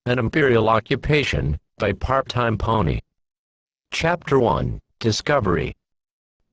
An Imperial Occupation, by Part-Time Pony. Chapter 1, Discovery.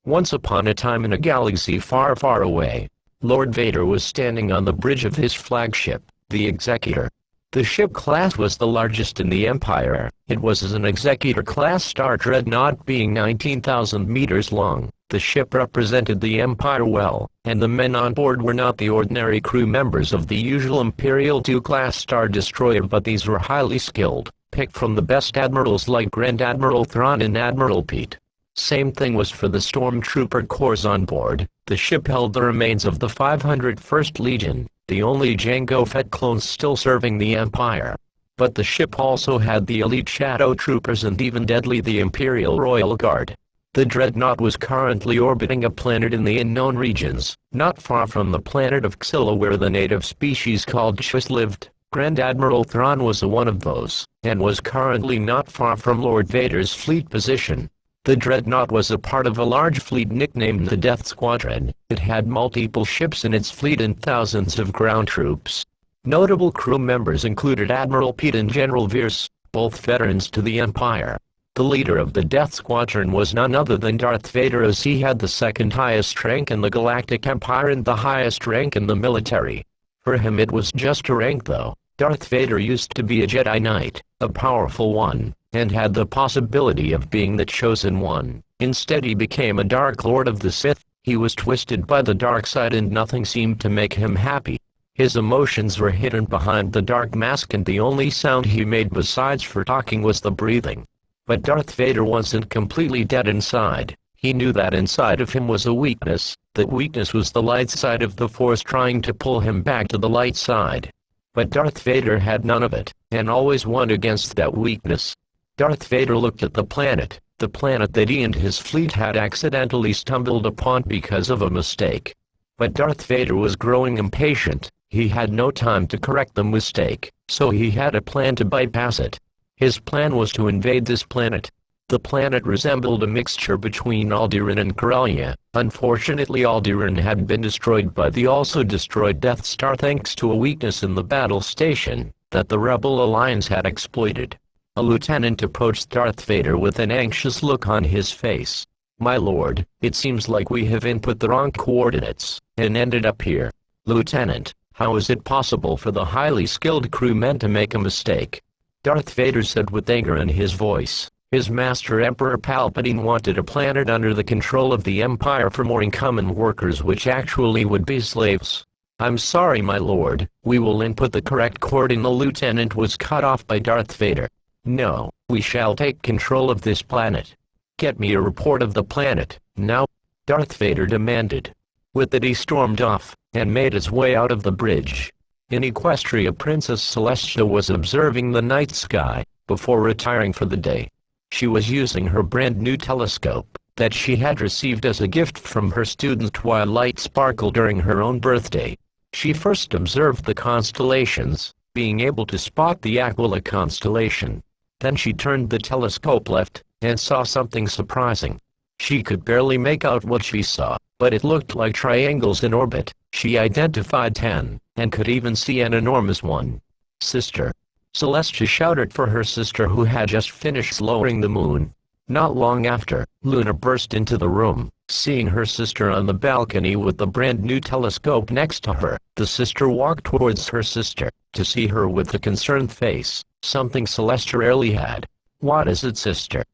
Once upon a time in a galaxy far, far away, Lord Vader was standing on the bridge of his flagship, the Executor. The ship class was the largest in the Empire. It was as an Executor-class star dreadnought being 19,000 meters long. The ship represented the Empire well, and the men on board were not the ordinary crew members of the usual Imperial II-class star destroyer, but these were highly skilled, picked from the best admirals like Grand Admiral Thrawn and Admiral Pete. Same thing was for the stormtrooper corps on board. The ship held the remains of the 501st Legion, the only Jango Fett clones still serving the Empire. But the ship also had the elite Shadow Troopers and even deadly the Imperial Royal Guard. The dreadnought was currently orbiting a planet in the unknown regions, not far from the planet of Xilla where the native species called Chiss lived. Grand Admiral Thrawn was one of those, and was currently not far from Lord Vader's fleet position. The dreadnought was a part of a large fleet nicknamed the Death Squadron. It had multiple ships in its fleet and thousands of ground troops. Notable crew members included Admiral Pete and General Veers, both veterans to the Empire. The leader of the Death Squadron was none other than Darth Vader, as he had the second highest rank in the Galactic Empire and the highest rank in the military. For him it was just a rank though. Darth Vader used to be a Jedi Knight, a powerful one, and had the possibility of being the Chosen One. Instead he became a Dark Lord of the Sith. He was twisted by the dark side and nothing seemed to make him happy. His emotions were hidden behind the dark mask and the only sound he made besides for talking was the breathing. But Darth Vader wasn't completely dead inside. He knew that inside of him was a weakness. That weakness was the light side of the Force trying to pull him back to the light side. But Darth Vader had none of it, and always won against that weakness. Darth Vader looked at the planet that he and his fleet had accidentally stumbled upon because of a mistake. But Darth Vader was growing impatient. He had no time to correct the mistake, so he had a plan to bypass it. His plan was to invade this planet. The planet resembled a mixture between Alderaan and Corellia. Unfortunately Alderaan had been destroyed by the also destroyed Death Star thanks to a weakness in the battle station that the Rebel Alliance had exploited. A lieutenant approached Darth Vader with an anxious look on his face. "My lord, it seems like we have input the wrong coordinates, and ended up here." "Lieutenant, how is it possible for the highly skilled crewmen to make a mistake?" Darth Vader said with anger in his voice. His master Emperor Palpatine wanted a planet under the control of the Empire for more incoming workers which actually would be slaves. "I'm sorry my lord, we will input the correct coordinate." The lieutenant was cut off by Darth Vader. "No, we shall take control of this planet. Get me a report of the planet, now," Darth Vader demanded. With that he stormed off, and made his way out of the bridge. In Equestria Princess Celestia was observing the night sky, before retiring for the day. She was using her brand new telescope, that she had received as a gift from her student Twilight Sparkle during her own birthday. She first observed the constellations, being able to spot the Aquila constellation. Then she turned the telescope left, and saw something surprising. She could barely make out what she saw, but it looked like triangles in orbit. She identified 10, and could even see an enormous one. "Sister!" Celestia shouted for her sister who had just finished lowering the moon. Not long after, Luna burst into the room, seeing her sister on the balcony with the brand new telescope next to her. The sister walked towards her sister, to see her with a concerned face, something Celestia rarely had. "What is it, sister?"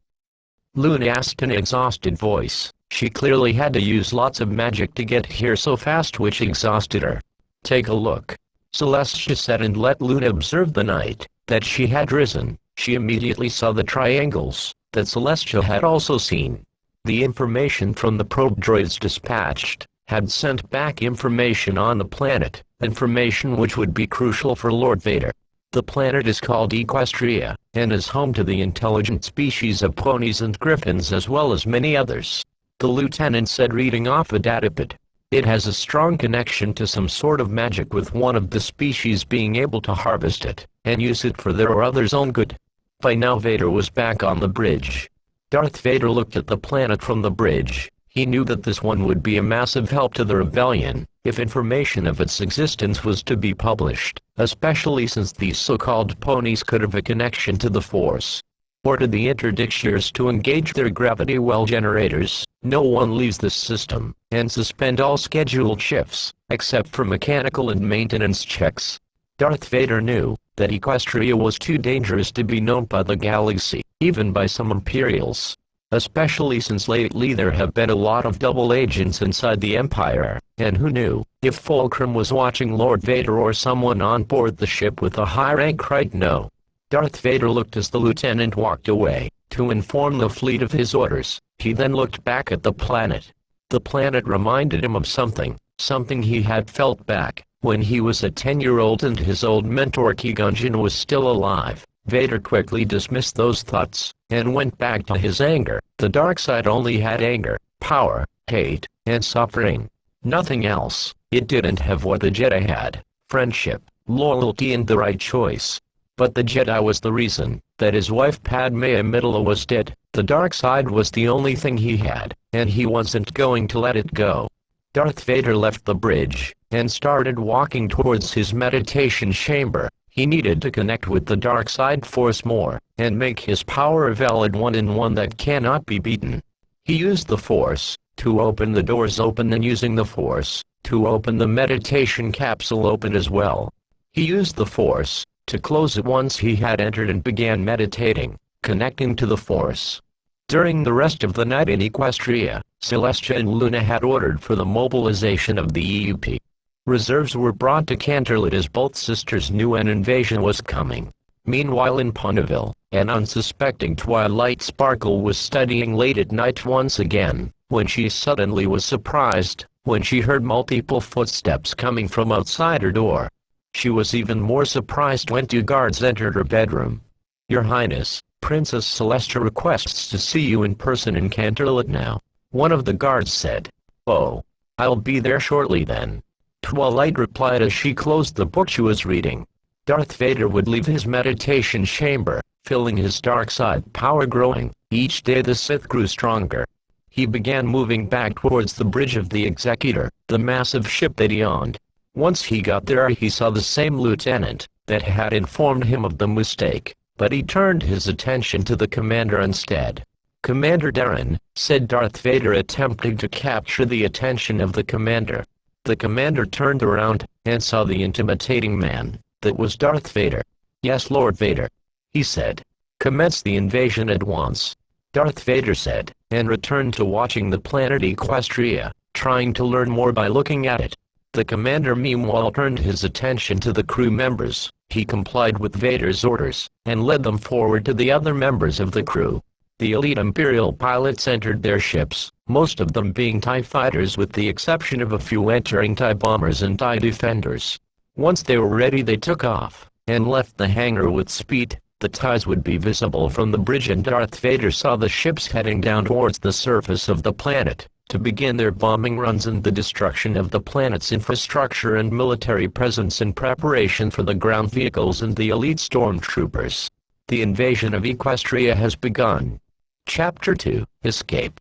Luna asked in an exhausted voice. She clearly had to use lots of magic to get here so fast, which exhausted her. "Take a look," Celestia said, and let Luna observe the night that she had risen. She immediately saw the triangles that Celestia had also seen. The information from the probe droids dispatched had sent back information on the planet, information which would be crucial for Lord Vader. The planet is called Equestria, and is home to the intelligent species of ponies and griffins as well as many others. The lieutenant said, reading off a datapad. "It has a strong connection to some sort of magic, with one of the species being able to harvest it, and use it for their or others' own good." By now Vader was back on the bridge. Darth Vader looked at the planet from the bridge. He knew that this one would be a massive help to the rebellion, if information of its existence was to be published, especially since these so-called ponies could have a connection to the Force. Ordered the interdictors to engage their gravity well generators, no one leaves this system, and suspend all scheduled shifts, except for mechanical and maintenance checks. Darth Vader knew that Equestria was too dangerous to be known by the galaxy, even by some Imperials. Especially since lately there have been a lot of double agents inside the Empire, and who knew if Fulcrum was watching Lord Vader or someone on board the ship with a high rank right now. Darth Vader looked as the lieutenant walked away, to inform the fleet of his orders. He then looked back at the planet. The planet reminded him of something he had felt back when he was a 10-year-old and his old mentor Qui-Gon was still alive. Vader quickly dismissed those thoughts, and went back to his anger. The dark side only had anger, power, hate, and suffering. Nothing else. It didn't have what the Jedi had: friendship, loyalty and the right choice. But the Jedi was the reason that his wife Padme Amidala was dead. The dark side was the only thing he had, and he wasn't going to let it go. Darth Vader left the bridge, and started walking towards his meditation chamber. He needed to connect with the dark side force more, and make his power a valid one and one that cannot be beaten. He used the Force to open the doors open, and using the Force to open the meditation capsule open as well. He used the Force to close it once he had entered and began meditating, connecting to the Force. During the rest of the night in Equestria, Celestia and Luna had ordered for the mobilization of the EUP. Reserves were brought to Canterlot as both sisters knew an invasion was coming. Meanwhile in Ponyville, an unsuspecting Twilight Sparkle was studying late at night once again, when she suddenly was surprised when she heard multiple footsteps coming from outside her door. She was even more surprised when 2 guards entered her bedroom. "Your Highness, Princess Celestia requests to see you in person in Canterlot now," one of the guards said. "Oh, I'll be there shortly then," Twilight replied as she closed the book she was reading. Darth Vader would leave his meditation chamber, feeling his dark side power growing. Each day the Sith grew stronger. He began moving back towards the bridge of the Executor, the massive ship that he owned. Once he got there he saw the same lieutenant that had informed him of the mistake, but he turned his attention to the commander instead. "Commander Darren," said Darth Vader, attempting to capture the attention of the commander. The commander turned around, and saw the intimidating man. That was Darth Vader. "Yes, Lord Vader," he said. "Commence the invasion at once," Darth Vader said, and returned to watching the planet Equestria, trying to learn more by looking at it. The commander meanwhile turned his attention to the crew members. He complied with Vader's orders, and led them forward to the other members of the crew. The elite Imperial pilots entered their ships, most of them being TIE fighters with the exception of a few entering TIE bombers and TIE defenders. Once they were ready they took off, and left the hangar with speed. The TIEs would be visible from the bridge and Darth Vader saw the ships heading down towards the surface of the planet, to begin their bombing runs and the destruction of the planet's infrastructure and military presence in preparation for the ground vehicles and the elite stormtroopers. The invasion of Equestria has begun. Chapter 2, Escape.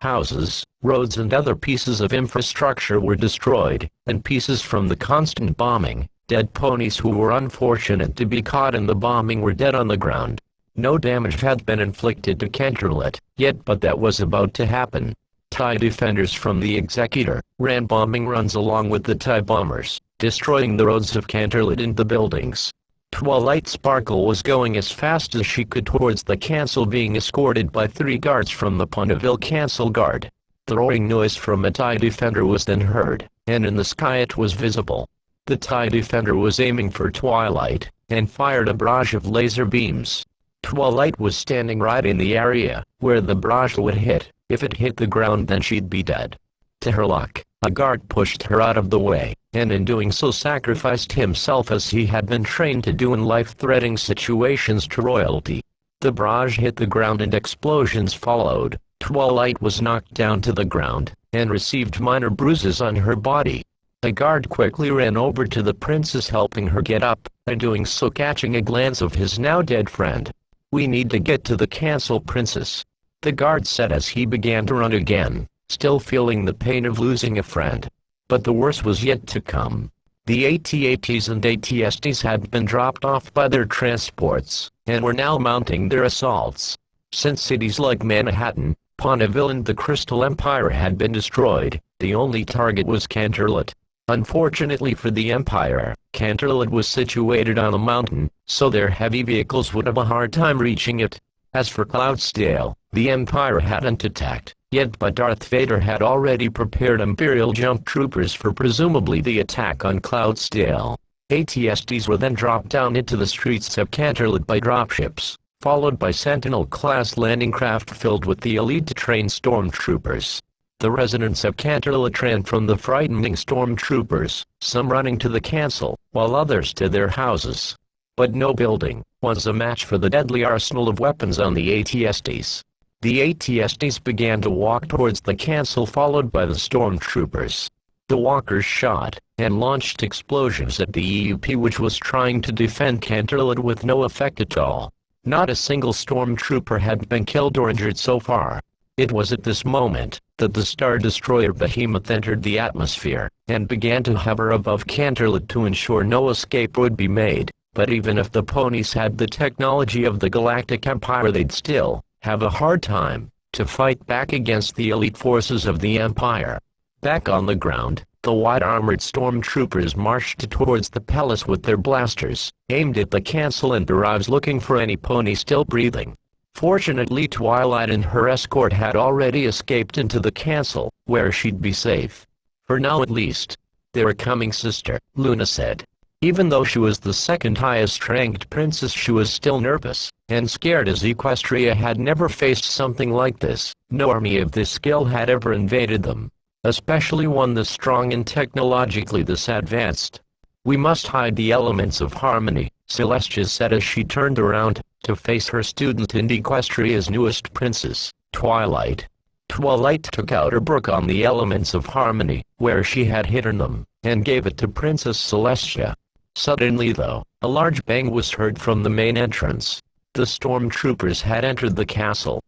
Houses, roads and other pieces of infrastructure were destroyed, and pieces from the constant bombing. Dead ponies who were unfortunate to be caught in the bombing were dead on the ground. No damage had been inflicted to Canterlot yet, but that was about to happen. TIE defenders from the Executor ran bombing runs along with the TIE bombers, destroying the roads of Canterlot and the buildings. Twilight Sparkle was going as fast as she could towards the cancel, being escorted by 3 guards from the Ponyville Cancel Guard. The roaring noise from a TIE defender was then heard, and in the sky it was visible. The TIE defender was aiming for Twilight, and fired a barrage of laser beams. Twilight was standing right in the area where the barrage would hit. If it hit the ground then she'd be dead. To her luck, a guard pushed her out of the way, and in doing so sacrificed himself as he had been trained to do in life-threatening situations to royalty. The barrage hit the ground and explosions followed. Twilight was knocked down to the ground, and received minor bruises on her body. The guard quickly ran over to the princess, helping her get up, and doing so catching a glance of his now dead friend. "We need to get to the cancel, princess," the guard said as he began to run again. still feeling the pain of losing a friend. But the worst was yet to come. The AT-ATs and AT-STs had been dropped off by their transports, and were now mounting their assaults. Since cities like Manhattan, Ponyville and the Crystal Empire had been destroyed, the only target was Canterlot. Unfortunately for the Empire, Canterlot was situated on a mountain, so their heavy vehicles would have a hard time reaching it. As for Cloudsdale, the Empire hadn't attacked yet, but Darth Vader had already prepared Imperial jump troopers for presumably the attack on Cloudsdale. AT-STs were then dropped down into the streets of Canterlot by dropships, followed by Sentinel-class landing craft filled with the elite-trained stormtroopers. The residents of Canterlot ran from the frightening stormtroopers, some running to the castle, while others to their houses. But no building was a match for the deadly arsenal of weapons on the AT-STs. The AT-STs began to walk towards the castle, followed by the stormtroopers. The walkers shot and launched explosives at the EUP, which was trying to defend Canterlot, with no effect at all. Not a single stormtrooper had been killed or injured so far. It was at this moment that the Star Destroyer Behemoth entered the atmosphere and began to hover above Canterlot to ensure no escape would be made. But even if the ponies had the technology of the Galactic Empire, they'd still have a hard time to fight back against the elite forces of the Empire. Back on the ground, the white-armored stormtroopers marched towards the palace with their blasters aimed at the castle and arrives looking for any pony still breathing. Fortunately, Twilight and her escort had already escaped into the castle, where she'd be safe. For now at least. "They were coming, sister," Luna said. Even though she was the second highest ranked princess, she was still nervous and scared, as Equestria had never faced something like this. No army of this scale had ever invaded them, especially one this strong and technologically this advanced. "We must hide the elements of harmony," Celestia said as she turned around to face her student and Equestria's newest princess, Twilight. Twilight took out her book on the elements of harmony, where she had hidden them, and gave it to Princess Celestia. Suddenly though, a large bang was heard from the main entrance. The stormtroopers had entered the castle.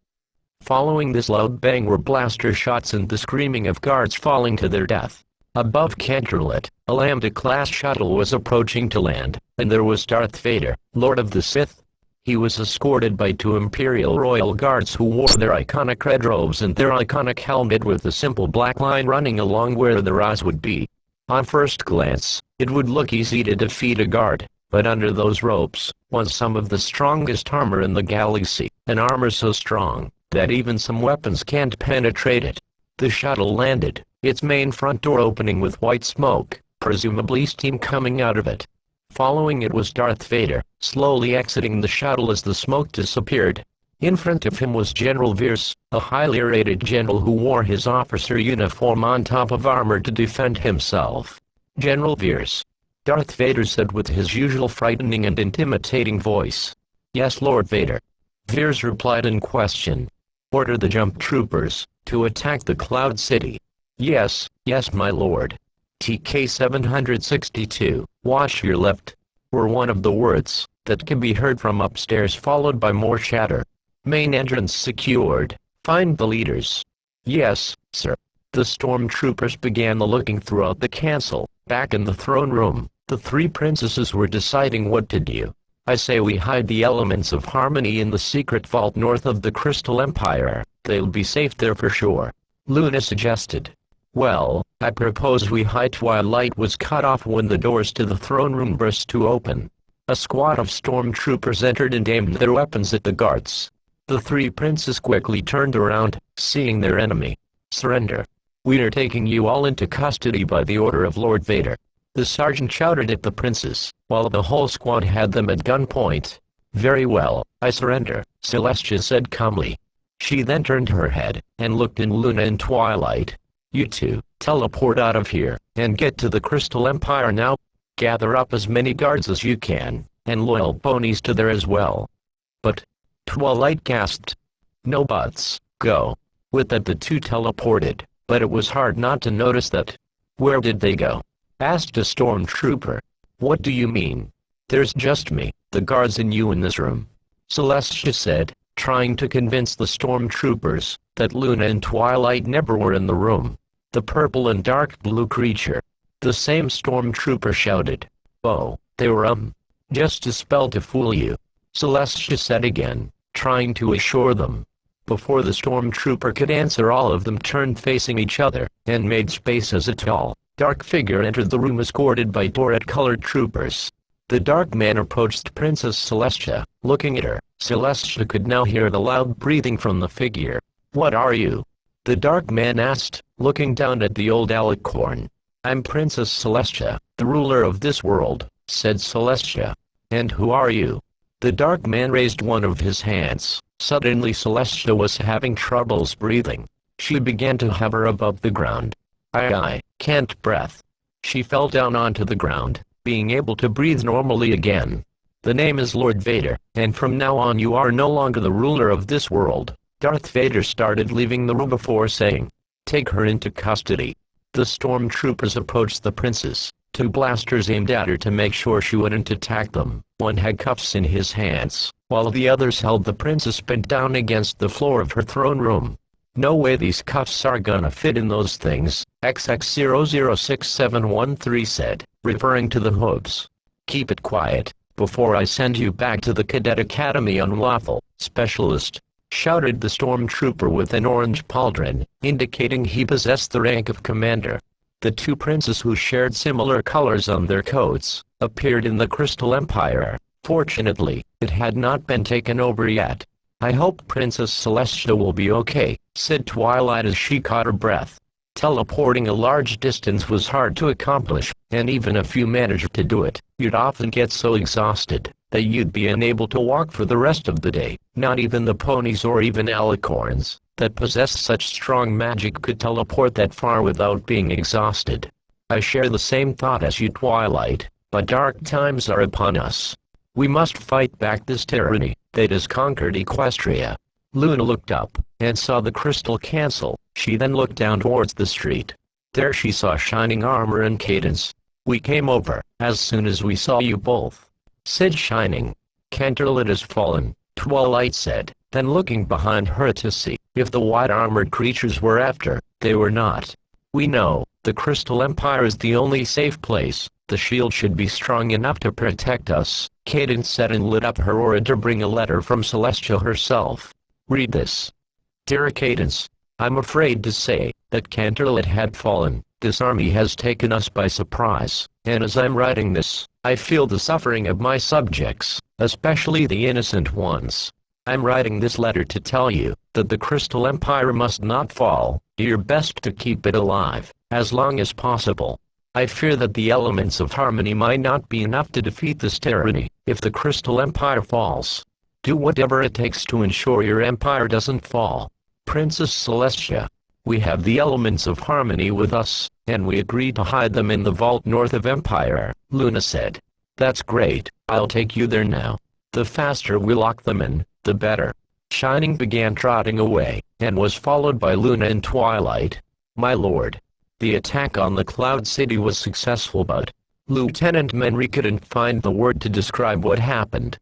Following this loud bang were blaster shots and the screaming of guards falling to their death. Above Canterlot, a Lambda-class shuttle was approaching to land, and there was Darth Vader, Lord of the Sith. He was escorted by two Imperial Royal Guards who wore their iconic red robes and their iconic helmet with a simple black line running along where their eyes would be. On first glance, it would look easy to defeat a guard, but under those ropes was some of the strongest armor in the galaxy, an armor so strong that even some weapons can't penetrate it. The shuttle landed, its main front door opening with white smoke, presumably steam coming out of it. Following it was Darth Vader, slowly exiting the shuttle as the smoke disappeared. In front of him was General Veers, a highly rated general who wore his officer uniform on top of armor to defend himself. "General Veers," Darth Vader said with his usual frightening and intimidating voice. "Yes, Lord Vader." Veers replied in question. "Order the jump troopers to attack the Cloud City." Yes, my lord." TK-762, "Watch your left," were one of the words that could be heard from upstairs, followed by more chatter. "Main entrance secured. Find the leaders." "Yes, sir." The stormtroopers began looking throughout the castle. Back in the throne room, the three princesses were deciding what to do. "I say we hide the elements of harmony in the secret vault north of the Crystal Empire. They'll be safe there for sure," Luna suggested. "Well, I propose we hide." Twilight was cut off when the doors to the throne room burst to open. A squad of stormtroopers entered and aimed their weapons at the guards. The three princes quickly turned around, seeing their enemy. "Surrender. We are taking you all into custody by the order of Lord Vader," the sergeant shouted at the princes, while the whole squad had them at gunpoint. "Very well, I surrender," Celestia said calmly. She then turned her head and looked at Luna and Twilight. "You two, teleport out of here and get to the Crystal Empire now. Gather up as many guards as you can, and loyal ponies to there as well." "But," Twilight gasped. "No buts, go." With that the two teleported, but it was hard not to notice that. "Where did they go?" asked a stormtrooper. "What do you mean?" "There's just me, the guards and you in this room," Celestia said, trying to convince the stormtroopers. that Luna and Twilight never were in the room. The purple and dark blue creature. The same stormtrooper shouted. Oh, they were just a spell to fool you, Celestia said again, trying to assure them. Before the stormtrooper could answer, all of them turned facing each other, and made space as a tall, dark figure entered the room escorted by turret-colored troopers. The dark man approached Princess Celestia. Looking at her, Celestia could now hear the loud breathing from the figure. What are you? The dark man asked, looking down at the old alicorn. I'm Princess Celestia, the ruler of this world, said Celestia. And who are you? The dark man raised one of his hands. Suddenly Celestia was having troubles breathing. She began to hover above the ground. I can't breathe. She fell down onto the ground, being able to breathe normally again. The name is Lord Vader, and from now on you are no longer the ruler of this world. Darth Vader started leaving the room before saying, take her into custody. The stormtroopers approached the princess, 2 blasters aimed at her to make sure she wouldn't attack them. One had cuffs in his hands, while the others held the princess bent down against the floor of her throne room. No way these cuffs are gonna fit in those things, XX006713 said, referring to the hooves. Keep it quiet, before I send you back to the Cadet Academy Unlawful Specialist, shouted the stormtrooper with an orange pauldron, indicating he possessed the rank of commander. The 2 princes who shared similar colors on their coats, appeared in the Crystal Empire. Fortunately, it had not been taken over yet. I hope Princess Celestia will be okay, said Twilight as she caught her breath. Teleporting a large distance was hard to accomplish, and even if you managed to do it, you'd often get so exhausted that you'd be unable to walk for the rest of the day. Not even the ponies or even alicorns that possessed such strong magic could teleport that far without being exhausted. I share the same thought as you, Twilight, but dark times are upon us. We must fight back this tyranny that has conquered Equestria. Luna looked up and saw the crystal castle. She then looked down towards the street. There she saw Shining Armor and Cadence. We came over as soon as we saw you both, said Shining. Canterlot has fallen, Twilight said, then looking behind her to see if the white-armored creatures were after. They were not. We know, the Crystal Empire is the only safe place. The shield should be strong enough to protect us, Cadence said and lit up her aura to bring a letter from Celestia herself. Read this. Dear Cadence, I'm afraid to say that Canterlot had fallen. This army has taken us by surprise, and as I'm writing this, I feel the suffering of my subjects, especially the innocent ones. I'm writing this letter to tell you that the Crystal Empire must not fall. Do your best to keep it alive as long as possible. I fear that the elements of harmony might not be enough to defeat this tyranny if the Crystal Empire falls. Do whatever it takes to ensure your empire doesn't fall. Princess Celestia. We have the elements of harmony with us, and we agreed to hide them in the vault north of Empire, Luna said. That's great, I'll take you there now. The faster we lock them in, the better. Shining began trotting away, and was followed by Luna and Twilight. My lord. The attack on the Cloud City was successful, but Lieutenant Menry couldn't find the word to describe what happened.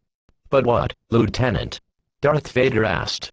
But what, Lieutenant? Darth Vader asked.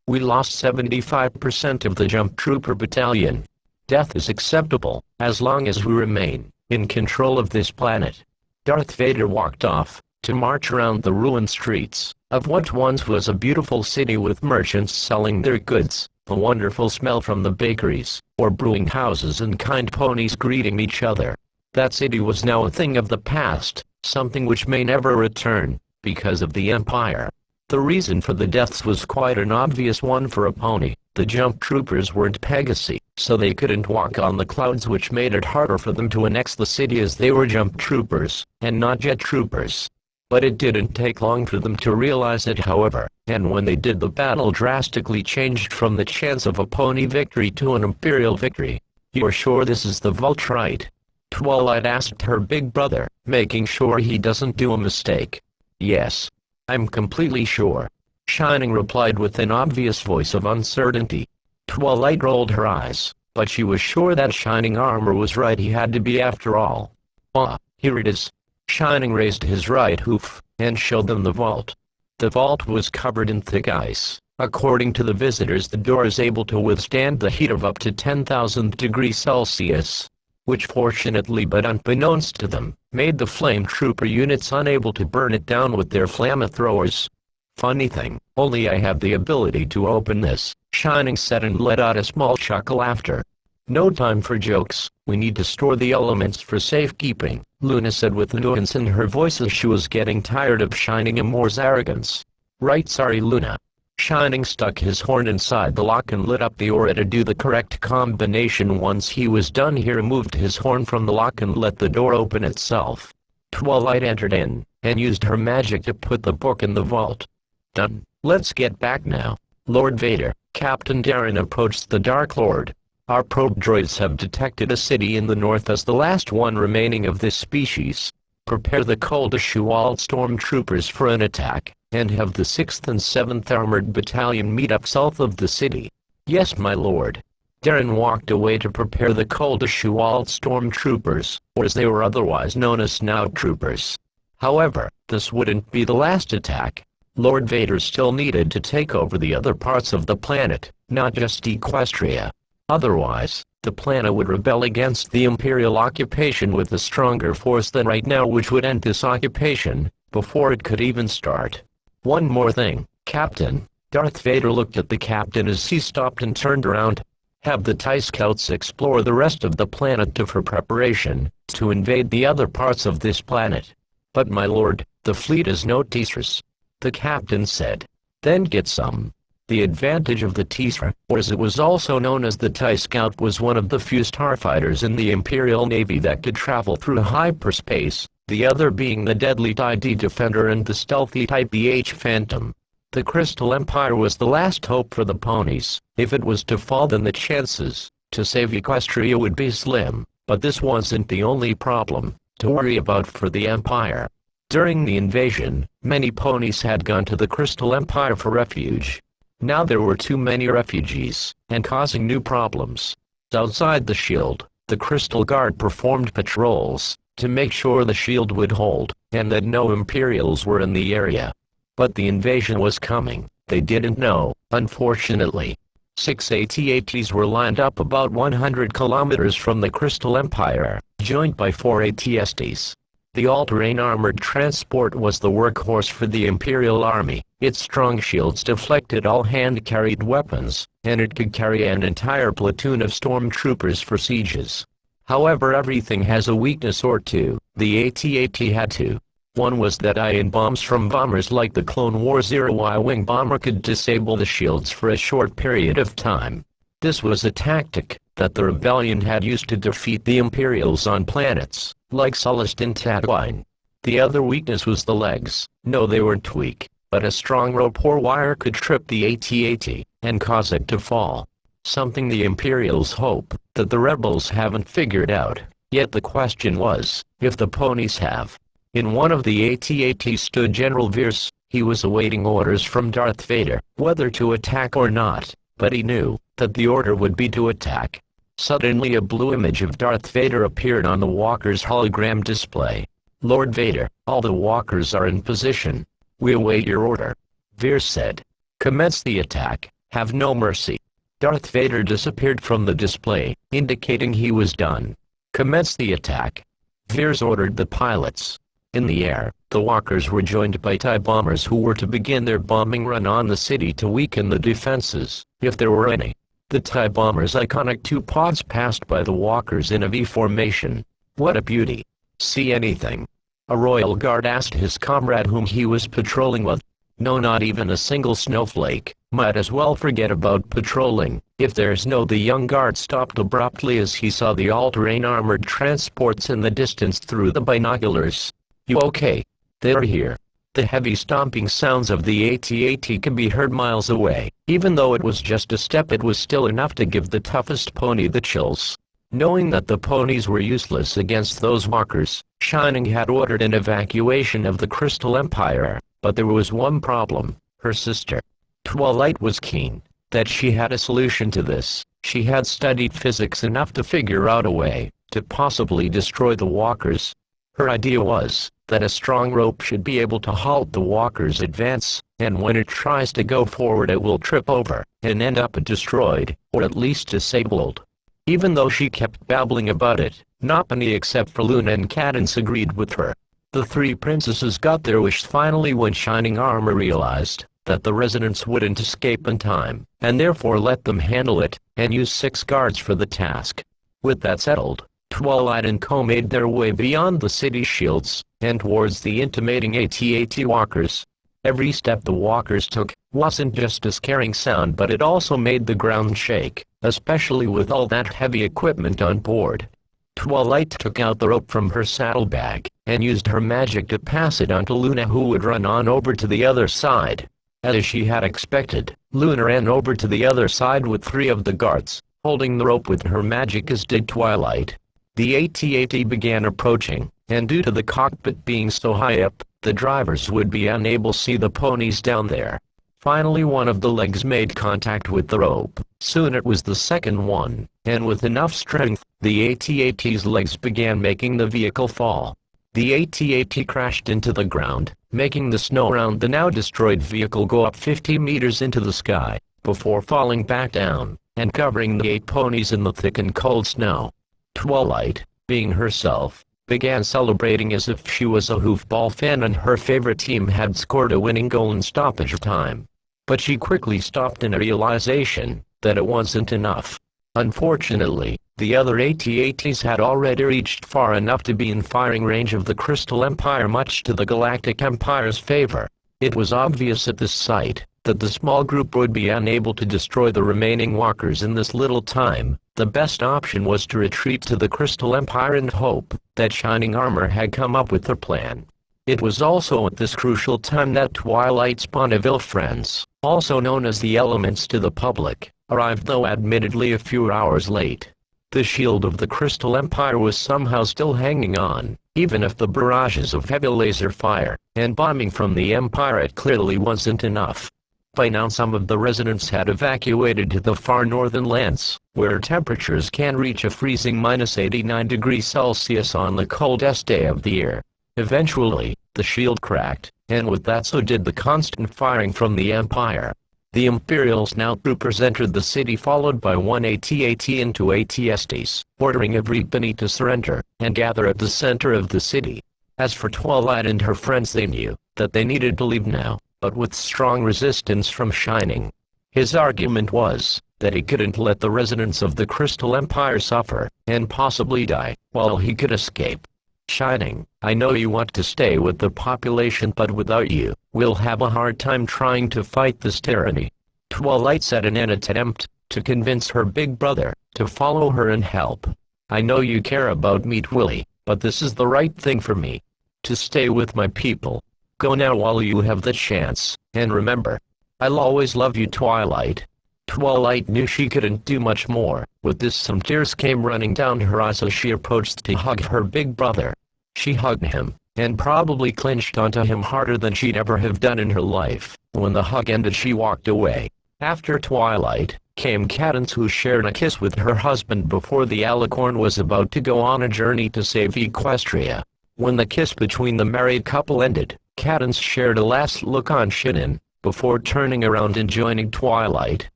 We lost 75% of the Jump Trooper battalion. Death is acceptable, as long as we remain in control of this planet. Darth Vader walked off, to march around the ruined streets of what once was a beautiful city with merchants selling their goods, the wonderful smell from the bakeries, or brewing houses and kind ponies greeting each other. That city was now a thing of the past, something which may never return, because of the Empire. The reason for the deaths was quite an obvious one for a pony. The Jump Troopers weren't Pegasi, so they couldn't walk on the clouds, which made it harder for them to annex the city as they were Jump Troopers, and not Jet Troopers. But it didn't take long for them to realize it, however, and when they did, the battle drastically changed from the chance of a pony victory to an Imperial victory. You're sure this is the vault, right? Twilight asked her big brother, making sure he doesn't do a mistake. Yes. I'm completely sure. Shining replied with an obvious voice of uncertainty. Twilight rolled her eyes, but she was sure that Shining Armor was right. He had to be after all. Ah, here it is. Shining raised his right hoof, and showed them the vault. The vault was covered in thick ice, According to the visitors, the door is able to withstand the heat of up to 10,000 degrees Celsius, which fortunately but unbeknownst to them, made the flame trooper units unable to burn it down with their flamethrowers. Funny thing, only I have the ability to open this, Shining said and let out a small chuckle after. No time for jokes, we need to store the elements for safekeeping, Luna said with annoyance in her voice as she was getting tired of Shining and Moore's arrogance. Right, sorry Luna. Shining stuck his horn inside the lock and lit up the aura to do the correct combination. Once he was done, he removed his horn from the lock and let the door open itself. Twilight entered in, and used her magic to put the book in the vault. Done. Let's get back now. Lord Vader, Captain Darren approached the Dark Lord. Our probe droids have detected a city in the north as the last one remaining of this species. Prepare the Cul de Chouald stormtroopers for an attack, and have the 6th and 7th Armored Battalion meet up south of the city. Yes, my lord. Darren walked away to prepare the Cul de Chouald stormtroopers, or as they were otherwise known as Snout Troopers. However, this wouldn't be the last attack. Lord Vader still needed to take over the other parts of the planet, not just Equestria. Otherwise, the planet would rebel against the Imperial Occupation with a stronger force than right now, which would end this occupation before it could even start. One more thing, Captain. Darth Vader looked at the captain as he stopped and turned around. Have the TIE Scouts explore the rest of the planet for preparation to invade the other parts of this planet. But my lord, the fleet is no Teesras, the captain said. Then get some. The advantage of the Teesra, or as it was also known as the TIE Scout, was one of the few starfighters in the Imperial Navy that could travel through hyperspace, the other being the deadly TIE Defender and the stealthy Type BH Phantom. The Crystal Empire was the last hope for the ponies. If it was to fall, then the chances to save Equestria would be slim, but this wasn't the only problem to worry about for the Empire. During the invasion, many ponies had gone to the Crystal Empire for refuge. Now there were too many refugees, and causing new problems. Outside the shield, the Crystal Guard performed patrols to make sure the shield would hold, and that no Imperials were in the area. But the invasion was coming, they didn't know, unfortunately. 6 AT-ATs were lined up about 100 kilometers from the Crystal Empire, joined by 4 AT-STs. The all-terrain armored transport was the workhorse for the Imperial Army. Its strong shields deflected all hand-carried weapons, and it could carry an entire platoon of stormtroopers for sieges. However, everything has a weakness or two. The AT-AT had two. One was that ion bombs from bombers like the Clone Wars era Y-Wing bomber could disable the shields for a short period of time. This was a tactic that the rebellion had used to defeat the Imperials on planets like Sullust and Tatooine. The other weakness was the legs. No, they weren't weak, but a strong rope or wire could trip the AT-AT and cause it to fall. Something the Imperials hope that the rebels haven't figured out. Yet the question was, if the ponies have. In one of the AT-ATs stood General Veers. He was awaiting orders from Darth Vader, whether to attack or not, but he knew that the order would be to attack. Suddenly a blue image of Darth Vader appeared on the walker's hologram display. Lord Vader, all the walkers are in position. We await your order. Veers said. Commence the attack. Have no mercy. Darth Vader disappeared from the display, indicating he was done. Commence the attack. Veers ordered the pilots. In the air, the walkers were joined by TIE bombers who were to begin their bombing run on the city to weaken the defenses, if there were any. The TIE bombers' iconic two pods passed by the walkers in a V formation. What a beauty. See anything? A royal guard asked his comrade whom he was patrolling with. No, not even a single snowflake. Might as well forget about patrolling. If there's no. The young guard stopped abruptly as he saw the all-terrain armored transports in the distance through the binoculars. You okay? They're here. The heavy stomping sounds of the AT-AT can be heard miles away. Even though it was just a step, it was still enough to give the toughest pony the chills. Knowing that the ponies were useless against those walkers, Shining had ordered an evacuation of the Crystal Empire, but there was one problem. Her sister. Twilight was keen that she had a solution to this. She had studied physics enough to figure out a way to possibly destroy the walkers. Her idea was that a strong rope should be able to halt the walkers' advance, and when it tries to go forward it will trip over and end up destroyed, or at least disabled. Even though she kept babbling about it, not any except for Luna and Cadance agreed with her. The three princesses got their wish finally when Shining Armor realized that the residents wouldn't escape in time, and therefore let them handle it, and use 6 guards for the task. With that settled, Twilight and Co made their way beyond the city shields, and towards the intimating AT-AT walkers. Every step the walkers took wasn't just a scaring sound, but it also made the ground shake, especially with all that heavy equipment on board. Twilight took out the rope from her saddlebag, and used her magic to pass it on to Luna, who would run on over to the other side. As she had expected, Luna ran over to the other side with 3 of the guards, holding the rope with her magic, as did Twilight. The AT-AT began approaching, and due to the cockpit being so high up, the drivers would be unable to see the ponies down there. Finally one of the legs made contact with the rope. Soon it was the second one, and with enough strength, the AT-AT's legs began making the vehicle fall. The AT-AT crashed into the ground, making the snow around the now destroyed vehicle go up 50 meters into the sky, before falling back down, and covering the 8 ponies in the thick and cold snow. Twilight, being herself, began celebrating as if she was a hoofball fan and her favorite team had scored a winning goal in stoppage time. But she quickly stopped in a realization that it wasn't enough. Unfortunately, the other AT-ATs had already reached far enough to be in firing range of the Crystal Empire, much to the Galactic Empire's favor. It was obvious at this sight that the small group would be unable to destroy the remaining walkers in this little time. The best option was to retreat to the Crystal Empire and hope that Shining Armor had come up with their plan. It was also at this crucial time that Twilight's Bonneville friends, also known as the Elements to the public, arrived, though admittedly a few hours late. The shield of the Crystal Empire was somehow still hanging on, even if the barrages of heavy laser fire and bombing from the Empire it clearly wasn't enough. By now some of the residents had evacuated to the far northern lands, where temperatures can reach a freezing -89°C on the coldest day of the year. Eventually, the shield cracked, and with that so did the constant firing from the Empire. The Imperials now troopers entered the city, followed by 1 AT-AT and 2 AT-STs, ordering everybody to surrender and gather at the center of the city. As for Twilight and her friends, they knew that they needed to leave now, but with strong resistance from Shining. His argument was that he couldn't let the residents of the Crystal Empire suffer and possibly die while he could escape. Shining, I know you want to stay with the population, but without you, we'll have a hard time trying to fight this tyranny, Twilight said in an attempt to convince her big brother to follow her and help. I know you care about me, Twilly, but this is the right thing for me. To stay with my people. Go now while you have the chance, and remember, I'll always love you, Twilight. Twilight knew she couldn't do much more. With this, some tears came running down her eyes as she approached to hug her big brother. She hugged him, and probably clinched onto him harder than she'd ever have done in her life. When the hug ended, she walked away. After Twilight came Cadance, who shared a kiss with her husband before the Alicorn was about to go on a journey to save Equestria. When the kiss between the married couple ended, Cadance shared a last look on Shannon, before turning around and joining Twilight,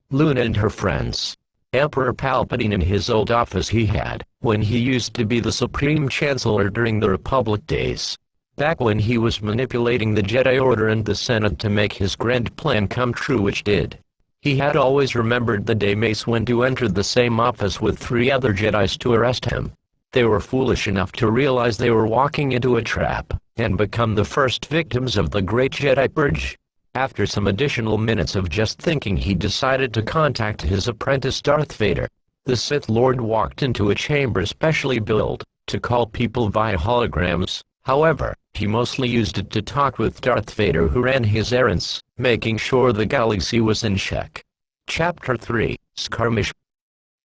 Luna and her friends. Emperor Palpatine in his old office he had, when he used to be the Supreme Chancellor during the Republic days. Back when he was manipulating the Jedi Order and the Senate to make his grand plan come true, which did. He had always remembered the day Mace Windu entered the same office with 3 other Jedis to arrest him. They were foolish enough to realize they were walking into a trap, and become the first victims of the Great Jedi Purge. After some additional minutes of just thinking, he decided to contact his apprentice Darth Vader. The Sith Lord walked into a chamber specially built to call people via holograms. However, he mostly used it to talk with Darth Vader, who ran his errands, making sure the galaxy was in check. Chapter 3, Skirmish.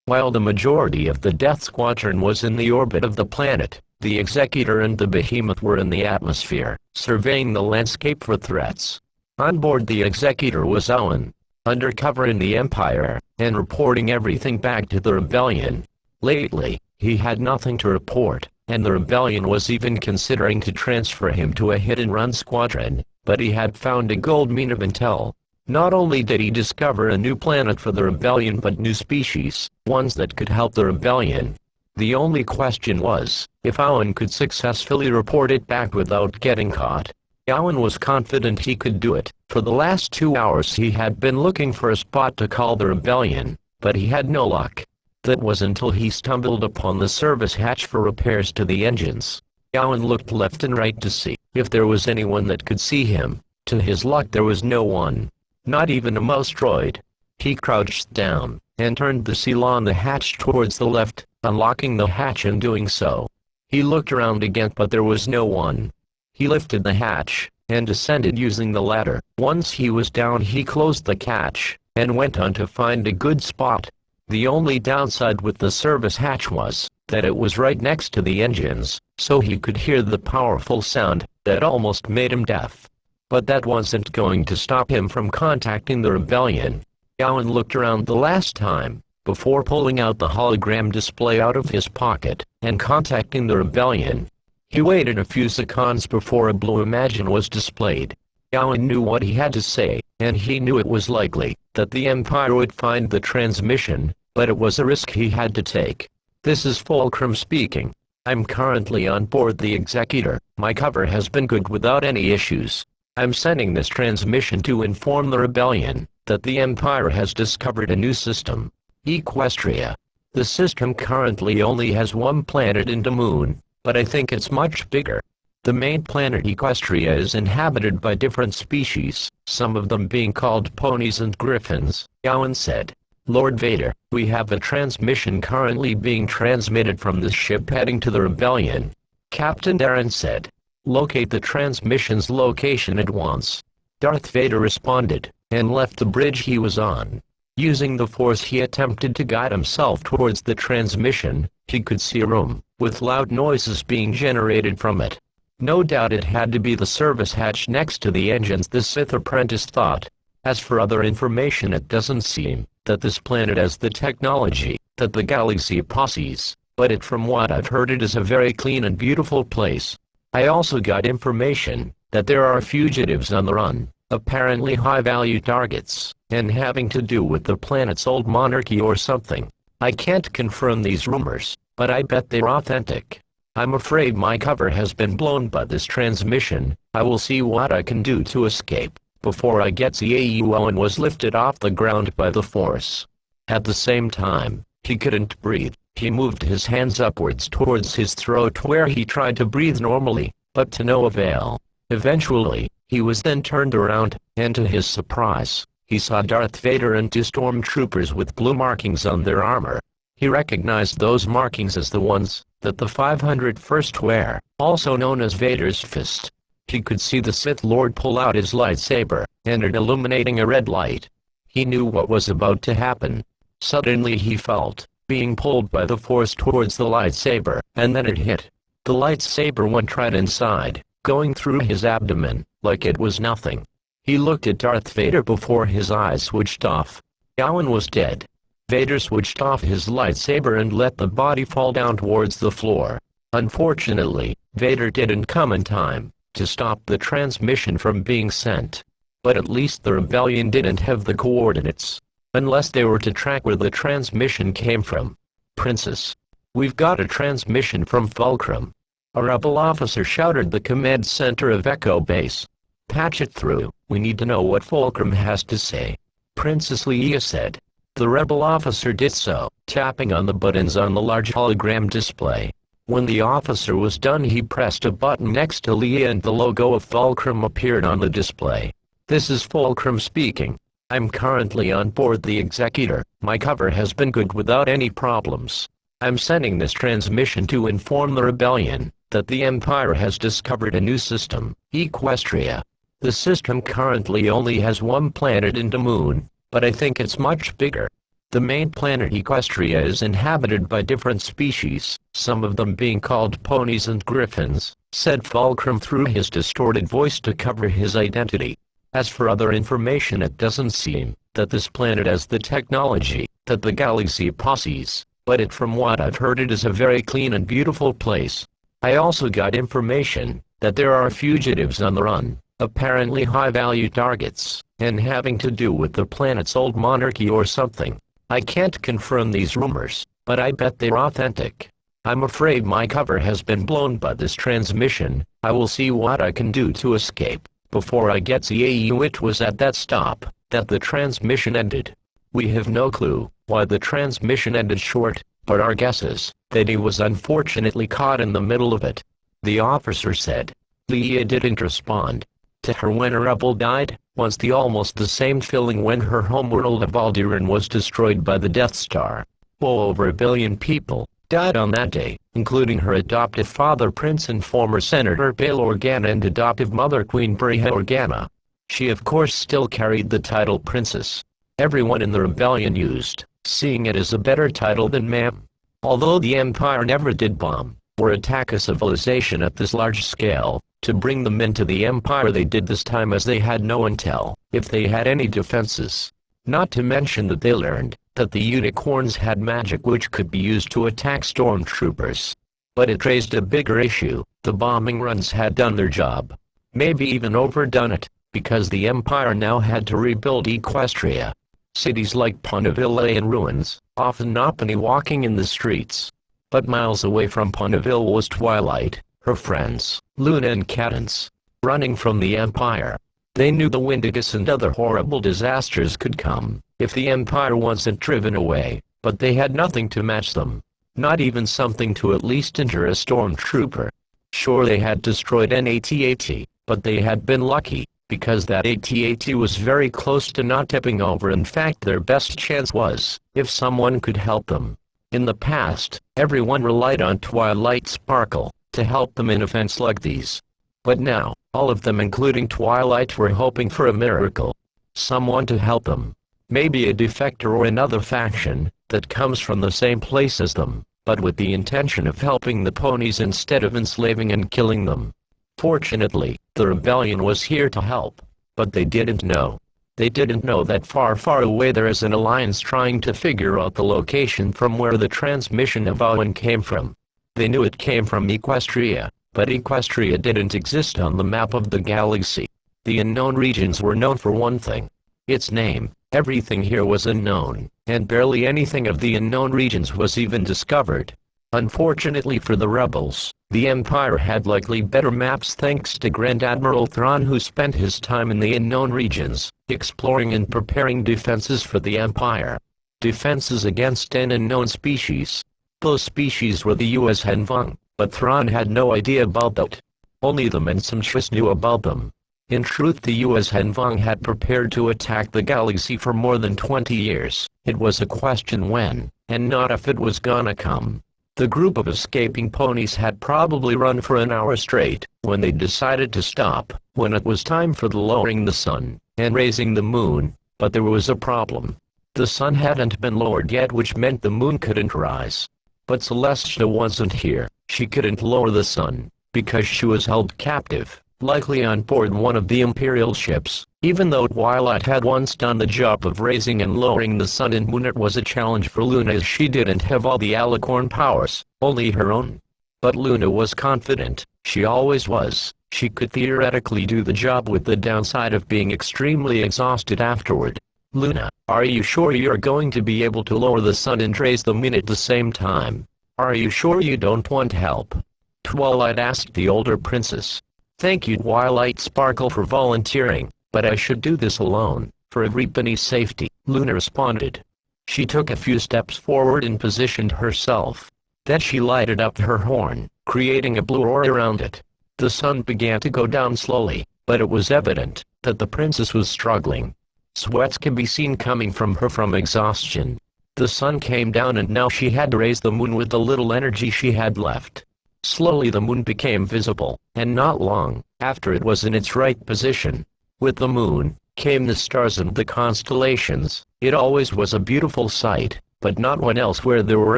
While the majority of the Death Squadron was in the orbit of the planet, the Executor and the Behemoth were in the atmosphere, surveying the landscape for threats. On board the Executor was Owen, undercover in the Empire, and reporting everything back to the Rebellion. Lately, he had nothing to report, and the Rebellion was even considering to transfer him to a hit-and-run squadron, but he had found a gold mine of intel. Not only did he discover a new planet for the rebellion but new species, ones that could help the rebellion. The only question was, if Owen could successfully report it back without getting caught. Owen was confident he could do it. For the last 2 hours he had been looking for a spot to call the rebellion, but he had no luck. That was until he stumbled upon the service hatch for repairs to the engines. Owen looked left and right to see if there was anyone that could see him. To his luck there was no one. Not even a mouse droid. He crouched down, and turned the seal on the hatch towards the left, unlocking the hatch and doing so. He looked around again but there was no one. He lifted the hatch, and descended using the ladder. Once he was down he closed the catch, and went on to find a good spot. The only downside with the service hatch was that it was right next to the engines, so he could hear the powerful sound that almost made him deaf. But that wasn't going to stop him from contacting the rebellion. Owen looked around the last time, before pulling out the hologram display out of his pocket, and contacting the rebellion. He waited a few seconds before a blue imagine was displayed. Owen knew what he had to say, and he knew it was likely that the Empire would find the transmission, but it was a risk he had to take. This is Fulcrum speaking. I'm currently on board the Executor. My cover has been good without any issues. I'm sending this transmission to inform the rebellion that the Empire has discovered a new system, Equestria. The system currently only has one planet and a moon, but I think it's much bigger. The main planet Equestria is inhabited by different species, some of them being called ponies and griffins. Owen said, Lord Vader, we have a transmission currently being transmitted from this ship heading to the rebellion. Captain Darren said, locate the transmission's location at once. Darth Vader responded, and left the bridge he was on. Using the Force he attempted to guide himself towards the transmission. He could see a room, with loud noises being generated from it. No doubt it had to be the service hatch next to the engines, the Sith apprentice thought. As for other information, it doesn't seem that this planet has the technology that the galaxy possesses, but from what I've heard it is a very clean and beautiful place. I also got information that there are fugitives on the run, apparently high-value targets, and having to do with the planet's old monarchy or something. I can't confirm these rumors, but I bet they're authentic. I'm afraid my cover has been blown by this transmission. I will see what I can do to escape before I get to Owen was lifted off the ground by the Force. At the same time, he couldn't breathe. He moved his hands upwards towards his throat where he tried to breathe normally, but to no avail. Eventually, he was then turned around, and to his surprise, he saw Darth Vader and 2 stormtroopers with blue markings on their armor. He recognized those markings as the ones that the 501st wear, also known as Vader's Fist. He could see the Sith Lord pull out his lightsaber, and it illuminating a red light. He knew what was about to happen. Suddenly he felt being pulled by the Force towards the lightsaber, and then it hit. The lightsaber went right inside, going through his abdomen, like it was nothing. He looked at Darth Vader before his eyes switched off. Owen was dead. Vader switched off his lightsaber and let the body fall down towards the floor. Unfortunately, Vader didn't come in time to stop the transmission from being sent. But at least the rebellion didn't have the coordinates, unless they were to track where the transmission came from. Princess, we've got a transmission from Fulcrum. A rebel officer shouted the command center of Echo Base. Patch it through, we need to know what Fulcrum has to say. Princess Leia said. The rebel officer did so, tapping on the buttons on the large hologram display. When the officer was done he pressed a button next to Leia and the logo of Fulcrum appeared on the display. This is Fulcrum speaking. I'm currently on board the Executor. My cover has been good without any problems. I'm sending this transmission to inform the rebellion that the Empire has discovered a new system, Equestria. The system currently only has one planet and a moon, but I think it's much bigger. The main planet Equestria is inhabited by different species, some of them being called ponies and griffins, said Fulcrum through his distorted voice to cover his identity. As for other information, it doesn't seem that this planet has the technology that the galaxy possesses, but from what I've heard it is a very clean and beautiful place. I also got information that there are fugitives on the run, apparently high-value targets, and having to do with the planet's old monarchy or something. I can't confirm these rumors, but I bet they're authentic. I'm afraid my cover has been blown by this transmission. I will see what I can do to escape. Before I get CAU, it was at that stop that the transmission ended. We have no clue why the transmission ended short, but our guess is that he was unfortunately caught in the middle of it. The officer said. Leah didn't respond to her when a rebel died. Was the almost the same feeling when her homeworld of Alderaan was destroyed by the Death Star. Well, over 1 billion people died on that day, including her adoptive father Prince and former Senator Bail Organa and adoptive mother Queen Breha Organa. She of course still carried the title Princess. Everyone in the rebellion used, seeing it as a better title than ma'am. Although the Empire never did bomb or attack a civilization at this large scale, to bring them into the Empire they did this time as they had no intel, if they had any defenses. Not to mention that they learned that the unicorns had magic which could be used to attack stormtroopers. But it raised a bigger issue. The bombing runs had done their job. Maybe even overdone it, because the Empire now had to rebuild Equestria. Cities like Ponyville lay in ruins, often not many walking in the streets. But miles away from Ponyville was Twilight, her friends, Luna and Cadence, running from the Empire. They knew the Windigus and other horrible disasters could come if the Empire wasn't driven away, but they had nothing to match them. Not even something to at least injure a stormtrooper. Sure, they had destroyed an AT-AT, but they had been lucky, because that AT-AT was very close to not tipping over. In fact, their best chance was if someone could help them. In the past, everyone relied on Twilight Sparkle to help them in events like these. But now, all of them including Twilight were hoping for a miracle. Someone to help them. Maybe a defector or another faction that comes from the same place as them, but with the intention of helping the ponies instead of enslaving and killing them. Fortunately, the rebellion was here to help, but they didn't know. They didn't know that far, far away there is an alliance trying to figure out the location from where the transmission of Owen came from. They knew it came from Equestria, but Equestria didn't exist on the map of the galaxy. The unknown regions were known for one thing. Its name. Everything here was unknown, and barely anything of the unknown regions was even discovered. Unfortunately for the rebels, the Empire had likely better maps thanks to Grand Admiral Thrawn, who spent his time in the unknown regions, exploring and preparing defenses for the Empire. Defenses against an unknown species. Those species were the US Henvung, but Thrawn had no idea about that. Only the Mensamshris knew about them. In truth, the US Henvung had prepared to attack the galaxy for more than 20 years. It was a question when, and not if it was gonna come. The group of escaping ponies had probably run for an hour straight, when they decided to stop, when it was time for the lowering the sun, and raising the moon. But there was a problem. The sun hadn't been lowered yet, which meant the moon couldn't rise. But Celestia wasn't here. She couldn't lower the sun, because she was held captive, likely on board one of the Imperial ships. Even though Twilight had once done the job of raising and lowering the sun and moon, it was a challenge for Luna as she didn't have all the alicorn powers, only her own. But Luna was confident, she always was. She could theoretically do the job, with the downside of being extremely exhausted afterward. Luna, are you sure you're going to be able to lower the sun and raise the moon at the same time? Are you sure you don't want help? Twilight asked the older princess. Thank you, Twilight Sparkle, for volunteering. But I should do this alone, for everybody's safety, Luna responded. She took a few steps forward and positioned herself. Then she lighted up her horn, creating a blue aura around it. The sun began to go down slowly, but it was evident that the princess was struggling. Sweats can be seen coming from her from exhaustion. The sun came down and now she had to raise the moon with the little energy she had left. Slowly the moon became visible, and not long after it was in its right position. With the moon came the stars and the constellations. It always was a beautiful sight, but not one else where there were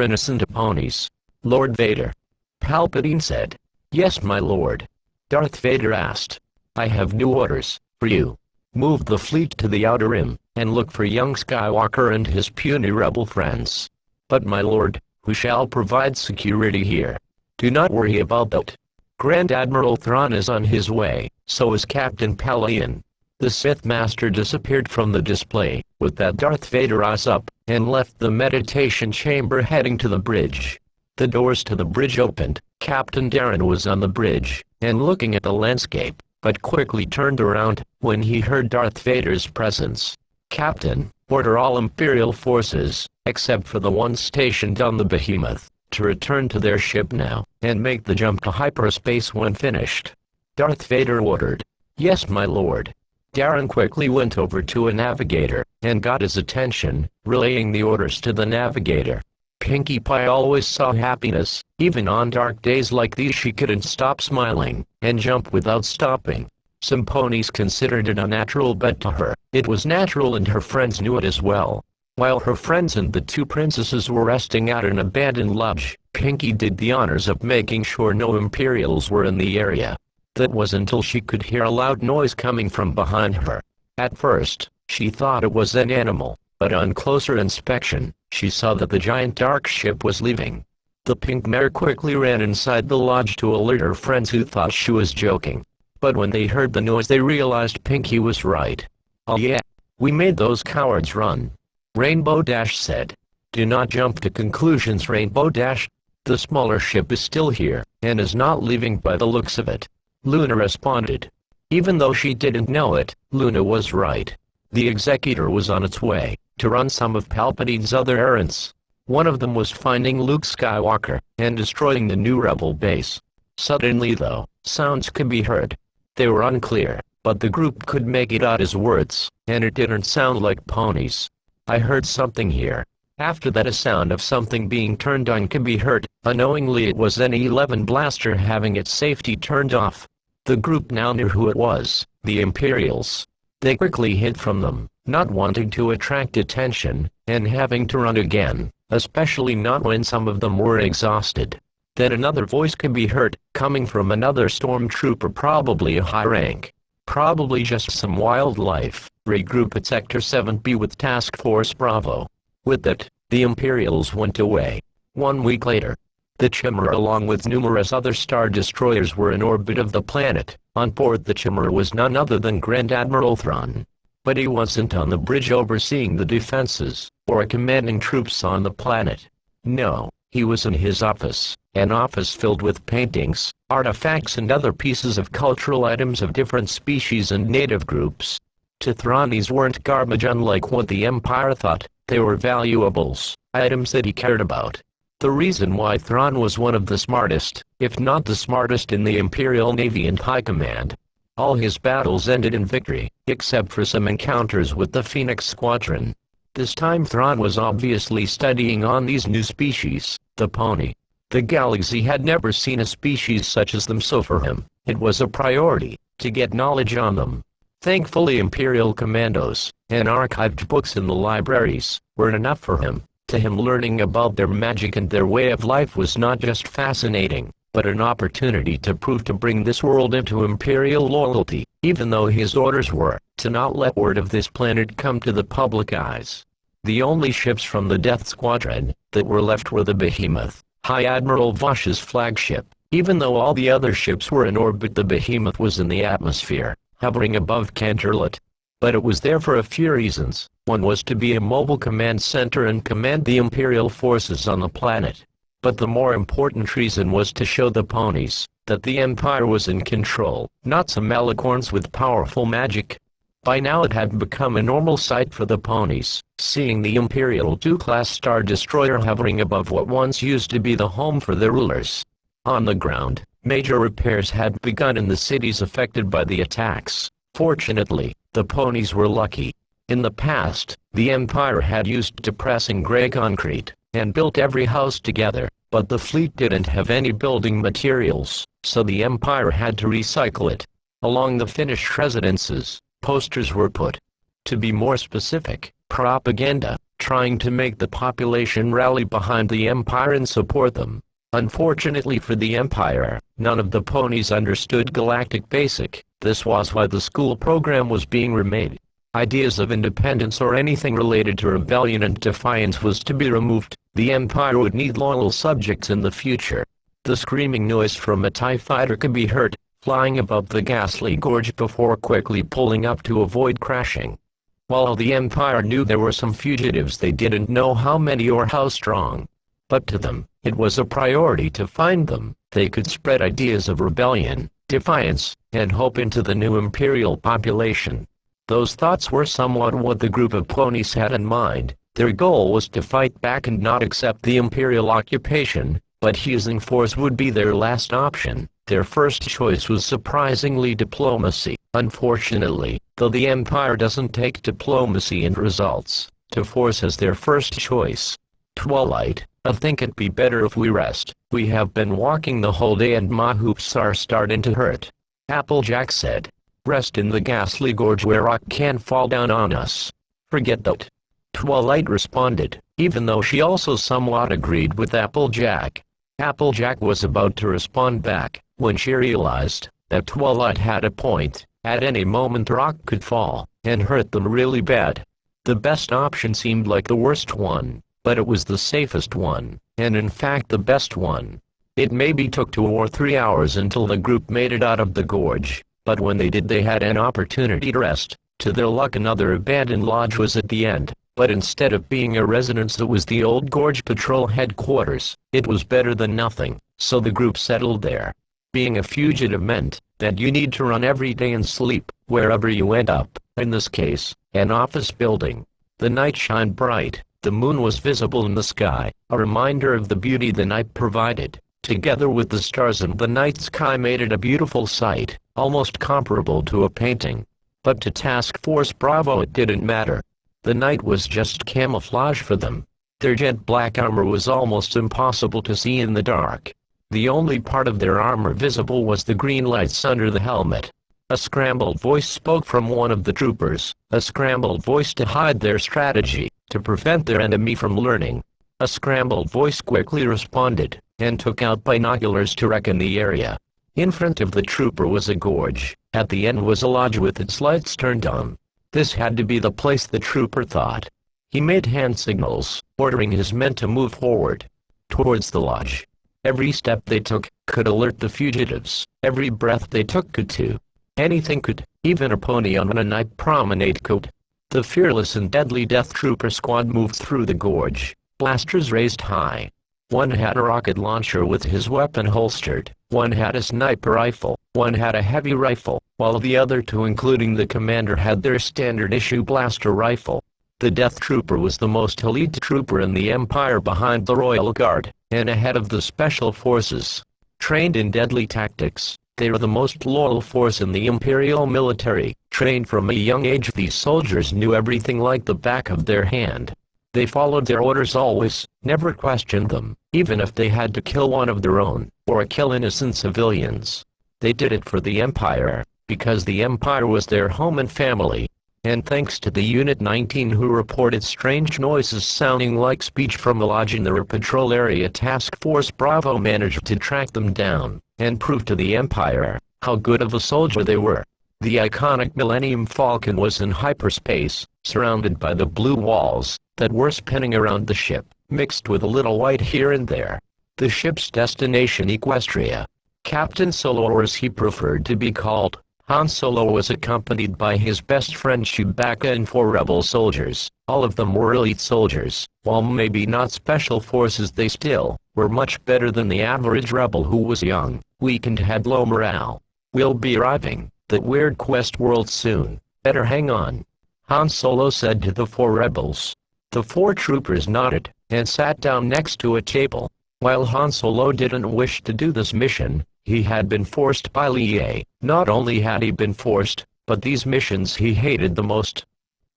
innocent ponies. Lord Vader. Palpatine said. Yes, my lord. Darth Vader asked. I have new orders for you. Move the fleet to the Outer Rim, and look for young Skywalker and his puny rebel friends. But my lord, who shall provide security here? Do not worry about that. Grand Admiral Thrawn is on his way, so is Captain Pellaeon. The Sith Master disappeared from the display. With that, Darth Vader rose up and left the meditation chamber, heading to the bridge. The doors to the bridge opened. Captain Darren was on the bridge and looking at the landscape, but quickly turned around when he heard Darth Vader's presence. "Captain, order all Imperial forces, except for the ones stationed on the Behemoth, to return to their ship now, and make the jump to hyperspace when finished," Darth Vader ordered. "Yes, my lord." Darren quickly went over to a navigator and got his attention, relaying the orders to the navigator. Pinkie Pie always saw happiness. Even on dark days like these, she couldn't stop smiling and jump without stopping. Some ponies considered it a natural, but to her, it was natural, and her friends knew it as well. While her friends and the two princesses were resting at an abandoned lodge, Pinkie did the honors of making sure no Imperials were in the area. That was until she could hear a loud noise coming from behind her. At first, she thought it was an animal, but on closer inspection, she saw that the giant dark ship was leaving. The pink mare quickly ran inside the lodge to alert her friends, who thought she was joking. But when they heard the noise, they realized Pinkie was right. "Oh yeah, we made those cowards run," Rainbow Dash said. "Do not jump to conclusions, Rainbow Dash. The smaller ship is still here, and is not leaving by the looks of it," Luna responded. Even though she didn't know it, Luna was right. The Executor was on its way to run some of Palpatine's other errands. One of them was finding Luke Skywalker and destroying the new rebel base. Suddenly, though, sounds could be heard. They were unclear, but the group could make it out as words, and it didn't sound like ponies. "I heard something here." After that, a sound of something being turned on could be heard. Unknowingly, it was an E-11 blaster having its safety turned off. The group now knew who it was: the Imperials. They quickly hid from them, not wanting to attract attention, and having to run again, especially not when some of them were exhausted. Then another voice could be heard, coming from another stormtrooper, probably a high rank. Probably just some wildlife. "Regroup at Sector 7B with Task Force Bravo." With it, the Imperials went away. 1 week later, the Chimera along with numerous other star destroyers were in orbit of the planet. On board the Chimera was none other than Grand Admiral Thrawn. But he wasn't on the bridge overseeing the defenses, or commanding troops on the planet. No, he was in his office, an office filled with paintings, artifacts and other pieces of cultural items of different species and native groups. To Thrawn, these weren't garbage, unlike what the Empire thought. They were valuables, items that he cared about. The reason why Thrawn was one of the smartest, if not the smartest, in the Imperial Navy and High Command. All his battles ended in victory, except for some encounters with the Phoenix Squadron. This time Thrawn was obviously studying on these new species, the pony. The galaxy had never seen a species such as them, so for him, it was a priority to get knowledge on them. Thankfully, Imperial commandos and archived books in the libraries weren't enough for him. To him, learning about their magic and their way of life was not just fascinating, but an opportunity to prove to bring this world into Imperial loyalty, even though his orders were to not let word of this planet come to the public eyes. The only ships from the Death Squadron that were left were the Behemoth, High Admiral Vosh's flagship. Even though all the other ships were in orbit, the Behemoth was in the atmosphere, hovering above Canterlot. But it was there for a few reasons. One was to be a mobile command center and command the Imperial forces on the planet. But the more important reason was to show the ponies that the Empire was in control, not some alicorns with powerful magic. By now it had become a normal sight for the ponies, seeing the Imperial II-class Star Destroyer hovering above what once used to be the home for the rulers. On the ground, major repairs had begun in the cities affected by the attacks. Fortunately, the ponies were lucky. In the past, the Empire had used depressing gray concrete and built every house together, but the fleet didn't have any building materials, so the Empire had to recycle it. Along the Finnish residences, posters were put. To be more specific, propaganda, trying to make the population rally behind the Empire and support them. Unfortunately for the Empire, none of the ponies understood Galactic Basic. This was why the school program was being remade. Ideas of independence or anything related to rebellion and defiance was to be removed. The Empire would need loyal subjects in the future. The screaming noise from a TIE fighter could be heard, flying above the ghastly gorge before quickly pulling up to avoid crashing. While the Empire knew there were some fugitives, they didn't know how many or how strong. But to them, it was a priority to find them. They could spread ideas of rebellion, defiance, and hope into the new Imperial population. Those thoughts were somewhat what the group of ponies had in mind. Their goal was to fight back and not accept the Imperial occupation, but using force would be their last option. Their first choice was surprisingly diplomacy. Unfortunately, though the Empire doesn't take diplomacy and results to force as their first choice. Twilight, I think it'd be better if we rest. We have been walking the whole day and my hoops are starting to hurt. Applejack said. Rest in the ghastly gorge where rock can fall down on us. Forget that. Twilight responded, even though she also somewhat agreed with Applejack. Applejack was about to respond back, when she realized that Twilight had a point. At any moment rock could fall, and hurt them really bad. The best option seemed like the worst one, but it was the safest one, and in fact the best one. It maybe took 2 or 3 hours until the group made it out of the gorge, but when they did they had an opportunity to rest. To their luck another abandoned lodge was at the end, but instead of being a residence it was the old Gorge Patrol headquarters. It was better than nothing, so the group settled there. Being a fugitive meant that you need to run every day and sleep, wherever you end up, in this case, an office building. The night shined bright, the moon was visible in the sky, a reminder of the beauty the night provided. Together with the stars and the night sky made it a beautiful sight, almost comparable to a painting. But to Task Force Bravo it didn't matter. The night was just camouflage for them. Their jet black armor was almost impossible to see in the dark. The only part of their armor visible was the green lights under the helmet. A scrambled voice spoke from one of the troopers, a scrambled voice to hide their strategy, to prevent their enemy from learning. A scrambled voice quickly responded, and took out binoculars to reckon the area. In front of the trooper was a gorge. At the end was a lodge with its lights turned on. This had to be the place the trooper thought. He made hand signals, ordering his men to move forward towards the lodge. Every step they took could alert the fugitives. Every breath they took could too. Anything could, even a pony on a night promenade could. The fearless and deadly Death Trooper squad moved through the gorge, blasters raised high. One had a rocket launcher with his weapon holstered, one had a sniper rifle, one had a heavy rifle, while the other two including the commander had their standard issue blaster rifle. The Death Trooper was the most elite trooper in the Empire behind the Royal Guard, and ahead of the Special Forces. Trained in deadly tactics, they are the most loyal force in the Imperial military. Trained from a young age, these soldiers knew everything like the back of their hand. They followed their orders always, never questioned them, even if they had to kill one of their own, or kill innocent civilians. They did it for the Empire, because the Empire was their home and family. And thanks to the Unit 19 who reported strange noises sounding like speech from a lodge in their patrol area, Task Force Bravo managed to track them down, and prove to the Empire how good of a soldier they were. The iconic Millennium Falcon was in hyperspace, surrounded by the blue walls that were spinning around the ship, mixed with a little white here and there. The ship's destination, Equestria. Captain Solo, or as he preferred to be called, Han Solo, was accompanied by his best friend Chewbacca and 4 rebel soldiers. All of them were elite soldiers. While maybe not special forces, they still were much better than the average rebel who was young, weak and had low morale. We'll be arriving that weird quest world soon. Better hang on, Han Solo said to the 4 rebels. The 4 troopers nodded, and sat down next to a table. While Han Solo didn't wish to do this mission, he had been forced by Leia. Not only had he been forced, but these missions he hated the most.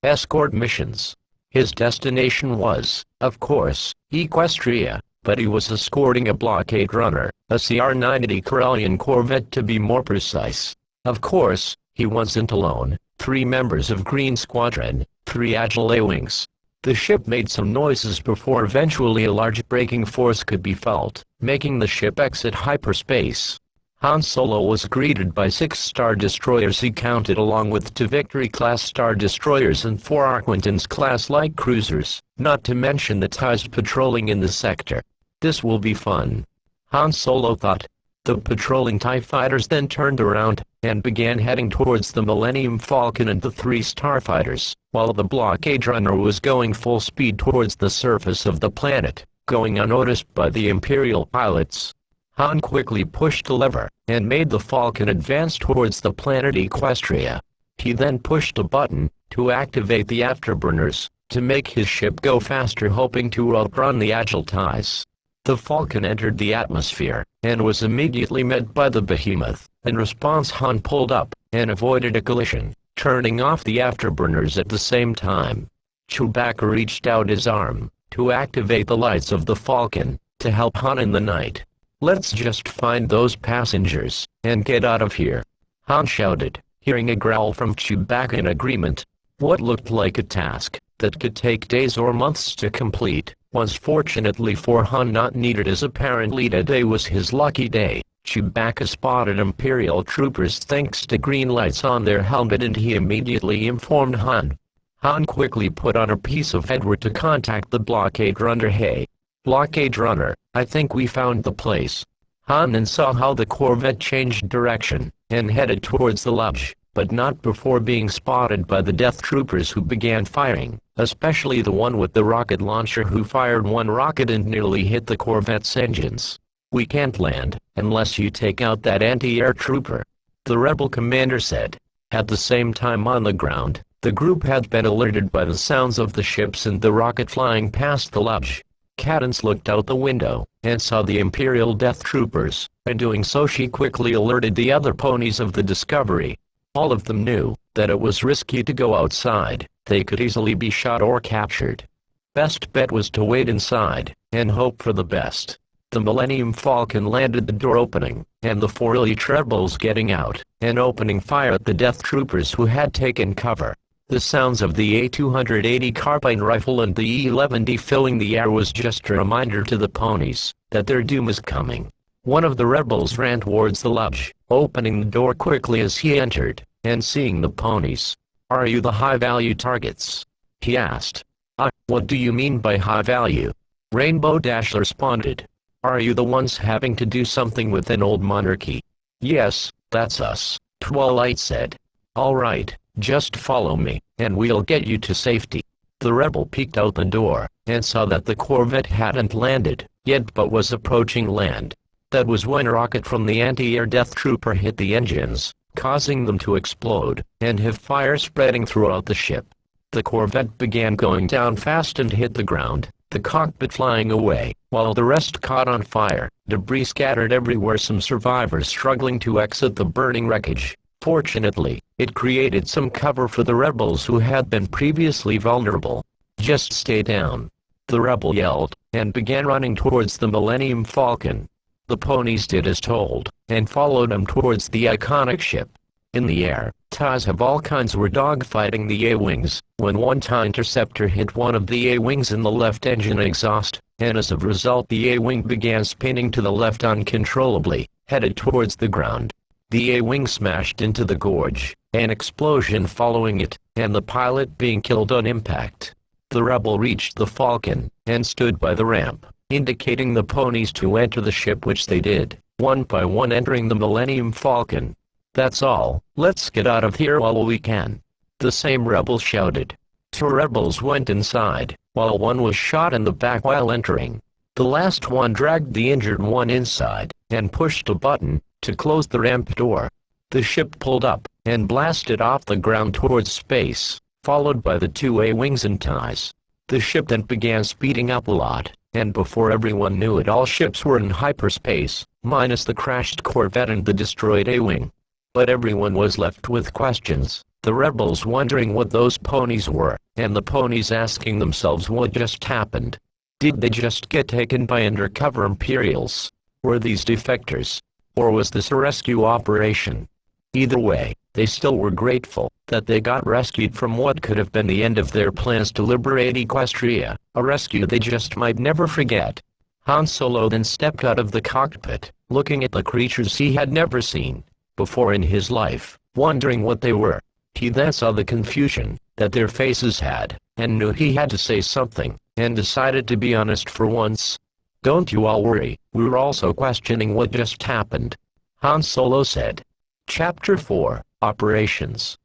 Escort missions. His destination was, of course, Equestria, but he was escorting a blockade runner, a CR-90 Corellian corvette to be more precise. Of course, he wasn't alone. 3 members of Green Squadron, 3 agile A-wings. The ship made some noises before eventually a large braking force could be felt, making the ship exit hyperspace. Han Solo was greeted by 6 Star Destroyers he counted, along with 2 Victory-class Star Destroyers and 4 Arquitens-class light cruisers, not to mention the TIEs patrolling in the sector. This will be fun. Han Solo thought. The patrolling TIE fighters then turned around and began heading towards the Millennium Falcon and the 3 starfighters, while the blockade runner was going full speed towards the surface of the planet, going unnoticed by the Imperial pilots. Han quickly pushed a lever and made the Falcon advance towards the planet Equestria. He then pushed a button to activate the afterburners to make his ship go faster, hoping to outrun the agile TIEs. The Falcon entered the atmosphere and was immediately met by the behemoth. In response, Han pulled up and avoided a collision, turning off the afterburners at the same time. Chewbacca reached out his arm to activate the lights of the Falcon to help Han in the night. "Let's just find those passengers and get out of here," Han shouted, hearing a growl from Chewbacca in agreement. What looked like a task that could take days or months to complete was fortunately for Han not needed, as apparently today was his lucky day. Chewbacca spotted Imperial troopers thanks to green lights on their helmet, and he immediately informed Han. Han quickly put on a piece of headwear to contact the blockade runner. "Hey, blockade runner, I think we found the place." Han then saw how the Corvette changed direction and headed towards the lodge, but not before being spotted by the Death Troopers, who began firing, especially the one with the rocket launcher, who fired one rocket and nearly hit the Corvette's engines. "We can't land unless you take out that anti-air trooper," the rebel commander said. At the same time, on the ground, the group had been alerted by the sounds of the ships and the rocket flying past the lodge. Cadence looked out the window and saw the Imperial Death Troopers. In doing so, she quickly alerted the other ponies of the Discovery. All of them knew that it was risky to go outside. They could easily be shot or captured. Best bet was to wait inside and hope for the best. The Millennium Falcon landed, the door opening, and the 4 elite rebels getting out and opening fire at the Death Troopers who had taken cover. The sounds of the A-280 carbine rifle and the E-11D filling the air was just a reminder to the ponies that their doom is coming. One of the rebels ran towards the lodge, opening the door quickly as he entered, and seeing the ponies. "Are you the high-value targets?" he asked. What do you mean by high value?" Rainbow Dash responded. "Are you the ones having to do something with an old monarchy?" "Yes, that's us," Twilight said. "All right, just follow me, and we'll get you to safety." The rebel peeked out the door, and saw that the Corvette hadn't landed yet but was approaching land. That was when a rocket from the anti-air Death Trooper hit the engines, causing them to explode, and have fire spreading throughout the ship. The Corvette began going down fast and hit the ground, the cockpit flying away, while the rest caught on fire. Debris scattered everywhere, some survivors struggling to exit the burning wreckage. Fortunately, it created some cover for the rebels who had been previously vulnerable. "Just stay down," the rebel yelled, and began running towards the Millennium Falcon. The ponies did as told, and followed him towards the iconic ship. In the air, TIEs of all kinds were dogfighting the A-Wings, when one TIE interceptor hit one of the A-Wings in the left engine exhaust, and as a result the A-Wing began spinning to the left uncontrollably, headed towards the ground. The A-Wing smashed into the gorge, an explosion following it, and the pilot being killed on impact. The rebel reached the Falcon, and stood by the ramp, indicating the ponies to enter the ship, which they did, one by one entering the Millennium Falcon. "That's all, let's get out of here while we can," the same rebel shouted. 2 rebels went inside, while one was shot in the back while entering. The last one dragged the injured one inside, and pushed a button to close the ramp door. The ship pulled up, and blasted off the ground towards space, followed by the 2 A-Wings and TIEs. The ship then began speeding up a lot, and before everyone knew it, all ships were in hyperspace, minus the crashed Corvette and the destroyed A-Wing. But everyone was left with questions, the rebels wondering what those ponies were, and the ponies asking themselves what just happened. Did they just get taken by undercover Imperials? Were these defectors? Or was this a rescue operation? Either way, they still were grateful that they got rescued from what could have been the end of their plans to liberate Equestria, a rescue they just might never forget. Han Solo then stepped out of the cockpit, looking at the creatures he had never seen before in his life, wondering what they were. He then saw the confusion that their faces had, and knew he had to say something, and decided to be honest for once. Don't you all worry, we were also questioning what just happened," Han Solo said. Chapter 4, Operations.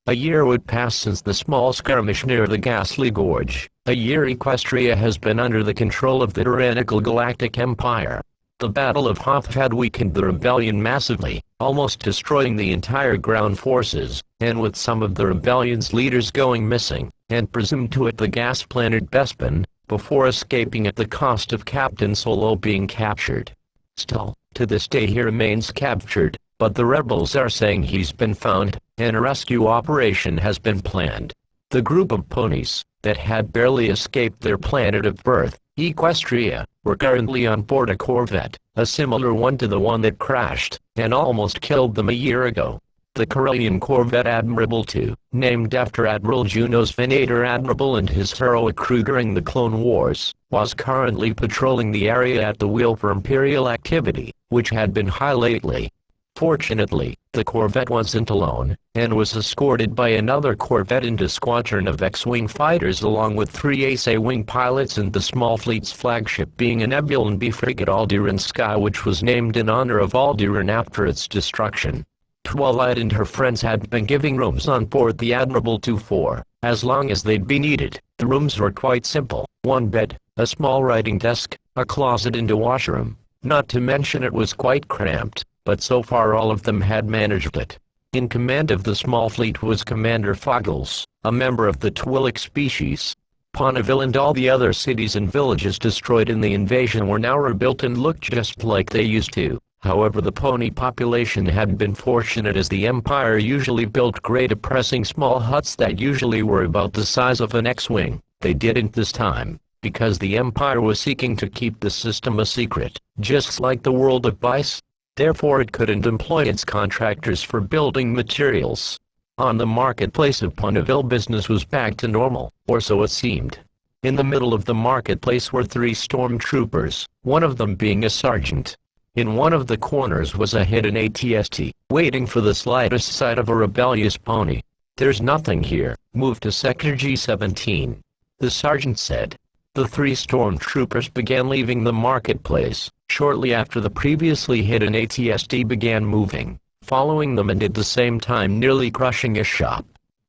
A year would pass since the small skirmish near the Ghastly Gorge. A year Equestria has been under the control of the tyrannical Galactic Empire. The Battle of Hoth had weakened the rebellion massively, almost destroying the entire ground forces, and with some of the rebellion's leaders going missing, and presumed to at the gas planet Bespin, before escaping at the cost of Captain Solo being captured. Still, to this day he remains captured, but the rebels are saying he's been found, and a rescue operation has been planned. The group of ponies, that had barely escaped their planet of birth, Equestria, were currently on board a corvette, a similar one to the one that crashed, and almost killed them a year ago. The Corellian corvette Admirable II, named after Admiral Juno's Venator Admirable and his heroic crew during the Clone Wars, was currently patrolling the area at the wheel for Imperial activity, which had been high lately. Fortunately, the corvette wasn't alone, and was escorted by another corvette and a squadron of X-Wing fighters along with 3 Ace A-Wing pilots and the small fleet's flagship being a Nebulan B frigate Alderaan Sky, which was named in honor of Alderaan after its destruction. Twilight and her friends had been giving rooms on board the Admirable II for as long as they'd be needed. The rooms were quite simple: one bed, a small writing desk, a closet and a washroom. Not to mention it was quite cramped, but so far all of them had managed it. In command of the small fleet was Commander Foggles, a member of the Twi'lek species. Ponyville and all the other cities and villages destroyed in the invasion were now rebuilt and looked just like they used to. However, the pony population had been fortunate, as the Empire usually built great depressing small huts that usually were about the size of an X-Wing. They didn't this time, because the Empire was seeking to keep the system a secret, just like the world of Bice. Therefore it couldn't employ its contractors for building materials. On the marketplace of Ponyville, business was back to normal, or so it seemed. In the middle of the marketplace were 3 stormtroopers, one of them being a sergeant. In one of the corners was a hidden ATST, waiting for the slightest sight of a rebellious pony. "There's nothing here, move to Sector G17," the sergeant said. The 3 stormtroopers began leaving the marketplace, shortly after the previously hidden ATST began moving, following them and at the same time nearly crushing a shop.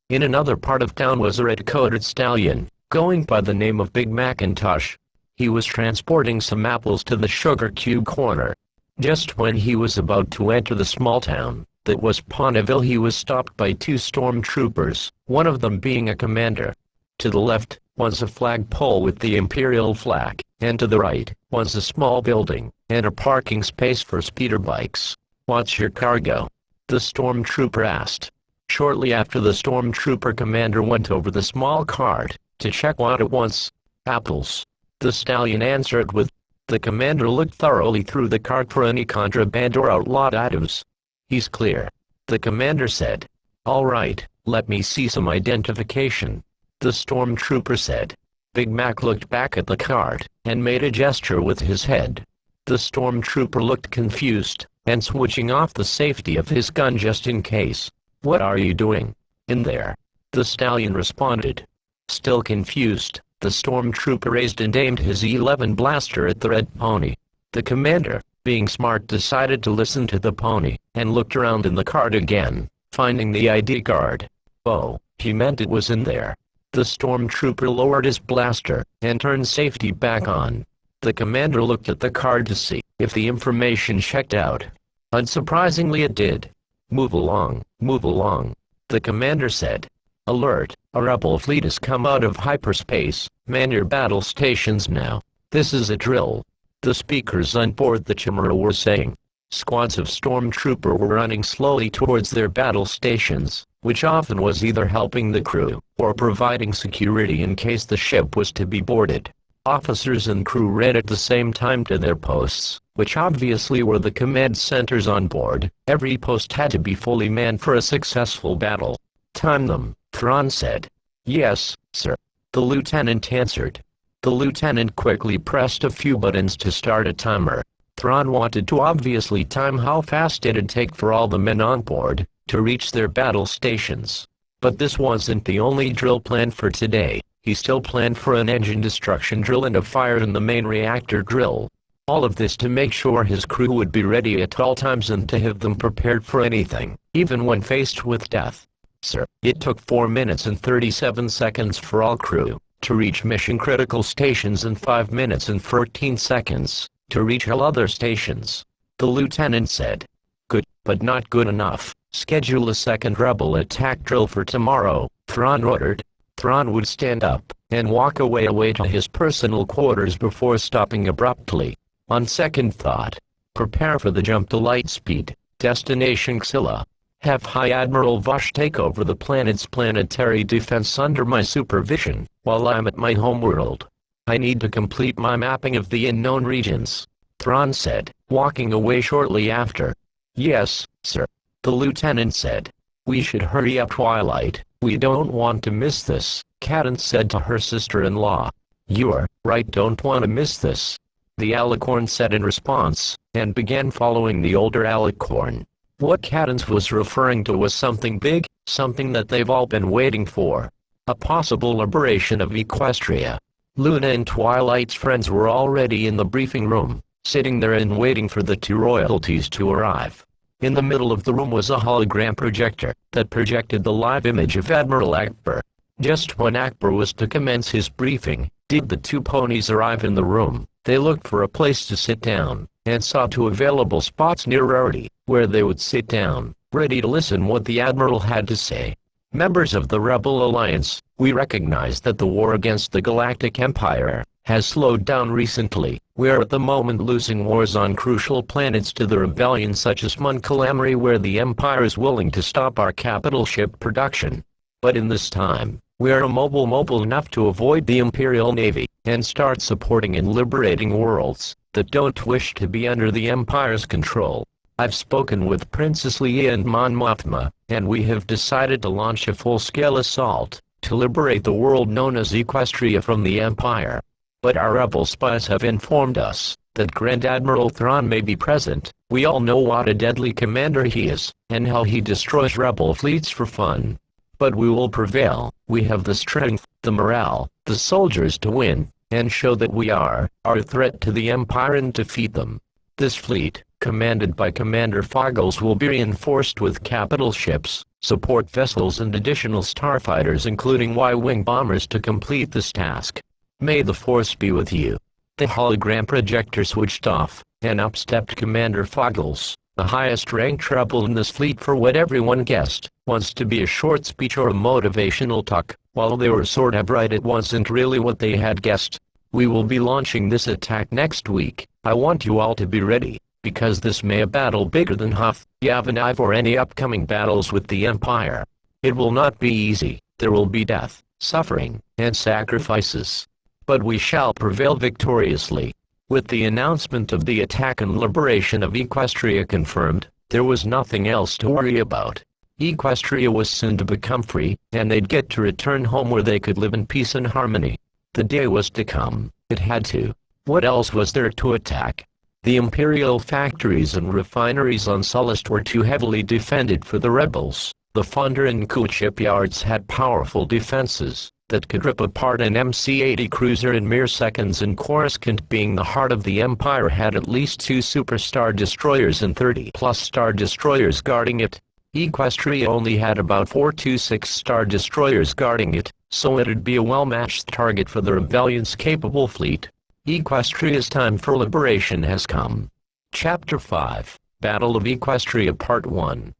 In another part of town was a red-coated stallion, going by the name of Big Macintosh. He was transporting some apples to the Sugar Cube corner. Just when he was about to enter the small town that was Ponyville, he was stopped by 2 stormtroopers, one of them being a commander. To the left was a flagpole with the Imperial flag, and to the right was a small building and a parking space for speeder bikes. "What's your cargo?" the stormtrooper asked. Shortly after, the stormtrooper commander went over the small cart to check what it was. "Apples," the stallion answered with. The commander looked thoroughly through the cart for any contraband or outlawed items. "He's clear," the commander said. "All right, let me see some identification," the stormtrooper said. Big Mac looked back at the cart and made a gesture with his head. The stormtrooper looked confused, and switching off the safety of his gun just in case. "What are you doing in there?" the stallion responded. Still confused, the stormtrooper raised and aimed his E11 blaster at the red pony. The commander, being smart, decided to listen to the pony, and looked around in the cart again, finding the ID card. Oh, he meant it was in there. The stormtrooper lowered his blaster and turned safety back on. The commander looked at the card to see if the information checked out. Unsurprisingly, it did. Move along," the commander said. "Alert, a rebel fleet has come out of hyperspace. Man your battle stations now. This is a drill," the speakers on board the Chimera were saying. Squads of stormtrooper were running slowly towards their battle stations, which often was either helping the crew or providing security in case the ship was to be boarded. Officers and crew ran at the same time to their posts, which obviously were the command centers on board. Every post had to be fully manned for a successful battle. "Time them," Thrawn said. "Yes, sir," the lieutenant answered. The lieutenant quickly pressed a few buttons to start a timer. Thrawn wanted to obviously time how fast it'd take for all the men on board to reach their battle stations. But this wasn't the only drill planned for today. He still planned for an engine destruction drill and a fire in the main reactor drill. All of this to make sure his crew would be ready at all times and to have them prepared for anything, even when faced with death. Sir, it took 4 minutes and 37 seconds for all crew to reach mission-critical stations and 5 minutes and 14 seconds to reach all other stations. The lieutenant said. Good, but not good enough. Schedule a second rebel attack drill for tomorrow, Thrawn ordered. Thrawn would stand up and walk away to his personal quarters before stopping abruptly. On second thought, prepare for the jump to light speed. Destination Xilla. Have High Admiral Vosh take over the planet's planetary defense under my supervision, while I'm at my homeworld. I need to complete my mapping of the unknown regions, Thrawn said, walking away shortly after. Yes, sir, the lieutenant said. We should hurry up, Twilight. We don't want to miss this, Cadence said to her sister-in-law. You're right, don't want to miss this, the Alicorn said in response, and began following the older Alicorn. What Cadence was referring to was something big, something that they've all been waiting for. A possible liberation of Equestria. Luna and Twilight's friends were already in the briefing room, sitting there and waiting for the two royalties to arrive. In the middle of the room was a hologram projector that projected the live image of Admiral Akbar. Just when Akbar was to commence his briefing, did the two ponies arrive in the room. They looked for a place to sit down, and saw two available spots near Rarity, where they would sit down, ready to listen what the Admiral had to say. Members of the Rebel Alliance, we recognize that the war against the Galactic Empire has slowed down recently. We are at the moment losing wars on crucial planets to the rebellion such as Mun Calamari, where the Empire is willing to stop our capital ship production. But in this time, we are mobile enough to avoid the Imperial Navy, and start supporting and liberating worlds that don't wish to be under the Empire's control. I've spoken with Princess Leia and Mon Mothma, and we have decided to launch a full-scale assault to liberate the world known as Equestria from the Empire. But our rebel spies have informed us that Grand Admiral Thrawn may be present. We all know what a deadly commander he is, and how he destroys rebel fleets for fun. But we will prevail. We have the strength, the morale, the soldiers to win, and show that we are a threat to the Empire and defeat them. This fleet, commanded by Commander Foggles, will be reinforced with capital ships, support vessels and additional starfighters including Y-wing bombers to complete this task. May the Force be with you. The hologram projector switched off, and up stepped Commander Foggles, the highest-ranked rebel in this fleet for what everyone guessed was to be a short speech or a motivational talk. While they were sorta bright, it wasn't really what they had guessed. We will be launching this attack next week. I want you all to be ready, because this may be a battle bigger than Hoth, Yavin or any upcoming battles with the Empire. It will not be easy. There will be death, suffering, and sacrifices. But we shall prevail victoriously. With the announcement of the attack and liberation of Equestria confirmed, there was nothing else to worry about. Equestria was soon to become free, and they'd get to return home where they could live in peace and harmony. The day was to come. It had to. What else was there to attack? The Imperial factories and refineries on Sullust were too heavily defended for the rebels. The Funder and Kut shipyards had powerful defenses that could rip apart an MC-80 cruiser in mere seconds, and Coruscant, being the heart of the Empire, had at least 2 superstar destroyers and 30-plus star destroyers guarding it. Equestria only had about 4 to 6 star destroyers guarding it, so it'd be a well-matched target for the rebellion's capable fleet. Equestria's time for liberation has come. Chapter 5, Battle of Equestria Part 1.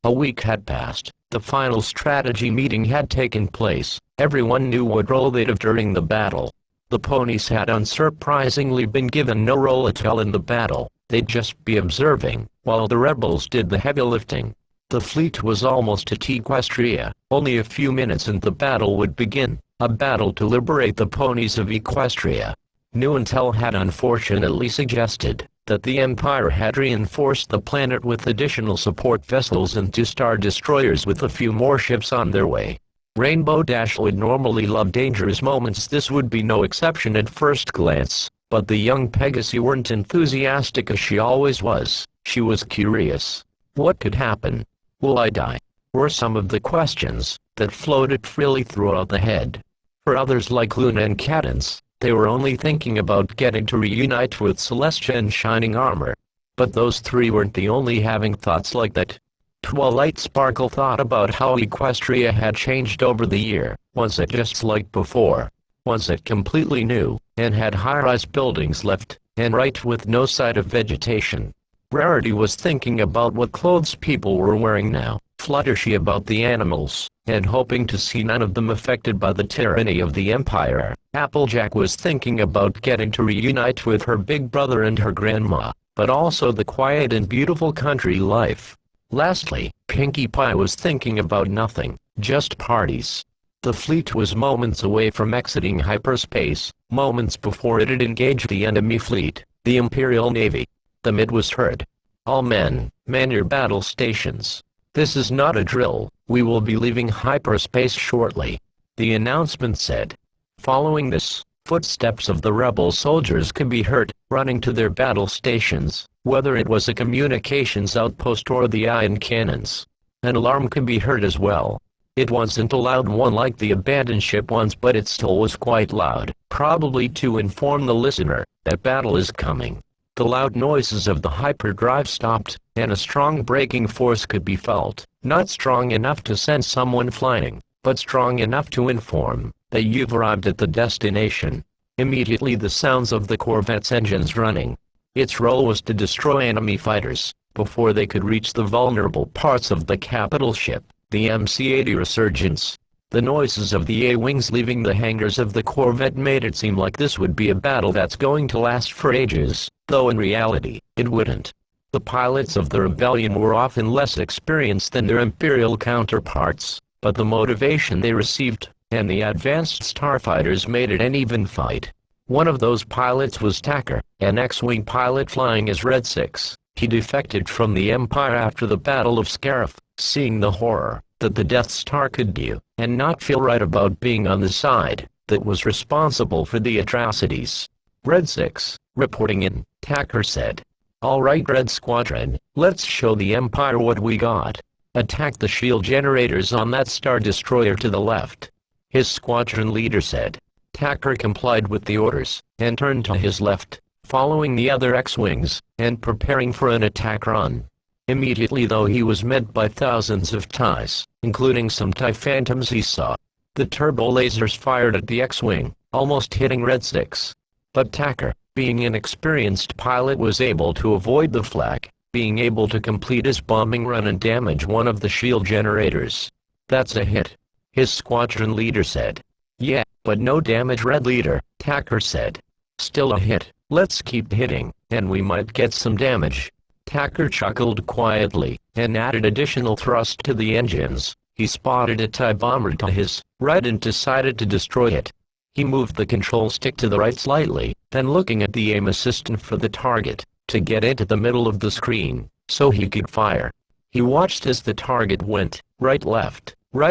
A week had passed. The final strategy meeting had taken place. Everyone knew what role they'd have during the battle. The ponies had unsurprisingly been given no role at all in the battle. They'd just be observing, while the rebels did the heavy lifting. The fleet was almost at Equestria. Only a few minutes and the battle would begin. A battle to liberate the ponies of Equestria. New intel had unfortunately suggested that the Empire had reinforced the planet with additional support vessels and 2 star destroyers with a few more ships on their way. Rainbow Dash would normally love dangerous moments. This would be no exception at first glance, but the young Pegasi weren't enthusiastic as she always was. She was curious. What could happen? Will I die? were some of the questions that floated freely throughout the head. For others like Luna and Cadence, they were only thinking about getting to reunite with Celestia in shining armor. But those three weren't the only having thoughts like that. Twilight Sparkle thought about how Equestria had changed over the year. Was it just like before? Was it completely new, and had high-rise buildings left and right with no sight of vegetation? Rarity was thinking about what clothes people were wearing now, Fluttershy about the animals, and hoping to see none of them affected by the tyranny of the Empire. Applejack was thinking about getting to reunite with her big brother and her grandma, but also the quiet and beautiful country life. Lastly, Pinkie Pie was thinking about nothing, just parties. The fleet was moments away from exiting hyperspace, moments before it had engaged the enemy fleet, the Imperial Navy. The mid was heard. All men, man your battle stations. This is not a drill, we will be leaving hyperspace shortly. The announcement said. Following this, footsteps of the rebel soldiers could be heard, running to their battle stations, whether it was a communications outpost or the ion cannons. An alarm could be heard as well. It wasn't a loud one like the abandoned ship ones, but it still was quite loud, probably to inform the listener that battle is coming. The loud noises of the hyperdrive stopped, and a strong braking force could be felt, not strong enough to send someone flying, but strong enough to inform that you've arrived at the destination. Immediately the sounds of the Corvette's engines running. Its role was to destroy enemy fighters, before they could reach the vulnerable parts of the capital ship, the MC-80 Resurgence. The noises of the A-wings leaving the hangars of the Corvette made it seem like this would be a battle that's going to last for ages, though in reality, it wouldn't. The pilots of the rebellion were often less experienced than their Imperial counterparts, but the motivation they received, and the advanced starfighters made it an even fight. One of those pilots was Tacker, an X-wing pilot flying as Red 6. He defected from the Empire after the Battle of Scarif, seeing the horror that the Death Star could do, and not feel right about being on the side that was responsible for the atrocities. Red 6, reporting in, Tacker said. All right, Red Squadron, let's show the Empire what we got. Attack the shield generators on that Star Destroyer to the left. His squadron leader said. Tacker complied with the orders, and turned to his left, following the other X-wings, and preparing for an attack run. Immediately though he was met by thousands of TIEs, including some TIE Phantoms he saw. The turbo lasers fired at the X-wing, almost hitting Red 6. But Tacker, being an experienced pilot, was able to avoid the flak, being able to complete his bombing run and damage one of the shield generators. That's a hit. His squadron leader said. Yeah, but no damage, Red Leader, Tacker said. Still a hit, let's keep hitting, and we might get some damage. Tacker chuckled quietly, and added additional thrust to the engines. He spotted a TIE bomber to his right and decided to destroy it. He moved the control stick to the right slightly, then looking at the aim assistant for the target, to get into the middle of the screen, so he could fire. He watched as the target went right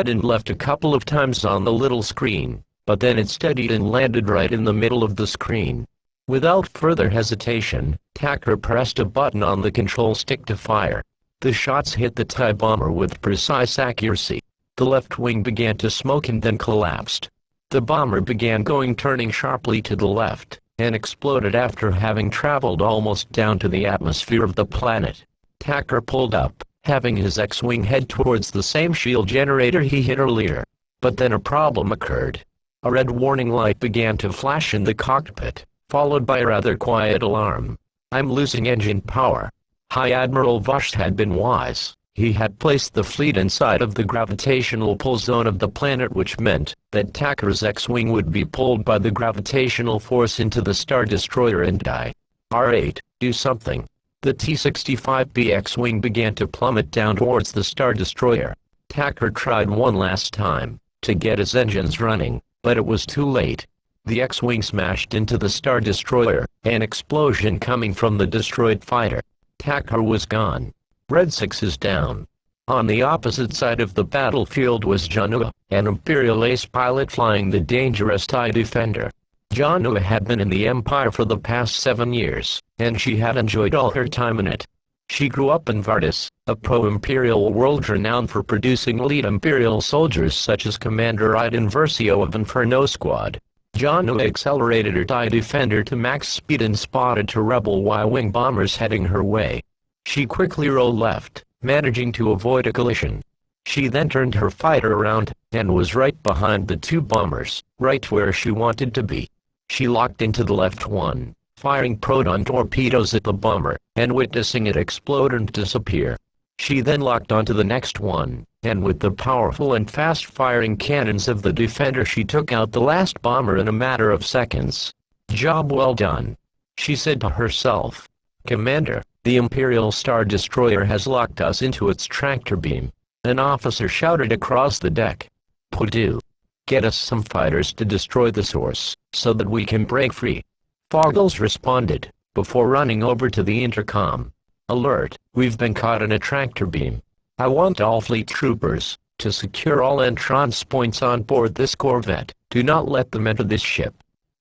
and left a couple of times on the little screen, but then it steadied and landed right in the middle of the screen. Without further hesitation, Tacker pressed a button on the control stick to fire. The shots hit the TIE bomber with precise accuracy. The left wing began to smoke and then collapsed. The bomber began turning sharply to the left, and exploded after having traveled almost down to the atmosphere of the planet. Tacker pulled up, having his X-wing head towards the same shield generator he hit earlier. But then a problem occurred. A red warning light began to flash in the cockpit, followed by a rather quiet alarm. I'm losing engine power. High Admiral Vosh had been wise. He had placed the fleet inside of the gravitational pull zone of the planet, which meant that Tacker's X-wing would be pulled by the gravitational force into the Star Destroyer and die. R8, do something. The T-65B X-wing began to plummet down towards the Star Destroyer. Tacker tried one last time to get his engines running, but it was too late. The X-wing smashed into the Star Destroyer, an explosion coming from the destroyed fighter. Tacker was gone. Red 6 is down. On the opposite side of the battlefield was Janua, an Imperial ace pilot flying the dangerous TIE Defender. Janua had been in the Empire for the past 7 years, and she had enjoyed all her time in it. She grew up in Vardis, a pro-imperial world renowned for producing elite imperial soldiers such as Commander Iden Versio of Inferno Squad. Janu accelerated her TIE Defender to max speed and spotted two rebel Y-wing bombers heading her way. She quickly rolled left, managing to avoid a collision. She then turned her fighter around, and was right behind the two bombers, right where she wanted to be. She locked into the left one, firing proton torpedoes at the bomber, and witnessing it explode and disappear. She then locked onto the next one, and with the powerful and fast-firing cannons of the Defender she took out the last bomber in a matter of seconds. Job well done, she said to herself. Commander, the Imperial Star Destroyer has locked us into its tractor beam. An officer shouted across the deck. Purdue, get us some fighters to destroy the source, so that we can break free. Foggles responded, before running over to the intercom. Alert, we've been caught in a tractor beam. I want all fleet troopers to secure all entrance points on board this corvette. Do not let them enter this ship.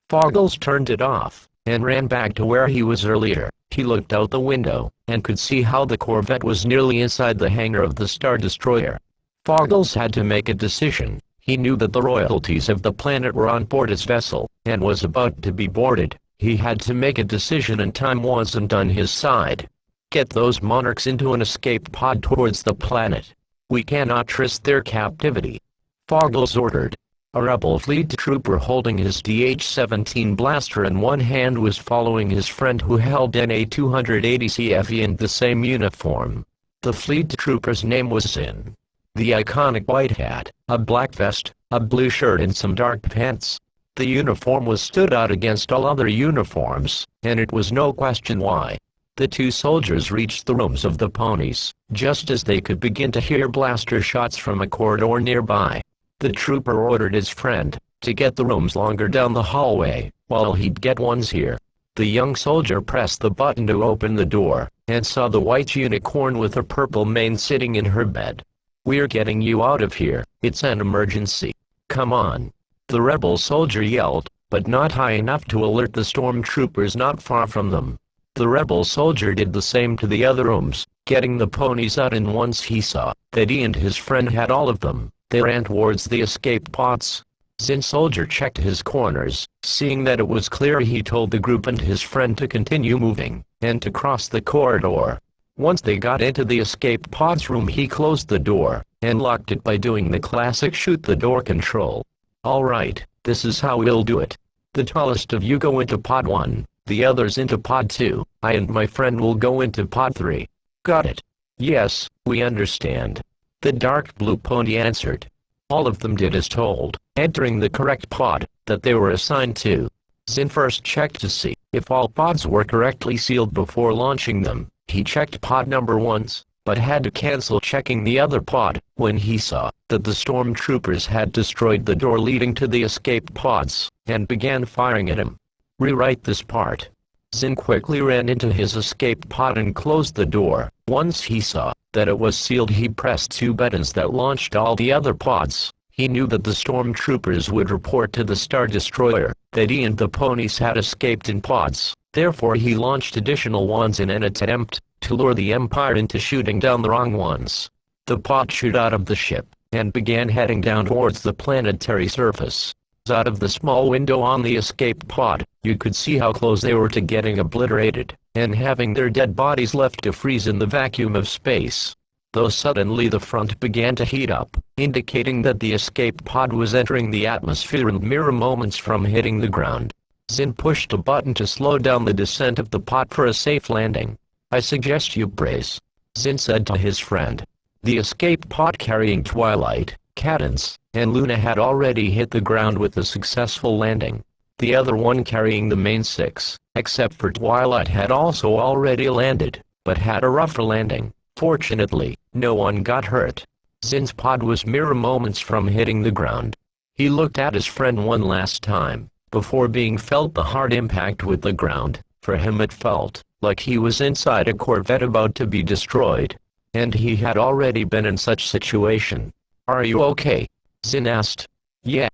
Foggles turned it off, and ran back to where he was earlier. He looked out the window, and could see how the corvette was nearly inside the hangar of the Star Destroyer. Foggles had to make a decision. He knew that the royalties of the planet were on board his vessel, and was about to be boarded. He had to make a decision and time wasn't on his side. Get those monarchs into an escape pod towards the planet. We cannot risk their captivity. Foggles ordered. A rebel fleet trooper holding his DH-17 blaster in one hand was following his friend who held an A-280 CFE in the same uniform. The fleet trooper's name was Zin. The iconic white hat, a black vest, a blue shirt and some dark pants. The uniform was stood out against all other uniforms, and it was no question why. The two soldiers reached the rooms of the ponies, just as they could begin to hear blaster shots from a corridor nearby. The trooper ordered his friend to get the rooms longer down the hallway, while he'd get ones here. The young soldier pressed the button to open the door, and saw the white unicorn with a purple mane sitting in her bed. We're getting you out of here, it's an emergency. Come on. The rebel soldier yelled, but not high enough to alert the stormtroopers not far from them. The rebel soldier did the same to the other rooms, getting the ponies out, and once he saw that he and his friend had all of them, they ran towards the escape pods. Zin soldier checked his corners. Seeing that it was clear, he told the group and his friend to continue moving, and to cross the corridor. Once they got into the escape pods room, he closed the door, and locked it by doing the classic shoot the door control. Alright, this is how we'll do it. The tallest of you go into pod 1, the others into pod 2, I and my friend will go into pod 3. Got it? Yes, we understand. The dark blue pony answered. All of them did as told, entering the correct pod that they were assigned to. Zin first checked to see if all pods were correctly sealed before launching them. He checked pod number 1's, but had to cancel checking the other pod when he saw that the stormtroopers had destroyed the door leading to the escape pods, and began firing at him. Rewrite this part. Zin quickly ran into his escape pod and closed the door. Once he saw that it was sealed, he pressed two buttons that launched all the other pods. He knew that the stormtroopers would report to the Star Destroyer that he and the ponies had escaped in pods. Therefore he launched additional ones in an attempt to lure the Empire into shooting down the wrong ones. The pod shot out of the ship, and began heading down towards the planetary surface. Out of the small window on the escape pod, you could see how close they were to getting obliterated, and having their dead bodies left to freeze in the vacuum of space. Though suddenly the front began to heat up, indicating that the escape pod was entering the atmosphere in mere moments from hitting the ground. Zin pushed a button to slow down the descent of the pod for a safe landing. I suggest you brace, Zin said to his friend. The escape pod carrying Twilight, Cadence, and Luna had already hit the ground with a successful landing. The other one carrying the main 6, except for Twilight, had also already landed, but had a rougher landing. Fortunately, no one got hurt. Zin's pod was mere moments from hitting the ground. He looked at his friend one last time, before being felt the hard impact with the ground. For him it felt like he was inside a corvette about to be destroyed. And he had already been in such situation. Are you okay? Zin asked. Yeah.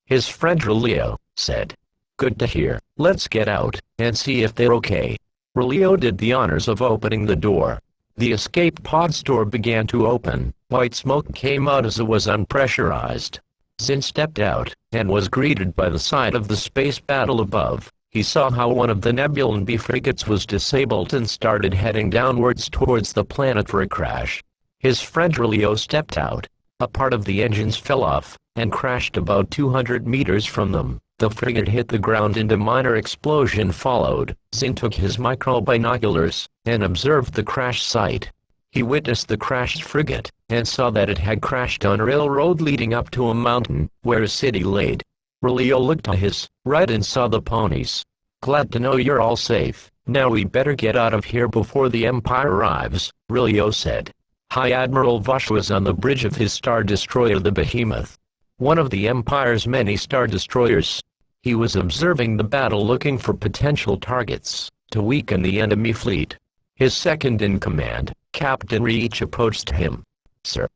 His friend Relio said. Good to hear. Let's get out, and see if they're okay. Relio did the honors of opening the door. The escape pod's door began to open. White smoke came out as it was unpressurized. Zin stepped out, and was greeted by the sight of the space battle above. He saw how one of the Nebulan B frigates was disabled and started heading downwards towards the planet for a crash. His friend Relio stepped out. A part of the engines fell off, and crashed about 200 meters from them. The frigate hit the ground and a minor explosion followed. Zin took his micro-binoculars, and observed the crash site. He witnessed the crashed frigate, and saw that it had crashed on a railroad leading up to a mountain, where a city laid. Relio looked to his right and saw the ponies. "Glad to know you're all safe. Now we better get out of here before the Empire arrives," Relio said. High Admiral Vosh was on the bridge of his star destroyer the Behemoth, one of the Empire's many star destroyers. He was observing the battle, looking for potential targets to weaken the enemy fleet. His second-in-command, Captain Reich, approached him. "Sir,"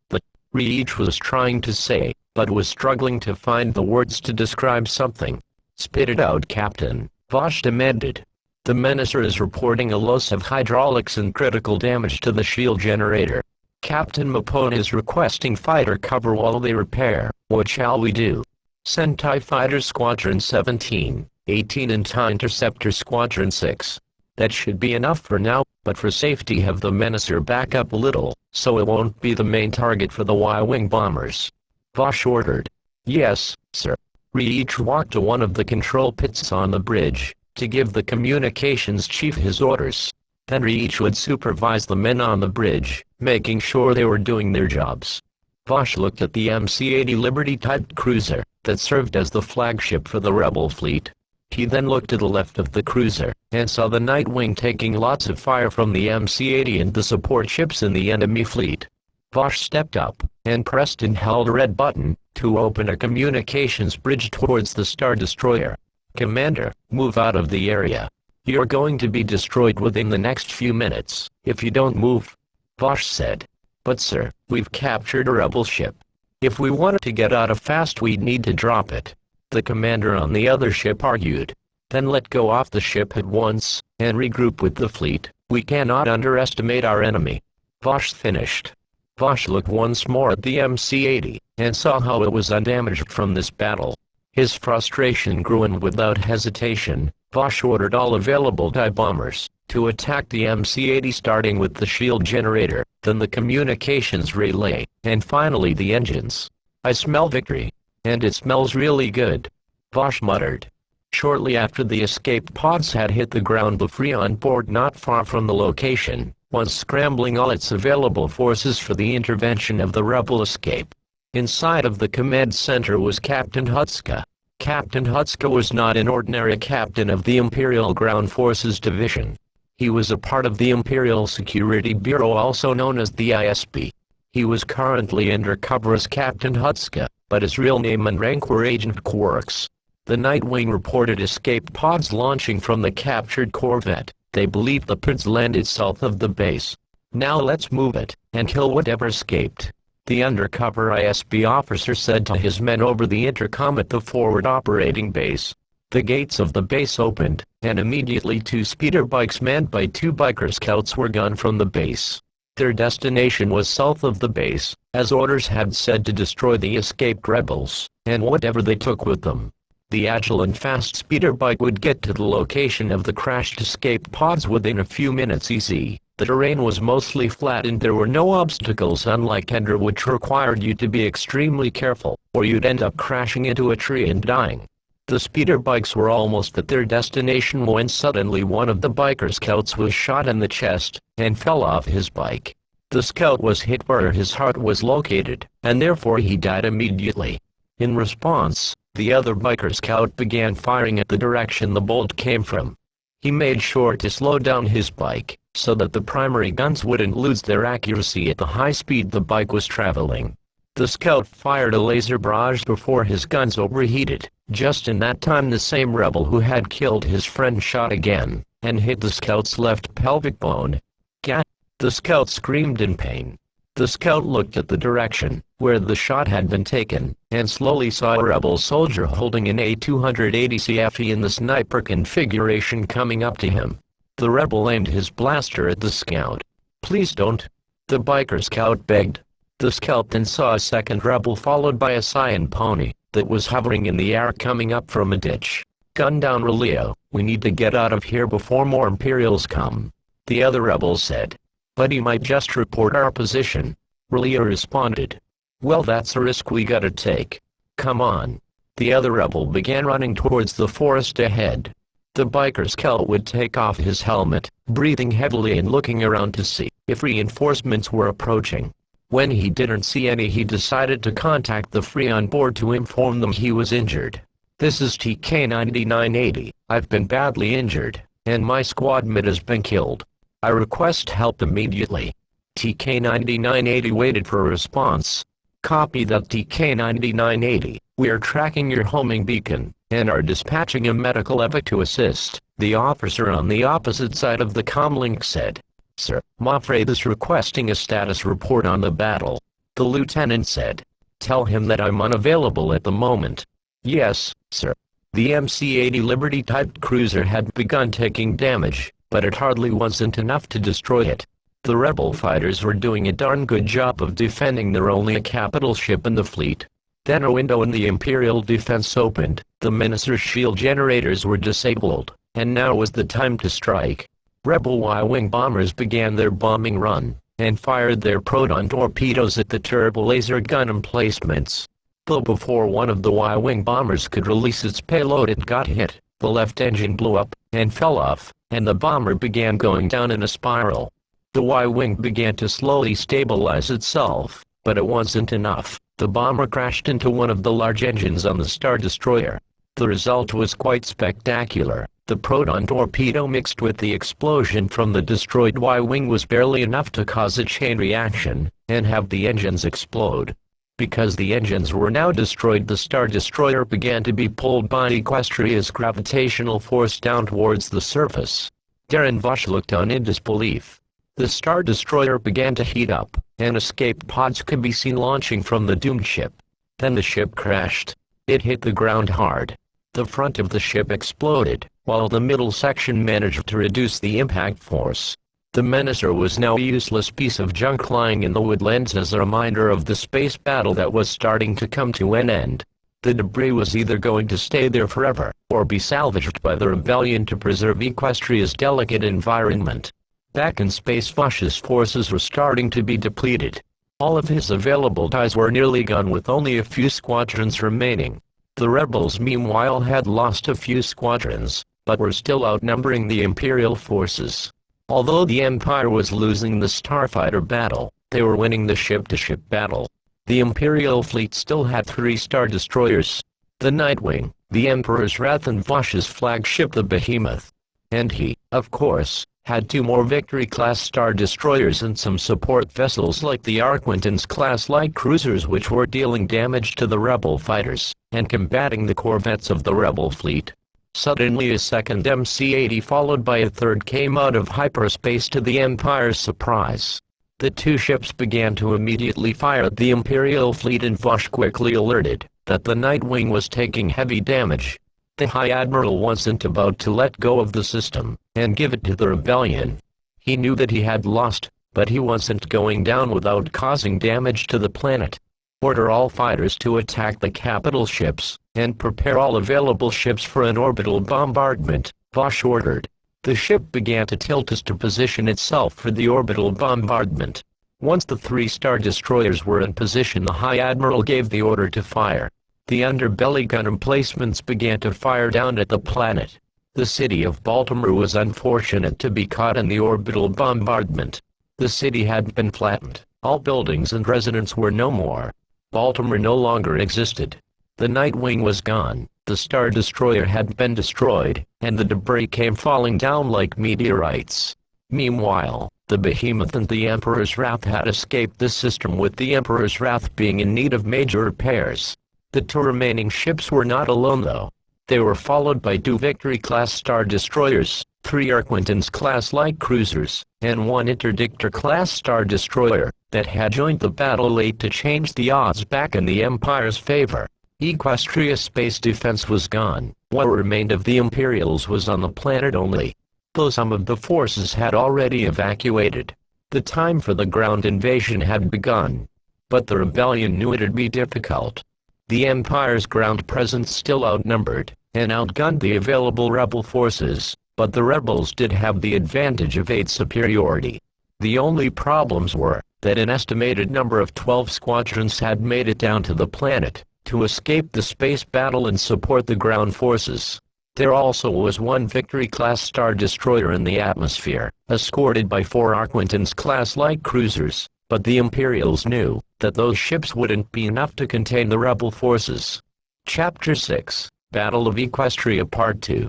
Reich was trying to say, but was struggling to find the words to describe something. "Spit it out, Captain," Vosh demanded. "The Menacer is reporting a loss of hydraulics and critical damage to the shield generator. Captain Mapone is requesting fighter cover while they repair. What shall we do?" "Send TIE Fighter Squadron 17, 18 and TIE Interceptor Squadron 6. That should be enough for now, but for safety have the Menacer back up a little, so it won't be the main target for the Y-wing bombers," Vosh ordered. "Yes, sir." Reich walked to one of the control pits on the bridge, to give the communications chief his orders. Then Reich would supervise the men on the bridge, making sure they were doing their jobs. Vosh looked at the MC-80 Liberty-type cruiser, that served as the flagship for the rebel fleet. He then looked to the left of the cruiser, and saw the Nightwing taking lots of fire from the MC-80 and the support ships in the enemy fleet. Vosh stepped up, and pressed and held a red button, to open a communications bridge towards the Star Destroyer. "Commander, move out of the area. You're going to be destroyed within the next few minutes, if you don't move," Vosh said. "But sir, we've captured a rebel ship. If we wanted to get out of fast we'd need to drop it," the commander on the other ship argued. "Then let go off the ship at once, and regroup with the fleet. We cannot underestimate our enemy," Vosh finished. Vosh looked once more at the MC-80, and saw how it was undamaged from this battle. His frustration grew, and without hesitation, Vosh ordered all available TIE bombers to attack the MC-80, starting with the shield generator, then the communications relay, and finally the engines. "I smell victory. And it smells really good," Vosh muttered. Shortly after the escape pods had hit the ground, the Freon port not far from the location was scrambling all its available forces for the intervention of the rebel escape. Inside of the command center was Captain Hutska. Captain Hutska was not an ordinary captain of the Imperial Ground Forces Division. He was a part of the Imperial Security Bureau, also known as the ISB. He was currently undercover as Captain Hutska, but his real name and rank were Agent Quarks. The Nightwing reported escape pods launching from the captured corvette. They believed the pods landed south of the base. "Now let's move it, and kill whatever escaped," the undercover ISB officer said to his men over the intercom at the forward operating base. The gates of the base opened, and immediately 2 speeder bikes manned by 2 biker scouts were gunned from the base. Their destination was south of the base, as orders had said to destroy the escaped rebels, and whatever they took with them. The agile and fast speeder bike would get to the location of the crashed escape pods within a few minutes easy. The terrain was mostly flat and there were no obstacles, unlike Ender, which required you to be extremely careful, or you'd end up crashing into a tree and dying. The speeder bikes were almost at their destination when suddenly one of the biker scouts was shot in the chest, and fell off his bike. The scout was hit where his heart was located, and therefore he died immediately. In response, the other biker scout began firing at the direction the bolt came from. He made sure to slow down his bike, so that the primary guns wouldn't lose their accuracy at the high speed the bike was traveling. The scout fired a laser barrage before his guns overheated. Just in that time, the same rebel who had killed his friend shot again, and hit the scout's left pelvic bone. "Gah!" The scout screamed in pain. The scout looked at the direction where the shot had been taken, and slowly saw a rebel soldier holding an A280 CFE in the sniper configuration coming up to him. The rebel aimed his blaster at the scout. "Please don't," the biker scout begged. The scout then saw a second rebel followed by a cyan pony that was hovering in the air coming up from a ditch. "Gun down, Relio, we need to get out of here before more Imperials come," the other rebel said. "But he might just report our position," Relio responded. "Well, that's a risk we gotta take. Come on." The other rebel began running towards the forest ahead. The biker scout would take off his helmet, breathing heavily and looking around to see if reinforcements were approaching. When he didn't see any, he decided to contact the Free on board to inform them he was injured. "This is TK-9980, I've been badly injured, and my squad mate has been killed. I request help immediately." TK-9980 waited for a response. "Copy that, TK-9980, we are tracking your homing beacon, and are dispatching a medical evac to assist," the officer on the opposite side of the comlink said. "Sir, Mafred is requesting a status report on the battle," the lieutenant said. "Tell him that I'm unavailable at the moment." "Yes, sir." The MC-80 Liberty-type cruiser had begun taking damage, but it hardly wasn't enough to destroy it. The rebel fighters were doing a darn good job of defending their only capital ship in the fleet. Then a window in the Imperial defense opened, the Minister's shield generators were disabled, and now was the time to strike. Rebel Y-wing bombers began their bombing run, and fired their proton torpedoes at the turbo laser gun emplacements. Though before one of the Y-wing bombers could release its payload, it got hit, the left engine blew up, and fell off, and the bomber began going down in a spiral. The Y-wing began to slowly stabilize itself, but it wasn't enough. The bomber crashed into one of the large engines on the Star Destroyer. The result was quite spectacular. The proton torpedo mixed with the explosion from the destroyed Y-wing was barely enough to cause a chain reaction, and have the engines explode. Because the engines were now destroyed, the Star Destroyer began to be pulled by Equestria's gravitational force down towards the surface. Darren Vosh looked on in disbelief. The Star Destroyer began to heat up, and escape pods could be seen launching from the doomed ship. Then the ship crashed. It hit the ground hard. The front of the ship exploded, while the middle section managed to reduce the impact force. The Minister was now a useless piece of junk lying in the woodlands as a reminder of the space battle that was starting to come to an end. The debris was either going to stay there forever, or be salvaged by the rebellion to preserve Equestria's delicate environment. Back in space, Vosh's forces were starting to be depleted. All of his available ties were nearly gone, with only a few squadrons remaining. The rebels meanwhile had lost a few squadrons, but were still outnumbering the Imperial forces. Although the Empire was losing the starfighter battle, they were winning the ship-to-ship battle. The Imperial fleet still had 3 Star Destroyers. The Nightwing, the Emperor's Wrath, and Vosh's flagship the Behemoth. And he, of course, had 2 more Victory-class Star Destroyers and some support vessels like the Arquintons-class light cruisers, which were dealing damage to the rebel fighters, and combating the corvettes of the rebel fleet. Suddenly a second MC-80 followed by a third came out of hyperspace to the Empire's surprise. The 2 ships began to immediately fire at the Imperial fleet, and Vosh quickly alerted that the Nightwing was taking heavy damage. The High Admiral wasn't about to let go of the system and give it to the rebellion. He knew that he had lost, but he wasn't going down without causing damage to the planet. "Order all fighters to attack the capital ships, and prepare all available ships for an orbital bombardment," Vosh ordered. The ship began to tilt as to position itself for the orbital bombardment. Once the 3 Star Destroyers were in position, the High Admiral gave the order to fire. The underbelly gun emplacements began to fire down at the planet. The city of Baltimore was unfortunate to be caught in the orbital bombardment. The city had been flattened. All buildings and residents were no more. Baltimore no longer existed. The Nightwing was gone, the Star Destroyer had been destroyed, and the debris came falling down like meteorites. Meanwhile, the Behemoth and the Emperor's Wrath had escaped the system, with the Emperor's Wrath being in need of major repairs. The 2 remaining ships were not alone though. They were followed by 2 Victory-class Star Destroyers, 3 Arquintons-class light cruisers, and 1 Interdictor-class Star Destroyer that had joined the battle late to change the odds back in the Empire's favor. Equestria's space defense was gone. What remained of the Imperials was on the planet only. though some of the forces had already evacuated. The time for the ground invasion had begun. But the rebellion knew it'd be difficult. The Empire's ground presence still outnumbered and outgunned the available rebel forces, but the rebels did have the advantage of 8 superiority. The only problems were that an estimated number of 12 squadrons had made it down to the planet to escape the space battle and support the ground forces. There also was 1 Victory-class Star Destroyer in the atmosphere, escorted by 4 Arquintons-class light cruisers, but the Imperials knew that those ships wouldn't be enough to contain the rebel forces. Chapter 6, Battle of Equestria Part 2.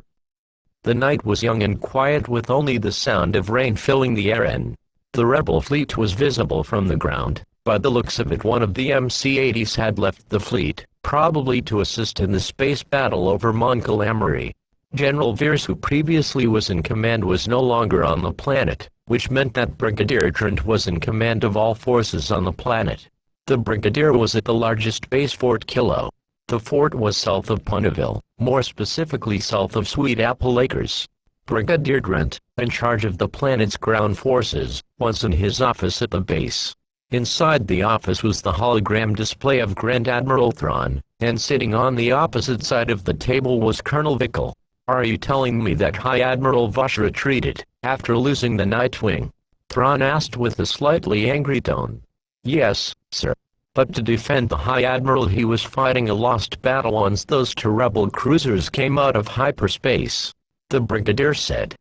The night was young and quiet with only the sound of rain filling the air and the rebel fleet was visible from the ground. By the looks of it, one of the MC-80s had left the fleet, probably to assist in the space battle over Mon Calamari. General Veers, who previously was in command, was no longer on the planet, which meant that Brigadier Trent was in command of all forces on the planet. The Brigadier was at the largest base, Fort Kilo. The fort was south of Punneville, more specifically south of Sweet Apple Acres. Brigadier Trent, in charge of the planet's ground forces, was in his office at the base. Inside the office was the hologram display of Grand Admiral Thrawn, and sitting on the opposite side of the table was Colonel Vickel. "Are you telling me that High Admiral Vosh retreated after losing the Nightwing?" Thrawn asked with a slightly angry tone. "Yes, sir. But to defend the High Admiral he was fighting a lost battle once those 2 rebel cruisers came out of hyperspace," the Brigadier said.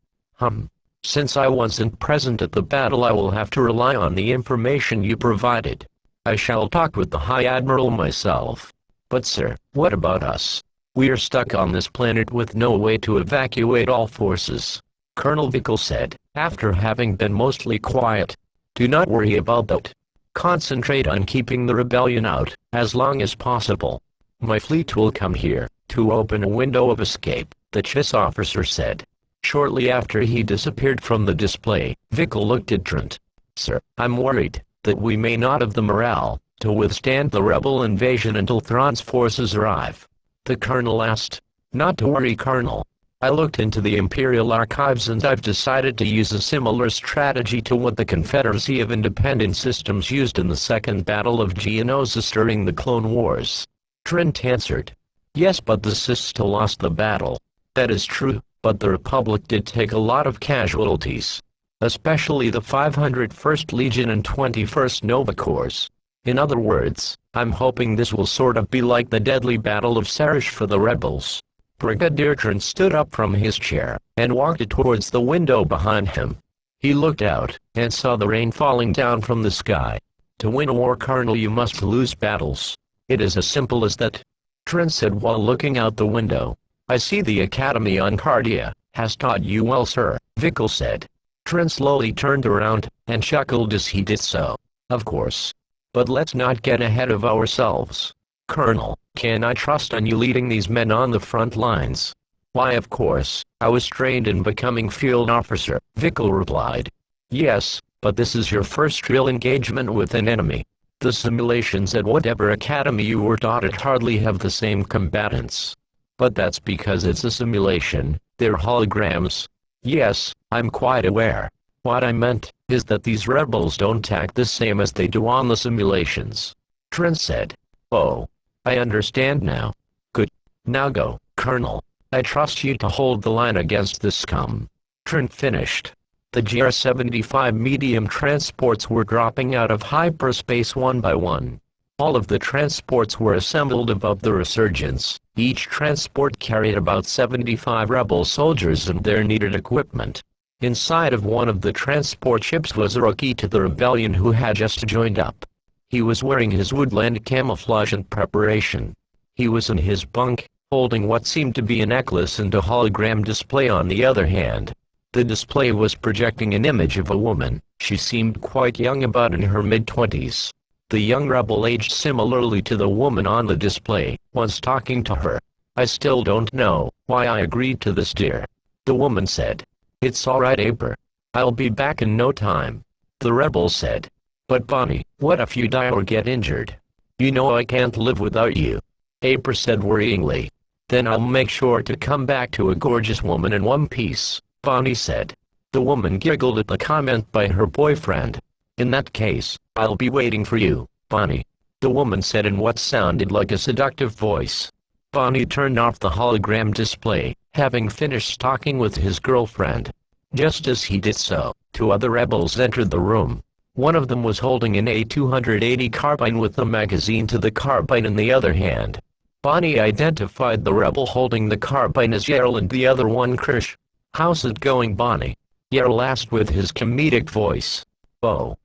Since I wasn't present at the battle, I will have to rely on the information you provided. I shall talk with the High Admiral myself. But sir, what about us? We are stuck on this planet with no way to evacuate all forces," Colonel Vickel said, after having been mostly quiet. "Do not worry about that. Concentrate on keeping the rebellion out, as long as possible. My fleet will come here to open a window of escape," the CHIS officer said. Shortly after he disappeared from the display, Vickel looked at Trent. "Sir, I'm worried that we may not have the morale to withstand the rebel invasion until Thrawn's forces arrive," the colonel asked. "Not to worry, Colonel. I looked into the Imperial archives and I've decided to use a similar strategy to what the Confederacy of Independent Systems used in the Second Battle of Geonosis during the Clone Wars." Trent answered. "Yes, but the Sith still lost the battle." "That is true, but the Republic did take a lot of casualties, especially the 501st Legion and 21st Nova Corps. In other words, I'm hoping this will sort of be like the deadly Battle of Sarish for the rebels." Brigadier Trent stood up from his chair and walked towards the window behind him. He looked out and saw the rain falling down from the sky. "To win a war, Colonel, you must lose battles. It is as simple as that," Trent said while looking out the window. "I see the Academy on Cardia has taught you well, sir," Vickel said. Trent slowly turned around and chuckled as he did so. "Of course. But let's not get ahead of ourselves. Colonel, can I trust on you leading these men on the front lines?" "Why, of course. I was trained in becoming field officer," Vickel replied. "Yes, but this is your first real engagement with an enemy. The simulations at whatever academy you were taught at hardly have the same combatants." "But that's because it's a simulation. They're holograms." "Yes, I'm quite aware. What I meant is that these rebels don't act the same as they do on the simulations," Trent said. "Oh, I understand now. Good. Now go, Colonel. I trust you to hold the line against this scum." Trent finished. The GR-75 medium transports were dropping out of hyperspace one by one. All of the transports were assembled above the resurgence. Each transport carried about 75 rebel soldiers and their needed equipment. Inside of one of the transport ships was a rookie to the rebellion who had just joined up. He was wearing his woodland camouflage in preparation. He was in his bunk, holding what seemed to be a necklace and a hologram display on the other hand. The display was projecting an image of a woman. She seemed quite young, about in her mid-20s. The young rebel, aged similarly to the woman on the display, was talking to her. "I still don't know why I agreed to this, dear," the woman said. "It's all right, April. I'll be back in no time," the rebel said. "But Bonnie, what if you die or get injured? You know I can't live without you," April said worryingly. "Then I'll make sure to come back to a gorgeous woman in one piece," Bonnie said. The woman giggled at the comment by her boyfriend. In that case, I'll be waiting for you, Bonnie, the woman said in what sounded like a seductive voice. Bonnie turned off the hologram display, having finished talking with his girlfriend. Just as he did so, two other rebels entered the room. One of them was holding an A280 carbine with the magazine to the carbine in the other hand. Bonnie identified the rebel holding the carbine as Yarl and the other one Krish. "How's it going, Bonnie?" Yarl asked with his comedic voice. "Oh,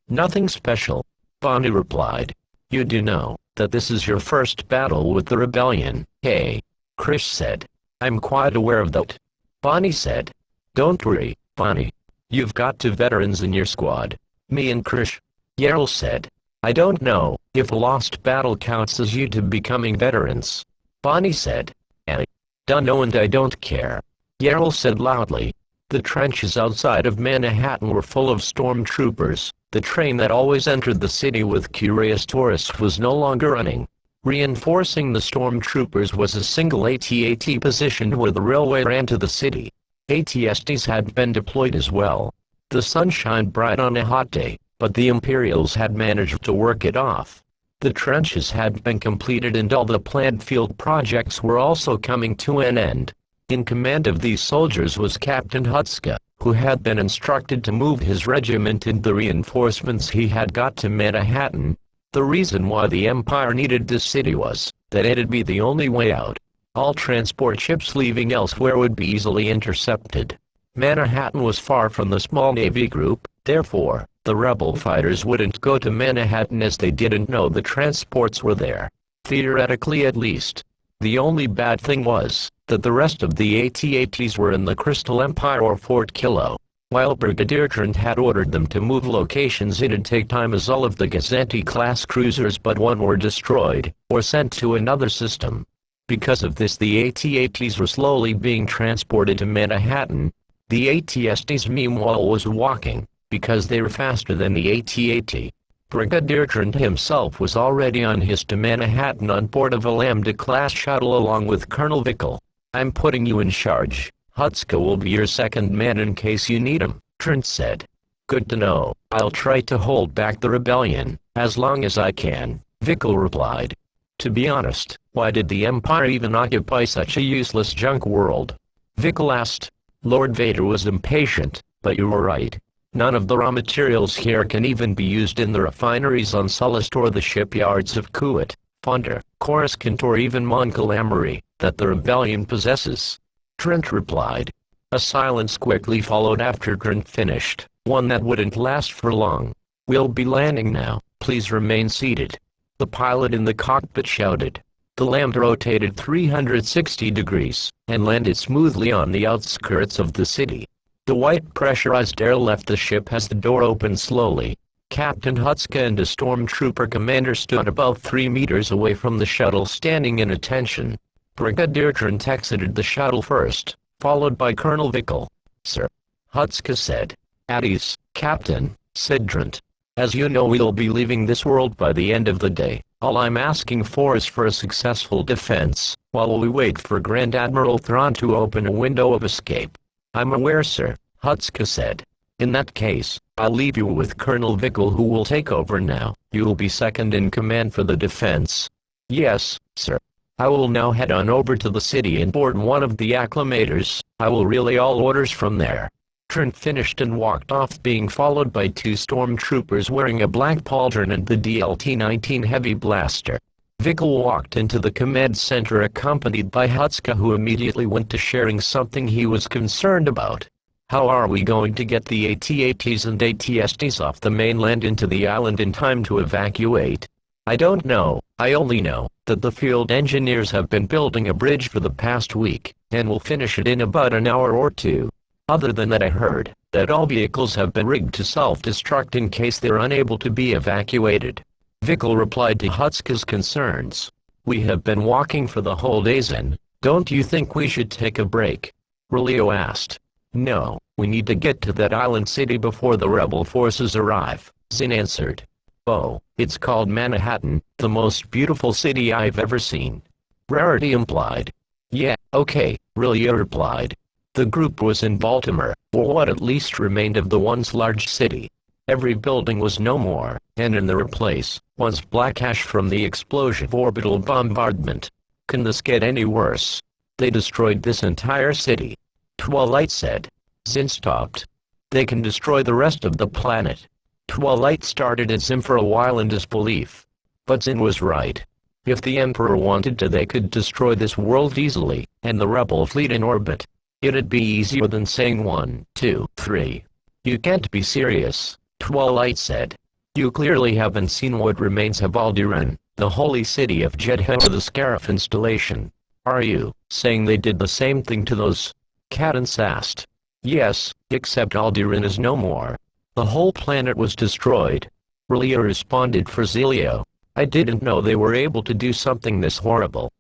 nothing special," Bonnie replied. "You do know that this is your first battle with the rebellion, hey?" Krish said. "I'm quite aware of that," Bonnie said. "Don't worry, Bonnie. You've got two veterans in your squad, me and Krish," Yarl said. "I don't know if a lost battle counts as you two becoming veterans," Bonnie said. "I don't know and I don't care," Yarl said loudly. The trenches outside of Manhattan were full of stormtroopers. The train that always entered the city with curious tourists was no longer running. Reinforcing the stormtroopers was a single AT-AT positioned where the railway ran to the city. AT-STs had been deployed as well. The sun shined bright on a hot day, but the Imperials had managed to work it off. The trenches had been completed and all the planned field projects were also coming to an end. In command of these soldiers was Captain Hutska, who had been instructed to move his regiment and the reinforcements he had got to Manhattan. The reason why the Empire needed this city was that it'd be the only way out. All transport ships leaving elsewhere would be easily intercepted. Manhattan was far from the small navy group, therefore, the rebel fighters wouldn't go to Manhattan as they didn't know the transports were there. Theoretically at least. The only bad thing was that the rest of the AT-ATs were in the Crystal Empire or Fort Kilo. While Brigadier Trent had ordered them to move locations, it'd take time as all of the Gazanti-class cruisers but one were destroyed, or sent to another system. Because of this the AT-ATs were slowly being transported to Manhattan. The AT-STs meanwhile was walking, because they were faster than the AT-AT. Brigadier Trent himself was already on his to Manhattan on board of a Lambda-class shuttle along with Colonel Vickel. "I'm putting you in charge. Hutska will be your second man in case you need him," Trent said. "Good to know. I'll try to hold back the rebellion, as long as I can," Vickel replied. "To be honest, why did the Empire even occupy such a useless junk world?" Vickel asked. Lord Vader was impatient, "But you were right. None of the raw materials here can even be used in the refineries on Sullust or the shipyards of Kuwait, Fonder, Coruscant or even Mon Calamari, that the rebellion possesses," Trent replied. A silence quickly followed after Trent finished, one that wouldn't last for long. "We'll be landing now, please remain seated," the pilot in the cockpit shouted. The Lambda rotated 360 degrees, and landed smoothly on the outskirts of the city. The white pressurized air left the ship as the door opened slowly. Captain Hutska and a stormtrooper commander stood about 3 meters away from the shuttle standing in attention. Brigadier Trent exited the shuttle first, followed by Colonel Vickel. "Sir," Hutska said. "At ease, Captain," said Trent. "As you know, we'll be leaving this world by the end of the day. All I'm asking for is for a successful defense, while we wait for Grand Admiral Thrawn to open a window of escape." "I'm aware, sir," Hutska said. "In that case, I'll leave you with Colonel Vickel, who will take over now. You'll be second in command for the defense." "Yes, sir. I will now head on over to the city and board one of the acclimators. I will relay all orders from there." Trent finished and walked off, being followed by 2 stormtroopers wearing a black pauldron and the DLT-19 heavy blaster. Vickel walked into the command center accompanied by Hutska, who immediately went to sharing something he was concerned about. "How are we going to get the AT-ATs and AT-STs off the mainland into the island in time to evacuate?" "I don't know. I only know that the field engineers have been building a bridge for the past week, and will finish it in about an hour or two. Other than that, I heard that all vehicles have been rigged to self-destruct in case they're unable to be evacuated." Vickel replied to Hutska's concerns. "We have been walking for the whole day, Zen. Don't you think we should take a break?" Relio asked. "No, we need to get to that island city before the rebel forces arrive," Zen answered. "Oh, it's called Manhattan, the most beautiful city I've ever seen," Rarity implied. "Yeah, okay," Relio replied. The group was in Baltimore, or what at least remained of the once large city. Every building was no more, and in their place, was black ash from the explosive orbital bombardment. Can this get any worse? They destroyed this entire city. Twilight said. Zin stopped. They can destroy the rest of the planet. Twilight started at Zin for a while in disbelief. But Zin was right. If the Emperor wanted to, they could destroy this world easily, and the rebel fleet in orbit. It'd be easier than saying 1, 2, 3. You can't be serious, Twilight said. You clearly haven't seen what remains of Alderaan, the holy city of Jedha, or the Scarif installation. Are you saying they did the same thing to those? Cadence asked. Yes, except Alderaan is no more. The whole planet was destroyed. Relia responded for Zelio. I didn't know they were able to do something this horrible.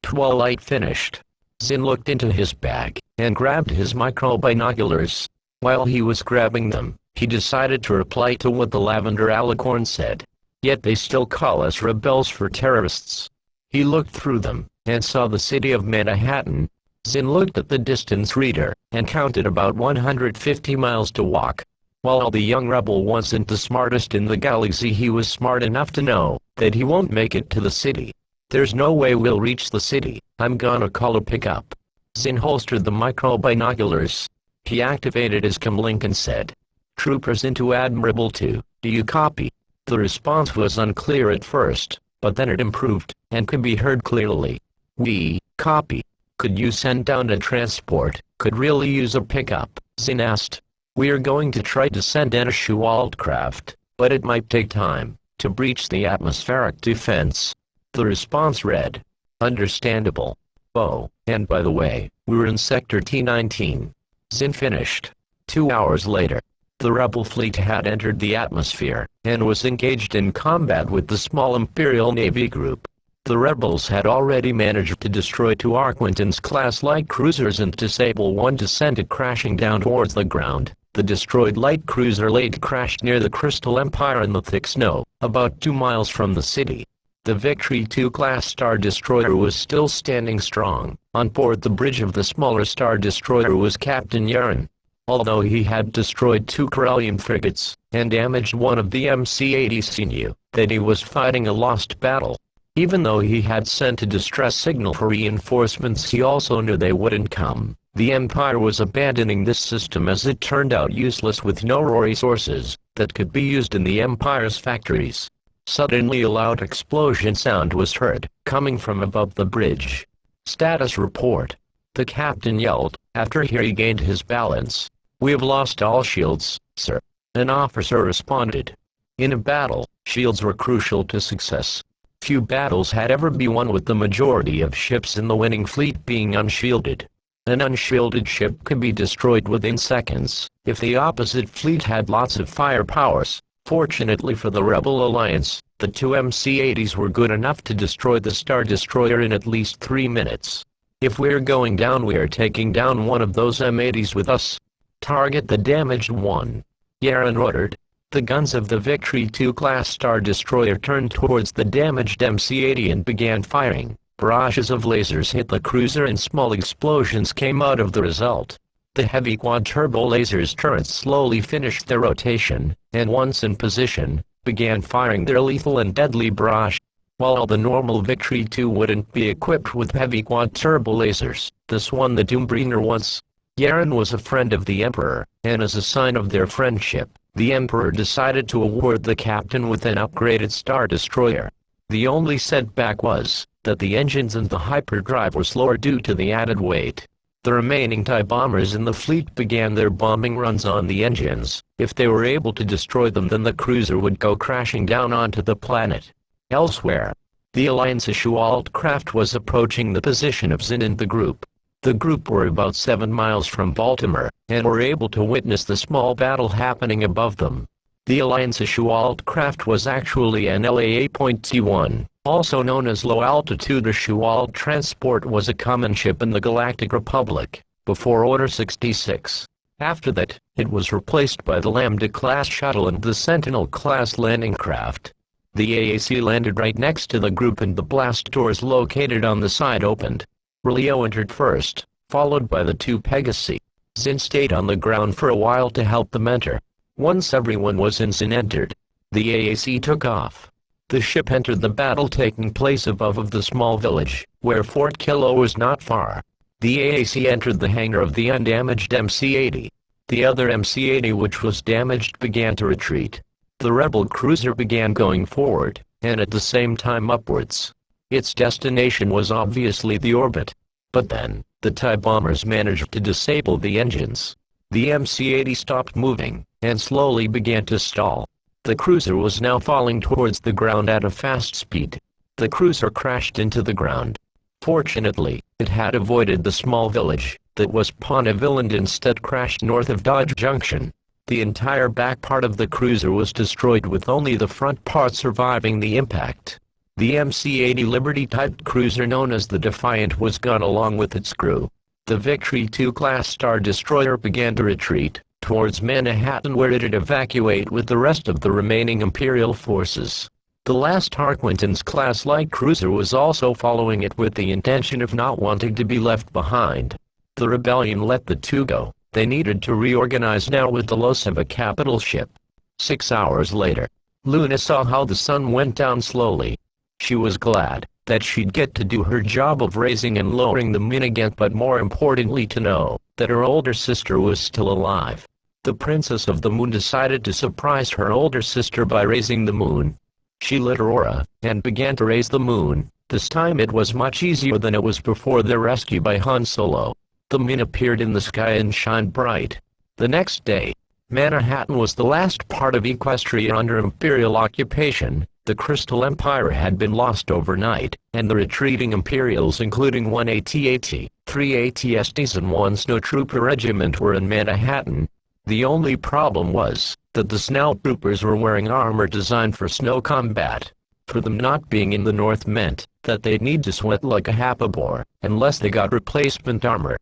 Twilight finished. Zin looked into his bag, and grabbed his micro-binoculars. While he was grabbing them, he decided to reply to what the Lavender Alicorn said. Yet they still call us rebels for terrorists. He looked through them, and saw the city of Manhattan. Zin looked at the distance reader, and counted about 150 miles to walk. While the young rebel wasn't the smartest in the galaxy, he was smart enough to know that he won't make it to the city. There's no way we'll reach the city. I'm gonna call a pickup. Zin holstered the micro-binoculars. He activated his comlink and said, Troopers into Admirable 2, do you copy? The response was unclear at first, but then it improved, and could be heard clearly. We copy. Could you send down a transport? Could really use a pickup, Zin asked. We are going to try to send in a Shualt craft, but it might take time to breach the atmospheric defense. The response read, Understandable. Oh, and by the way, we're in Sector T-19. Zin finished. 2 hours later, the rebel fleet had entered the atmosphere, and was engaged in combat with the small Imperial Navy group. The rebels had already managed to destroy 2 Arquintons-class light cruisers and disable one to send it crashing down towards the ground. The destroyed light cruiser laid crashed near the Crystal Empire in the thick snow, about 2 miles from the city. The Victory II-class Star Destroyer was still standing strong. On board the bridge of the smaller Star Destroyer was Captain Yaren. Although he had destroyed 2 Corellian frigates, and damaged one of the MC-80s, he knew that he was fighting a lost battle. Even though he had sent a distress signal for reinforcements, he also knew they wouldn't come. The Empire was abandoning this system as it turned out useless with no resources that could be used in the Empire's factories. Suddenly a loud explosion sound was heard, coming from above the bridge. Status report. The captain yelled, after he regained his balance. We have lost all shields, sir. An officer responded. In a battle, shields were crucial to success. Few battles had ever been won with the majority of ships in the winning fleet being unshielded. An unshielded ship could be destroyed within seconds, if the opposite fleet had lots of firepowers. Fortunately for the Rebel Alliance, the 2 MC-80s were good enough to destroy the Star Destroyer in at least 3 minutes. If we're going down, we are taking down one of those M-80s with us. Target the damaged one, Yaren ordered. The guns of the Victory II-class Star Destroyer turned towards the damaged MC-80 and began firing. Barrages of lasers hit the cruiser and small explosions came out of the result. The heavy quad-turbo lasers turrets slowly finished their rotation, and once in position, began firing their lethal and deadly barrage. While the normal Victory II wouldn't be equipped with heavy quad-turbo lasers, this one, the Doombringer, was. Yaren was a friend of the Emperor, and as a sign of their friendship, the Emperor decided to award the captain with an upgraded Star Destroyer. The only setback was that the engines and the hyperdrive were slower due to the added weight. The remaining TIE bombers in the fleet began their bombing runs on the engines. If they were able to destroy them, then the cruiser would go crashing down onto the planet. Elsewhere, the Alliance's Shualt craft was approaching the position of Zin and the group. The group were about 7 miles from Baltimore, and were able to witness the small battle happening above them. The Alliance's Shualt craft was actually an LA-8.T1, also known as Low Altitude. A Shualt transport was a common ship in the Galactic Republic, before Order 66. After that, it was replaced by the Lambda-class shuttle and the Sentinel-class landing craft. The AAC landed right next to the group and the blast doors located on the side opened. Relio entered first, followed by the two Pegasi. Zin stayed on the ground for a while to help the mentor. Once everyone was in, Zin entered. The AAC took off. The ship entered the battle taking place above the small village, where Fort Kilo was not far. The AAC entered the hangar of the undamaged MC-80. The other MC-80, which was damaged, began to retreat. The rebel cruiser began going forward, and at the same time upwards. Its destination was obviously the orbit. But then, the TIE bombers managed to disable the engines. The MC-80 stopped moving, and slowly began to stall. The cruiser was now falling towards the ground at a fast speed. The cruiser crashed into the ground. Fortunately, it had avoided the small village that was Ponneville and instead crashed north of Dodge Junction. The entire back part of the cruiser was destroyed with only the front part surviving the impact. The MC-80 Liberty-type cruiser known as the Defiant was gone along with its crew. The Victory II class Star Destroyer began to retreat towards Manhattan, where it would evacuate with the rest of the remaining Imperial forces. The last Harquintons class light cruiser was also following it with the intention of not wanting to be left behind. The rebellion let the two go. They needed to reorganize now with the loss of a capital ship. 6 hours later, Luna saw how the sun went down slowly. She was glad that she'd get to do her job of raising and lowering the moon again, but more importantly to know that her older sister was still alive. The Princess of the Moon decided to surprise her older sister by raising the moon. She lit her aura and began to raise the moon. This time it was much easier than it was before their rescue by Han Solo. The moon appeared in the sky and shined bright. The next day, Manhattan was the last part of Equestria under Imperial occupation. The Crystal Empire had been lost overnight, and the retreating Imperials, including one AT-AT, 3 AT-STs and 1 snowtrooper regiment, were in Manhattan. The only problem was that the snowtroopers were wearing armor designed for snow combat. For them not being in the north meant that they'd need to sweat like a hapabore unless they got replacement armor.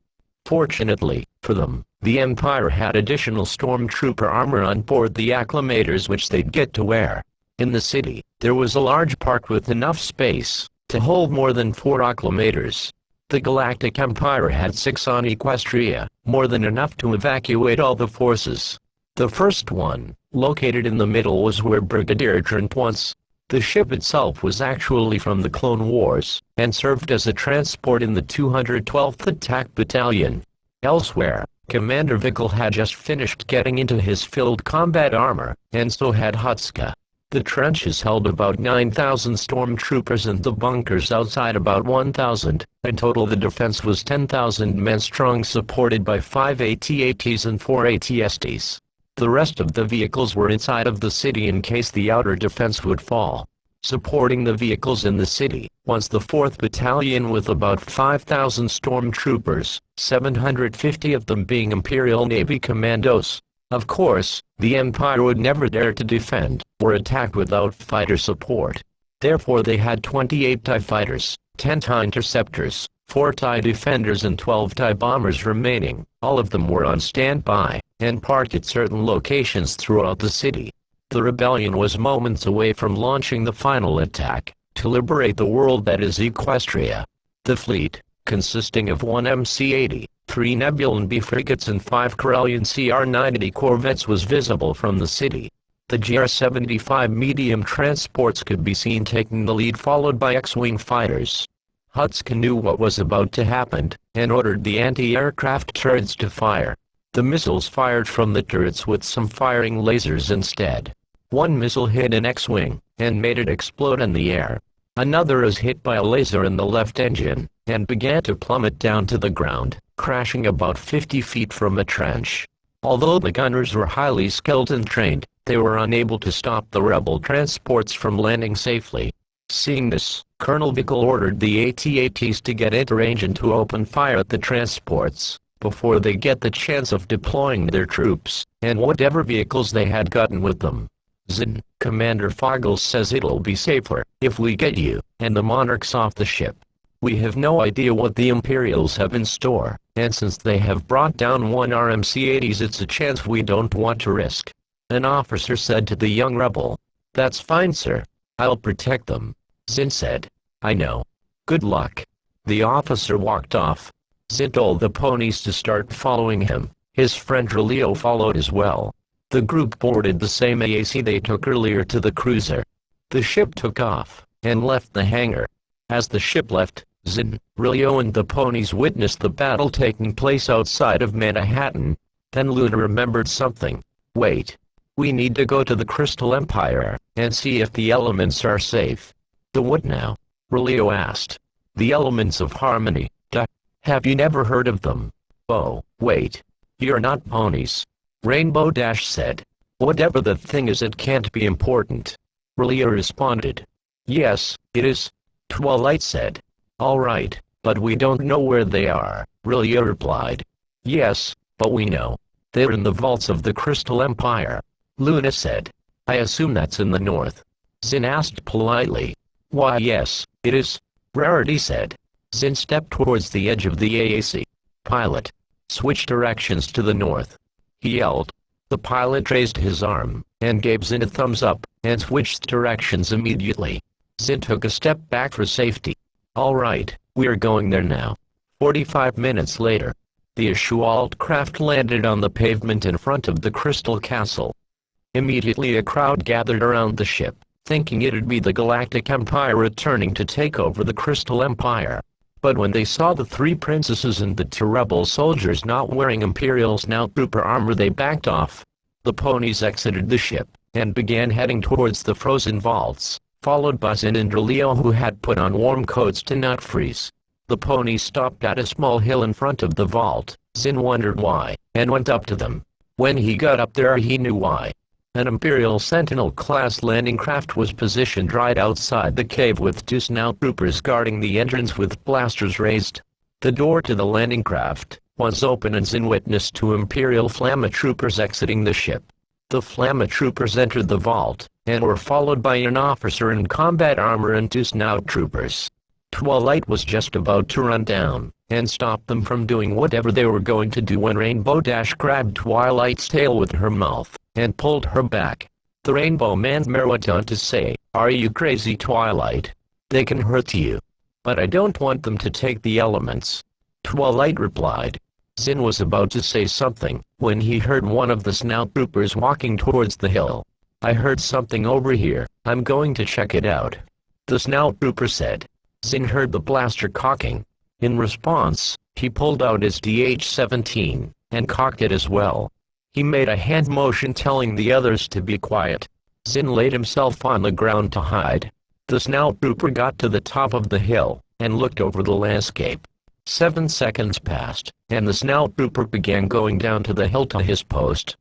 Fortunately for them, the Empire had additional stormtrooper armor on board the Acclamators which they'd get to wear. In the city, there was a large park with enough space to hold more than 4 Acclamators. The Galactic Empire had 6 on Equestria, more than enough to evacuate all the forces. The first one, located in the middle, was where Brigadier Trent was. The ship itself was actually from the Clone Wars, and served as a transport in the 212th Attack Battalion. Elsewhere, Commander Vickle had just finished getting into his filled combat armor, and so had Hutska. The trenches held about 9,000 stormtroopers and the bunkers outside about 1,000. In total the defense was 10,000 men strong, supported by 5 AT-ATs and 4 AT-STs. The rest of the vehicles were inside of the city in case the outer defense would fall. Supporting the vehicles in the city was the 4th Battalion with about 5,000 stormtroopers, 750 of them being Imperial Navy commandos. Of course, the Empire would never dare to defend or attack without fighter support. Therefore they had 28 TIE fighters, 10 TIE interceptors, 4 TIE defenders and 12 TIE bombers remaining. All of them were on standby and parked at certain locations throughout the city. The rebellion was moments away from launching the final attack to liberate the world that is Equestria. The fleet, consisting of 1 MC-80, 3 Nebulan B frigates and 5 Corellian CR-90 corvettes, was visible from the city. The GR-75 medium transports could be seen taking the lead, followed by X-Wing fighters. Hutska knew what was about to happen, and ordered the anti-aircraft turrets to fire. The missiles fired from the turrets with some firing lasers instead. One missile hit an X-Wing, and made it explode in the air. Another was hit by a laser in the left engine, and began to plummet down to the ground, crashing about 50 feet from a trench. Although the gunners were highly skilled and trained, they were unable to stop the rebel transports from landing safely. Seeing this, Colonel Vickle ordered the AT-ATs to get into range and to open fire at the transports before they get the chance of deploying their troops and whatever vehicles they had gotten with them. Zin, Commander Foggles says it'll be safer if we get you and the Monarchs off the ship. We have no idea what the Imperials have in store, and since they have brought down 1 RMC-80s, it's a chance we don't want to risk. An officer said to the young rebel. That's fine, sir. I'll protect them. Zin said. I know. Good luck. The officer walked off. Zin told the ponies to start following him. His friend Relio followed as well. The group boarded the same AAC they took earlier to the cruiser. The ship took off and left the hangar. As the ship left, Zin, Relio and the ponies witnessed the battle taking place outside of Manhattan. Then Luna remembered something. Wait. We need to go to the Crystal Empire and see if the elements are safe. The what now? Relio asked. The elements of harmony. Duh. Have you never heard of them? Oh, wait. You're not ponies. Rainbow Dash said. Whatever the thing is, it can't be important. Relio responded. Yes, it is. Twilight said. All right, but we don't know where they are, Relio replied. Yes, but we know. They're in the vaults of the Crystal Empire. Luna said. I assume that's in the north. Zin asked politely. Why yes, it is. Rarity said. Zin stepped towards the edge of the AAC. Pilot. Switch directions to the north. He yelled. The pilot raised his arm, and gave Zin a thumbs up, and switched directions immediately. Zin took a step back for safety. All right, we're going there now. 45 minutes later. The Ashualt craft landed on the pavement in front of the Crystal Castle. Immediately a crowd gathered around the ship, thinking it'd be the Galactic Empire returning to take over the Crystal Empire. But when they saw the three princesses and the two rebel soldiers not wearing Imperial Trooper armor, they backed off. The ponies exited the ship, and began heading towards the frozen vaults, followed by Zin and Relio, who had put on warm coats to not freeze. The ponies stopped at a small hill in front of the vault. Zin wondered why, and went up to them. When he got up there, he knew why. An Imperial Sentinel-class landing craft was positioned right outside the cave with two Snout Troopers guarding the entrance with blasters raised. The door to the landing craft was open, and Zin witnessed two Imperial Flamma Troopers exiting the ship. The Flamma Troopers entered the vault, and were followed by an officer in combat armor and two Snout Troopers. Twilight was just about to run down and stop them from doing whatever they were going to do when Rainbow Dash grabbed Twilight's tail with her mouth and pulled her back. The Rainbow Man went on to say, "Are you crazy, Twilight? They can hurt you. But I don't want them to take the elements." Twilight replied. Zin was about to say something when he heard one of the Snout Troopers walking towards the hill. "I heard something over here. I'm going to check it out," the Snout Trooper said. Zin heard the blaster cocking. In response, he pulled out his DH-17 and cocked it as well. He made a hand motion telling the others to be quiet. Zin laid himself on the ground to hide. The Snout Trooper got to the top of the hill and looked over the landscape. 7 seconds passed, and the Snout Trooper began going down to the hill to his post.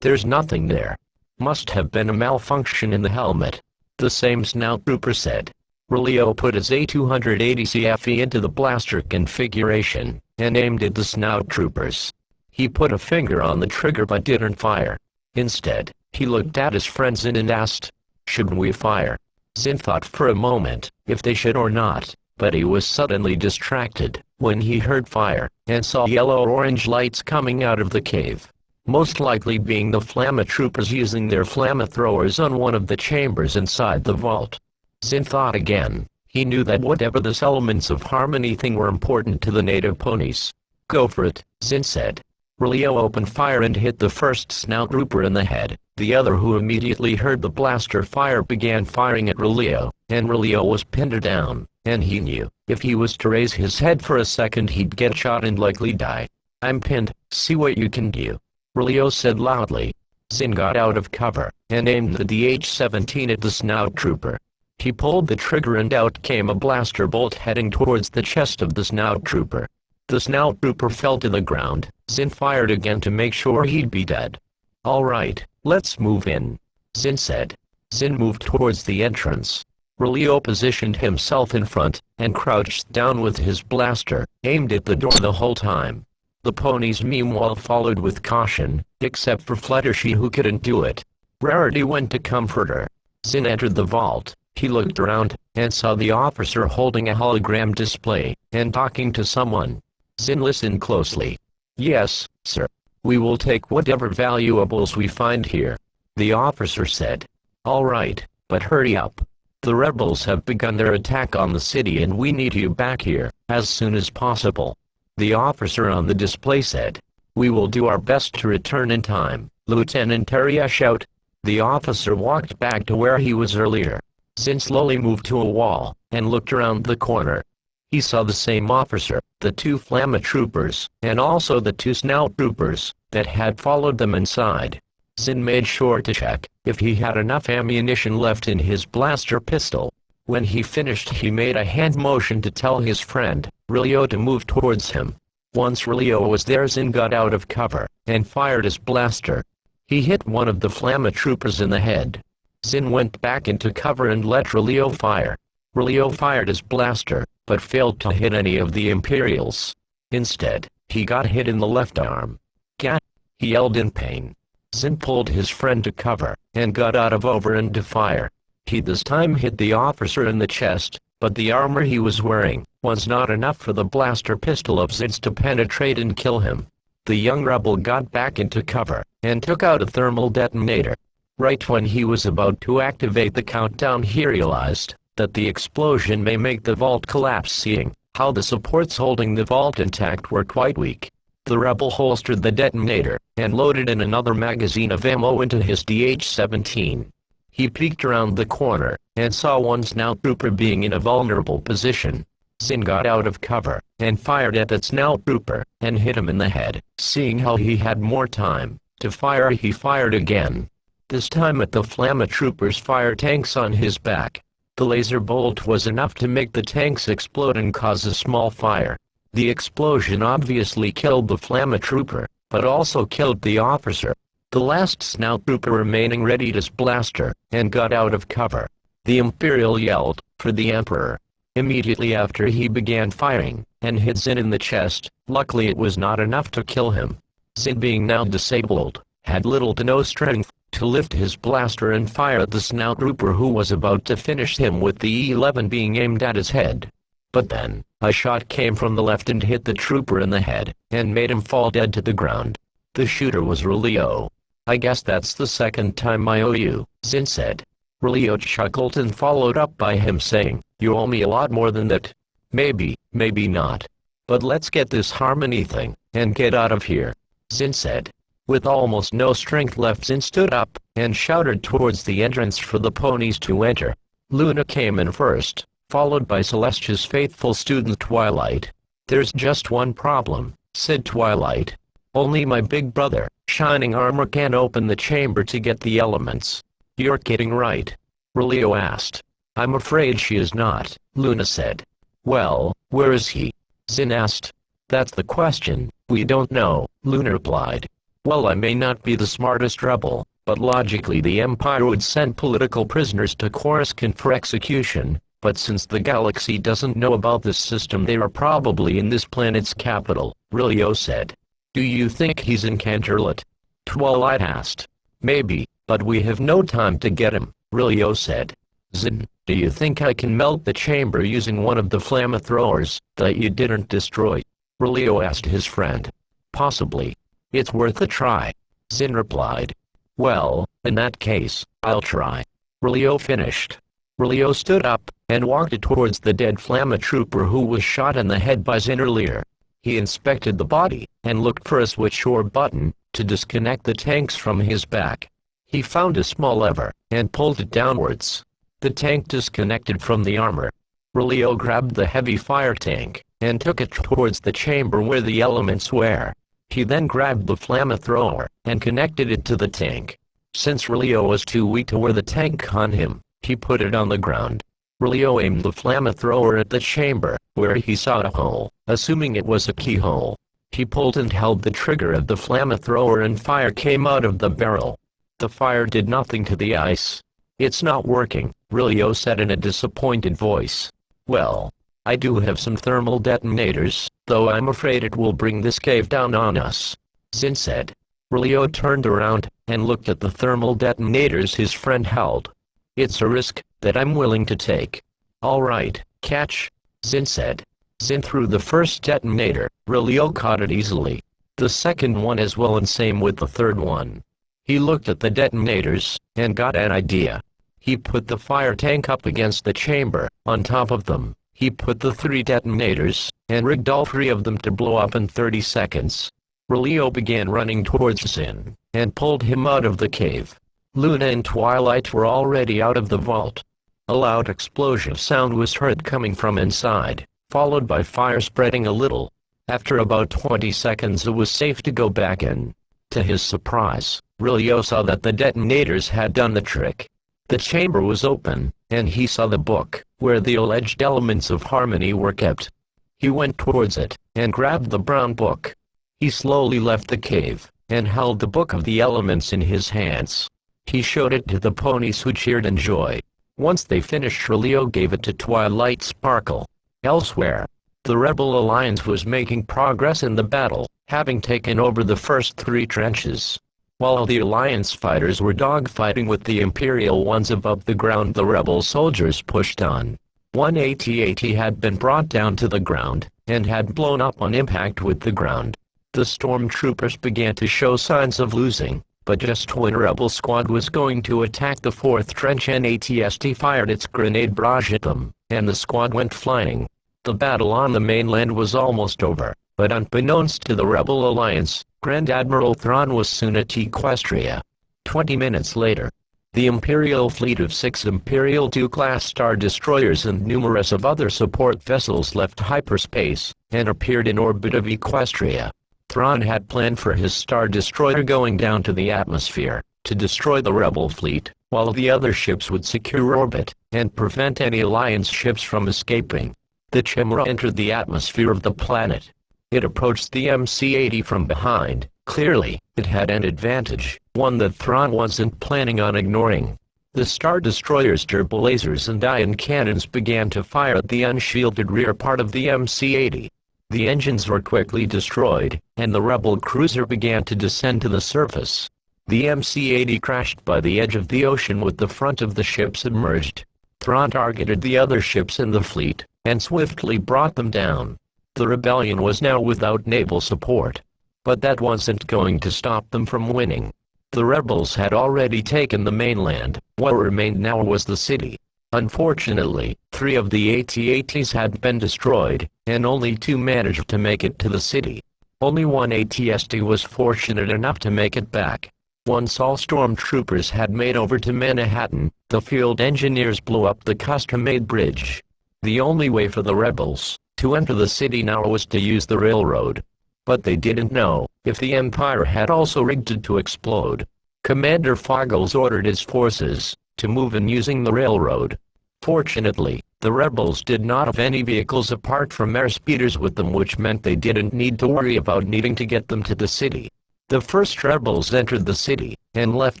"There's nothing there. Must have been a malfunction in the helmet," the same Snout Trooper said. Relio put his A280 CFE into the blaster configuration and aimed at the Snout Troopers. He put a finger on the trigger but didn't fire. Instead, he looked at his friend Zin and asked, "Should we fire?" Zin thought for a moment if they should or not, but he was suddenly distracted when he heard fire and saw yellow-orange lights coming out of the cave, most likely being the Flamma Troopers using their flamethrowers on one of the chambers inside the vault. Zin thought again. He knew that whatever this elements of harmony thing were important to the native ponies. "Go for it," Zin said. Relio opened fire and hit the first Snout Trooper in the head. The other, who immediately heard the blaster fire, began firing at Relio, and Relio was pinned down, and he knew if he was to raise his head for a second he'd get shot and likely die. "I'm pinned, see what you can do," Relio said loudly. Zin got out of cover and aimed the DH-17 at the Snout Trooper. He pulled the trigger and out came a blaster bolt heading towards the chest of the Snout Trooper. The Snout Trooper fell to the ground. Zin fired again to make sure he'd be dead. "All right, let's move in," Zin said. Zin moved towards the entrance. Relio positioned himself in front and crouched down with his blaster, aimed at the door the whole time. The ponies meanwhile followed with caution, except for Fluttershy, who couldn't do it. Rarity went to comfort her. Zin entered the vault. He looked around and saw the officer holding a hologram display and talking to someone. Zin listened closely. "Yes, sir. We will take whatever valuables we find here," the officer said. "All right, but hurry up. The rebels have begun their attack on the city and we need you back here as soon as possible." The officer on the display said. "We will do our best to return in time," Lieutenant Teriesh out. The officer walked back to where he was earlier. Zin slowly moved to a wall, and looked around the corner. He saw the same officer, the two Flamma troopers, and also the two Snout troopers, that had followed them inside. Zin made sure to check if he had enough ammunition left in his blaster pistol. When he finished, he made a hand motion to tell his friend, Rilio, to move towards him. Once Rilio was there, Zin got out of cover, and fired his blaster. He hit one of the Flamma troopers in the head. Zin went back into cover and let Rilio fire. Rilio fired his blaster, but failed to hit any of the Imperials. Instead, he got hit in the left arm. "Gat!" he yelled in pain. Zin pulled his friend to cover, and got out of over and to fire. He this time hit the officer in the chest, but the armor he was wearing was not enough for the blaster pistol of Zin's to penetrate and kill him. The young rebel got back into cover, and took out a thermal detonator. Right when he was about to activate the countdown, he realized that the explosion may make the vault collapse, seeing how the supports holding the vault intact were quite weak. The rebel holstered the detonator, and loaded in another magazine of ammo into his DH-17. He peeked around the corner, and saw one Snout trooper being in a vulnerable position. Zin got out of cover, and fired at that Snout trooper, and hit him in the head. Seeing how he had more time to fire, he fired again. This time at the Flamma trooper's fire tanks on his back. The laser bolt was enough to make the tanks explode and cause a small fire. The explosion obviously killed the Flamma trooper, but also killed the officer. The last Snout trooper remaining readied his blaster, and got out of cover. The Imperial yelled for the Emperor. Immediately after, he began firing, and hit Zin in the chest. Luckily it was not enough to kill him. Zin, being now disabled, had little to no strength to lift his blaster and fire at the Snout trooper who was about to finish him with the E-11 being aimed at his head. But then, a shot came from the left and hit the trooper in the head, and made him fall dead to the ground. The shooter was Rilio. "I guess that's the second time I owe you," Zin said. Rilio chuckled and followed up by him saying, "You owe me a lot more than that." "Maybe, maybe not. But let's get this harmony thing, and get out of here," Zin said. With almost no strength left, Zin stood up, and shouted towards the entrance for the ponies to enter. Luna came in first, followed by Celestia's faithful student Twilight. "There's just one problem," said Twilight. "Only my big brother, Shining Armor, can open the chamber to get the elements." "You're kidding, right?" Rilio asked. "I'm afraid she is not," Luna said. "Well, where is he?" Zin asked. "That's the question, we don't know," Luna replied. "Well, I may not be the smartest rebel, but logically the Empire would send political prisoners to Coruscant for execution, but since the galaxy doesn't know about this system, they are probably in this planet's capital," Rilio said. "Do you think he's in Canterlot?" Twilight asked. "Maybe, but we have no time to get him," Rilio said. "Zin, do you think I can melt the chamber using one of the flamethrowers that you didn't destroy?" Rilio asked his friend. "Possibly. It's worth a try," Zin replied. "Well, in that case, I'll try." Rilio finished. Rilio stood up, and walked towards the dead Flamma trooper who was shot in the head by Zin earlier. He inspected the body, and looked for a switch or button to disconnect the tanks from his back. He found a small lever, and pulled it downwards. The tank disconnected from the armor. Rilio grabbed the heavy fire tank, and took it towards the chamber where the elements were. He then grabbed the flamethrower, and connected it to the tank. Since Rilio was too weak to wear the tank on him, he put it on the ground. Rilio aimed the flamethrower at the chamber, where he saw a hole, assuming it was a keyhole. He pulled and held the trigger of the flamethrower, and fire came out of the barrel. The fire did nothing to the ice. "It's not working," Rilio said in a disappointed voice. "Well, I do have some thermal detonators, though I'm afraid it will bring this cave down on us," Zin said. Rilio turned around, and looked at the thermal detonators his friend held. "It's a risk that I'm willing to take." "All right, catch," Zin said. Zin threw the first detonator. Rilio caught it easily. The second one as well, and same with the third one. He looked at the detonators, and got an idea. He put the fire tank up against the chamber. On top of them, He put the 3 detonators, and rigged all 3 of them to blow up in 30 seconds. Relio began running towards Zin, and pulled him out of the cave. Luna and Twilight were already out of the vault. A loud explosive sound was heard coming from inside, followed by fire spreading a little. After about 20 seconds it was safe to go back in. To his surprise, Relio saw that the detonators had done the trick. The chamber was open, and he saw the book, where the alleged elements of harmony were kept. He went towards it, and grabbed the brown book. He slowly left the cave, and held the book of the elements in his hands. He showed it to the ponies who cheered in joy. Once they finished, Relio gave it to Twilight Sparkle. Elsewhere, the Rebel Alliance was making progress in the battle, having taken over the first 3 trenches. While the Alliance fighters were dogfighting with the Imperial ones above the ground, the Rebel soldiers pushed on. One AT-AT had been brought down to the ground, and had blown up on impact with the ground. The stormtroopers began to show signs of losing, but just when Rebel squad was going to attack the 4th trench, an AT-ST fired its grenade barrage at them, and the squad went flying. The battle on the mainland was almost over, but unbeknownst to the Rebel Alliance, Grand Admiral Thrawn was soon at Equestria. 20 minutes later, the Imperial fleet of 6 Imperial II-class Star Destroyers and numerous of other support vessels left hyperspace, and appeared in orbit of Equestria. Thrawn had planned for his Star Destroyer going down to the atmosphere, to destroy the Rebel fleet, while the other ships would secure orbit, and prevent any Alliance ships from escaping. The Chimera entered the atmosphere of the planet. It approached the MC-80 from behind. Clearly, it had an advantage, one that Thrawn wasn't planning on ignoring. The Star Destroyer's turbo lasers and ion cannons began to fire at the unshielded rear part of the MC-80. The engines were quickly destroyed, and the Rebel cruiser began to descend to the surface. The MC-80 crashed by the edge of the ocean with the front of the ship submerged. Thrawn targeted the other ships in the fleet, and swiftly brought them down. The rebellion was now without naval support. But that wasn't going to stop them from winning. The rebels had already taken the mainland. What remained now was the city. Unfortunately, 3 of the AT-ATs had been destroyed, and only 2 managed to make it to the city. Only one AT-ST was fortunate enough to make it back. Once all stormtroopers had made over to Manhattan, the field engineers blew up the custom-made bridge. The only way for the rebels to enter the city now was to use the railroad. But they didn't know if the Empire had also rigged it to explode. Commander Foggles ordered his forces to move in using the railroad. Fortunately, the rebels did not have any vehicles apart from airspeeders with them, which meant they didn't need to worry about needing to get them to the city. The first rebels entered the city, and left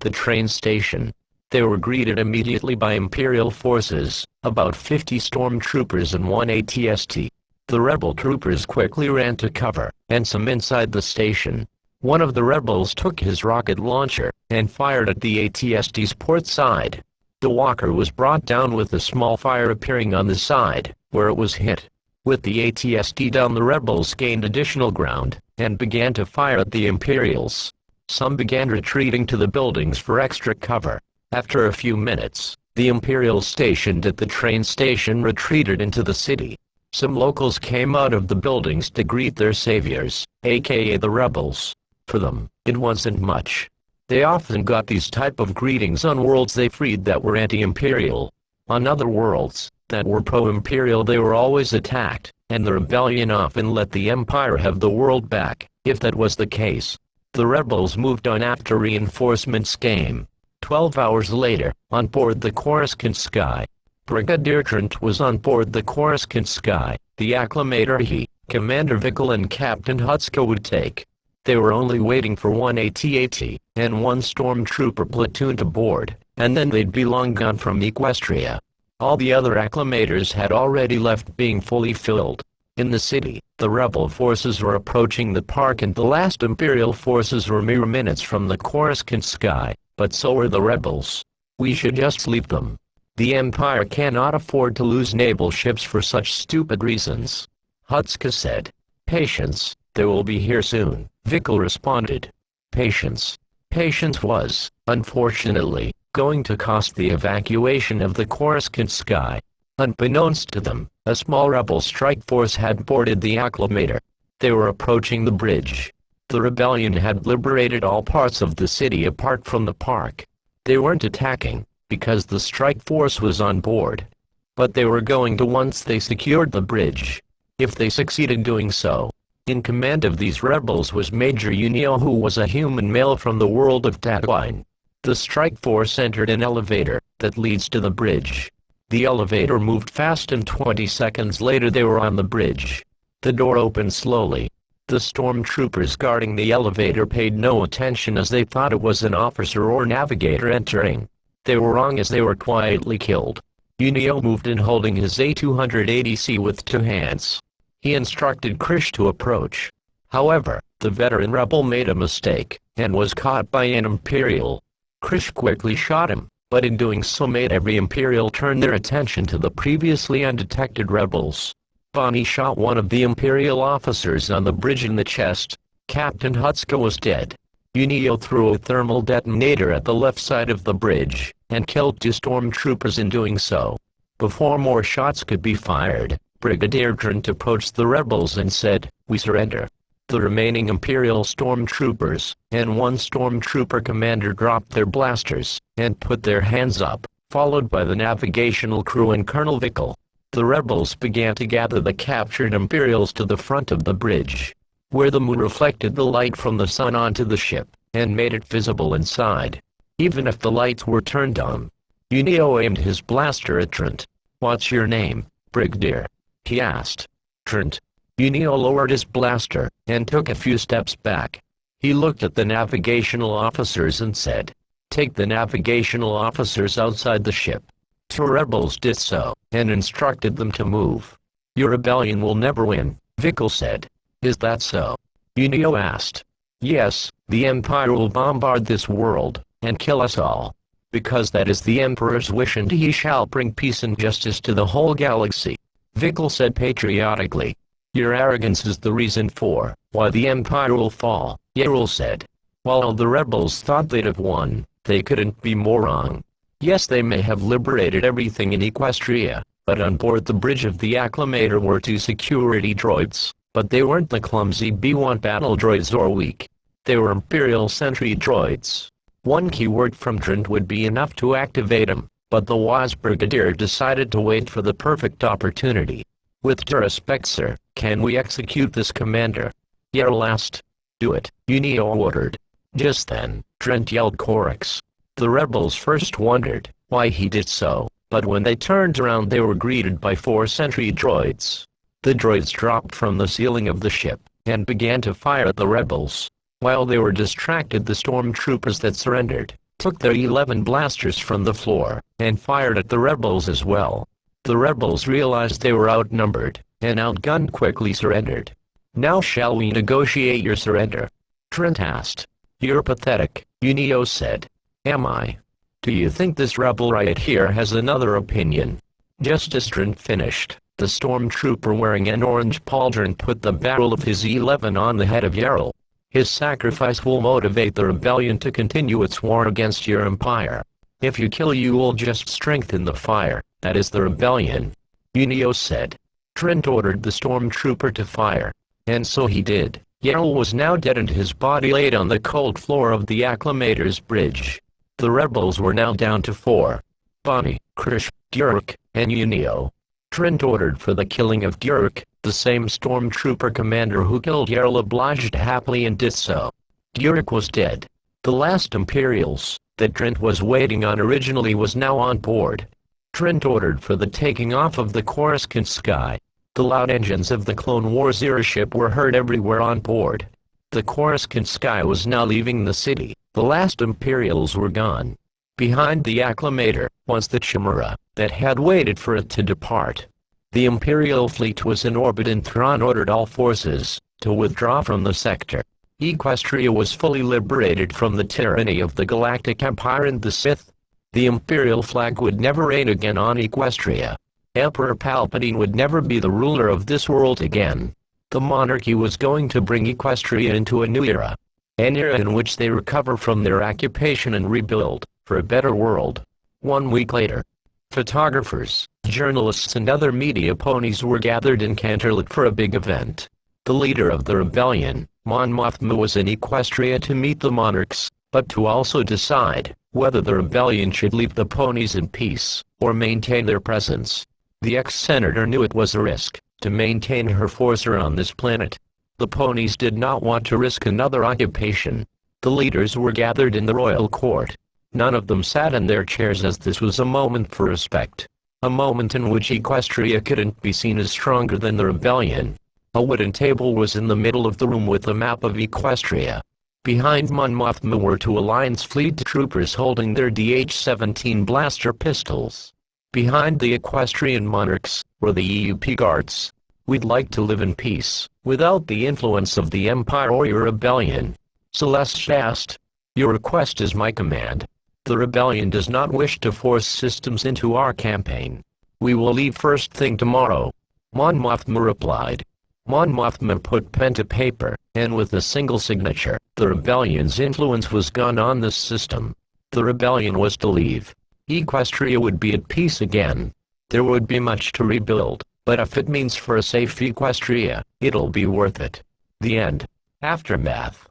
the train station. They were greeted immediately by Imperial forces, about 50 stormtroopers and 1 AT-ST. The rebel troopers quickly ran to cover, and some inside the station. One of the rebels took his rocket launcher, and fired at the AT-ST's port side. The walker was brought down with a small fire appearing on the side, where it was hit. With the AT-ST down, the rebels gained additional ground, and began to fire at the Imperials. Some began retreating to the buildings for extra cover. After a few minutes, the Imperials stationed at the train station retreated into the city. Some locals came out of the buildings to greet their saviors, aka the rebels. For them, it wasn't much. They often got these type of greetings on worlds they freed that were anti-imperial. On other worlds that were pro-imperial, they were always attacked, and the rebellion often let the Empire have the world back. If that was the case, the rebels moved on after reinforcements came. 12 hours later, on board the Coruscant Sky, Brigadier Trent was on board the Coruscant Sky. The acclamator he, Commander Vickle and Captain Hutska would take. They were only waiting for 1 AT-AT, and 1 stormtrooper platoon to board, and then they'd be long gone from Equestria. All the other acclamators had already left, being fully filled. In the city, the rebel forces were approaching the park, and the last Imperial forces were mere minutes from the Coruscant Sky, but so were the rebels. We should just leave them. The Empire cannot afford to lose naval ships for such stupid reasons. Hutska said. Patience, they will be here soon, Vickle responded. Patience. Patience was, unfortunately, going to cost the evacuation of the Coruscant Sky. Unbeknownst to them, a small rebel strike force had boarded the Acclamator. They were approaching the bridge. The rebellion had liberated all parts of the city apart from the park. They weren't attacking, because the strike force was on board. But they were going to once they secured the bridge. If they succeeded doing so. In command of these rebels was Major Unio, who was a human male from the world of Tatooine. The strike force entered an elevator that leads to the bridge. The elevator moved fast and 20 seconds later they were on the bridge. The door opened slowly. The stormtroopers guarding the elevator paid no attention as they thought it was an officer or navigator entering. They were wrong as they were quietly killed. Unio moved in holding his A280C with two hands. He instructed Krish to approach. However, the veteran rebel made a mistake, and was caught by an Imperial. Krish quickly shot him, but in doing so made every Imperial turn their attention to the previously undetected rebels. Bonnie shot one of the Imperial officers on the bridge in the chest. Captain Hutska was dead. Unio threw a thermal detonator at the left side of the bridge, and killed two stormtroopers in doing so. Before more shots could be fired, Brigadier Trent approached the rebels and said, "We surrender." The remaining Imperial stormtroopers, and one stormtrooper commander dropped their blasters, and put their hands up, followed by the navigational crew and Colonel Vickle. The rebels began to gather the captured Imperials to the front of the bridge, where the moon reflected the light from the sun onto the ship, and made it visible inside, even if the lights were turned on. Unio aimed his blaster at Trent. "What's your name, Brigadier?" he asked. "Trent." Unio lowered his blaster, and took a few steps back. He looked at the navigational officers and said, "Take the navigational officers outside the ship." Two rebels did so, and instructed them to move. "Your rebellion will never win," Vickle said. "Is that so?" Unio asked. "Yes, the Empire will bombard this world, and kill us all. Because that is the Emperor's wish, and he shall bring peace and justice to the whole galaxy," Vickle said patriotically. "Your arrogance is the reason for why the Empire will fall," Yarul said. While the rebels thought they'd have won, they couldn't be more wrong. Yes, they may have liberated everything in Equestria, but on board the bridge of the Acclamator were two security droids, but they weren't the clumsy B-1 battle droids or weak. They were Imperial sentry droids. One keyword from Trent would be enough to activate them, but the wise Brigadier decided to wait for the perfect opportunity. "With due respect, sir, can we execute this commander?" Yarul asked. "Do it," Unio ordered. Just then, Trent yelled Corax. The rebels first wondered why he did so, but when they turned around they were greeted by 4 sentry droids. The droids dropped from the ceiling of the ship, and began to fire at the rebels. While they were distracted, the stormtroopers that surrendered took their 11 blasters from the floor, and fired at the rebels as well. The rebels realized they were outnumbered, and outgunned quickly surrendered. "Now shall we negotiate your surrender?" Trent asked. "You're pathetic," Unio said. "Am I? Do you think this rebel right here has another opinion?" Just as Trent finished, the stormtrooper wearing an orange pauldron put the barrel of his E11 on the head of Yarul. "His sacrifice will motivate the rebellion to continue its war against your empire. If you kill, you will just strengthen the fire that is the rebellion," Unio said. Trent ordered the stormtrooper to fire, and so he did. Yarul was now dead and his body laid on the cold floor of the Acclamator's bridge. The rebels were now down to 4. Bonnie, Krish, Durek, and Unio. Trent ordered for the killing of Durek. The same stormtrooper commander who killed Yarul obliged happily and did so. Durek was dead. The last Imperials that Trent was waiting on originally was now on board. Trent ordered for the taking off of the Coruscant sky. The loud engines of the Clone Wars era ship were heard everywhere on board. The Coruscant sky was now leaving the city. The last Imperials were gone. Behind the Acclamator was the Chimera that had waited for it to depart. The Imperial fleet was in orbit, and Thrawn ordered all forces to withdraw from the sector. Equestria was fully liberated from the tyranny of the Galactic Empire and the Sith. The Imperial flag would never reign again on Equestria. Emperor Palpatine would never be the ruler of this world again. The monarchy was going to bring Equestria into a new era. An era in which they recover from their occupation and rebuild for a better world. 1 week later, Photographers, journalists and other media ponies were gathered in Canterlot for a big event. The leader of the rebellion, Mon Mothma, was in Equestria to meet the monarchs, but to also decide whether the rebellion should leave the ponies in peace, or maintain their presence. The ex-senator knew it was a risk to maintain her force around this planet. The ponies did not want to risk another occupation. The leaders were gathered in the royal court. None of them sat in their chairs, as this was a moment for respect. A moment in which Equestria couldn't be seen as stronger than the rebellion. A wooden table was in the middle of the room with a map of Equestria. Behind Mon Mothma were two Alliance fleet troopers holding their DH-17 blaster pistols. Behind the Equestrian monarchs were the EUP guards. We'd like to live in peace, without the influence of the Empire or your rebellion. Celeste asked. Your request is my command. The rebellion does not wish to force systems into our campaign. We will leave first thing tomorrow. Mon Mothma replied. Mon Mothma put pen to paper, and with a single signature, the rebellion's influence was gone on this system. The rebellion was to leave. Equestria would be at peace again. There would be much to rebuild, but if it means for a safe Equestria, it'll be worth it. The end. Aftermath.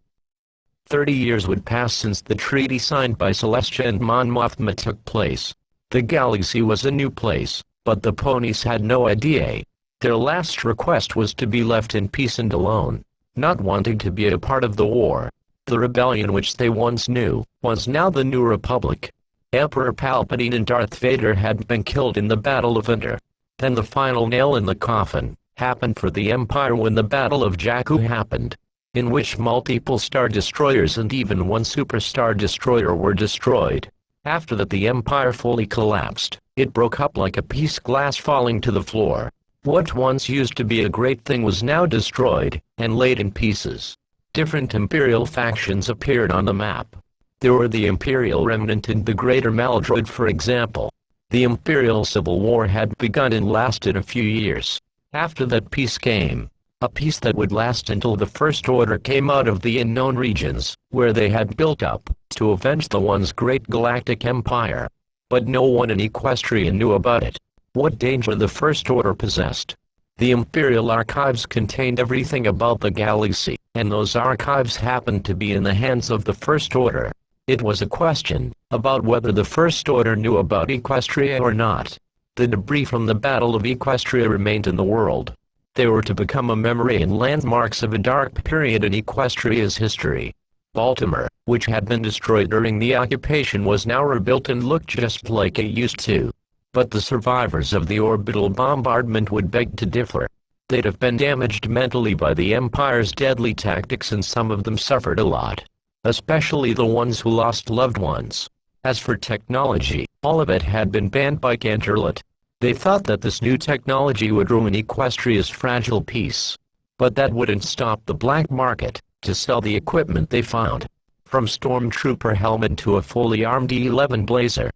30 years would pass since the treaty signed by Celestia and Mon Mothma took place. The galaxy was a new place, but the ponies had no idea. Their last request was to be left in peace and alone, not wanting to be a part of the war. The rebellion which they once knew was now the New Republic. Emperor Palpatine and Darth Vader had been killed in the Battle of Endor. Then the final nail in the coffin happened for the Empire when the Battle of Jakku happened, in which multiple star destroyers and even one superstar destroyer were destroyed. After that, the Empire fully collapsed. It broke up like a piece of glass falling to the floor. What once used to be a great thing was now destroyed and laid in pieces. Different Imperial factions appeared on the map. There were the Imperial Remnant and the Greater Maldroid, for example. The Imperial Civil War had begun and lasted a few years. After that, peace came. A peace that would last until the First Order came out of the unknown regions, where they had built up, to avenge the once great galactic empire. But no one in Equestria knew about it. What danger the First Order possessed. The Imperial archives contained everything about the galaxy, and those archives happened to be in the hands of the First Order. It was a question about whether the First Order knew about Equestria or not. The debris from the Battle of Equestria remained in the world. They were to become a memory and landmarks of a dark period in Equestria's history. Baltimore, which had been destroyed during the occupation, was now rebuilt and looked just like it used to. But the survivors of the orbital bombardment would beg to differ. They'd have been damaged mentally by the Empire's deadly tactics, and some of them suffered a lot. Especially the ones who lost loved ones. As for technology, all of it had been banned by Canterlot. They thought that this new technology would ruin Equestria's fragile peace. But that wouldn't stop the black market to sell the equipment they found. From stormtrooper helmet to a fully armed E-11 blazer.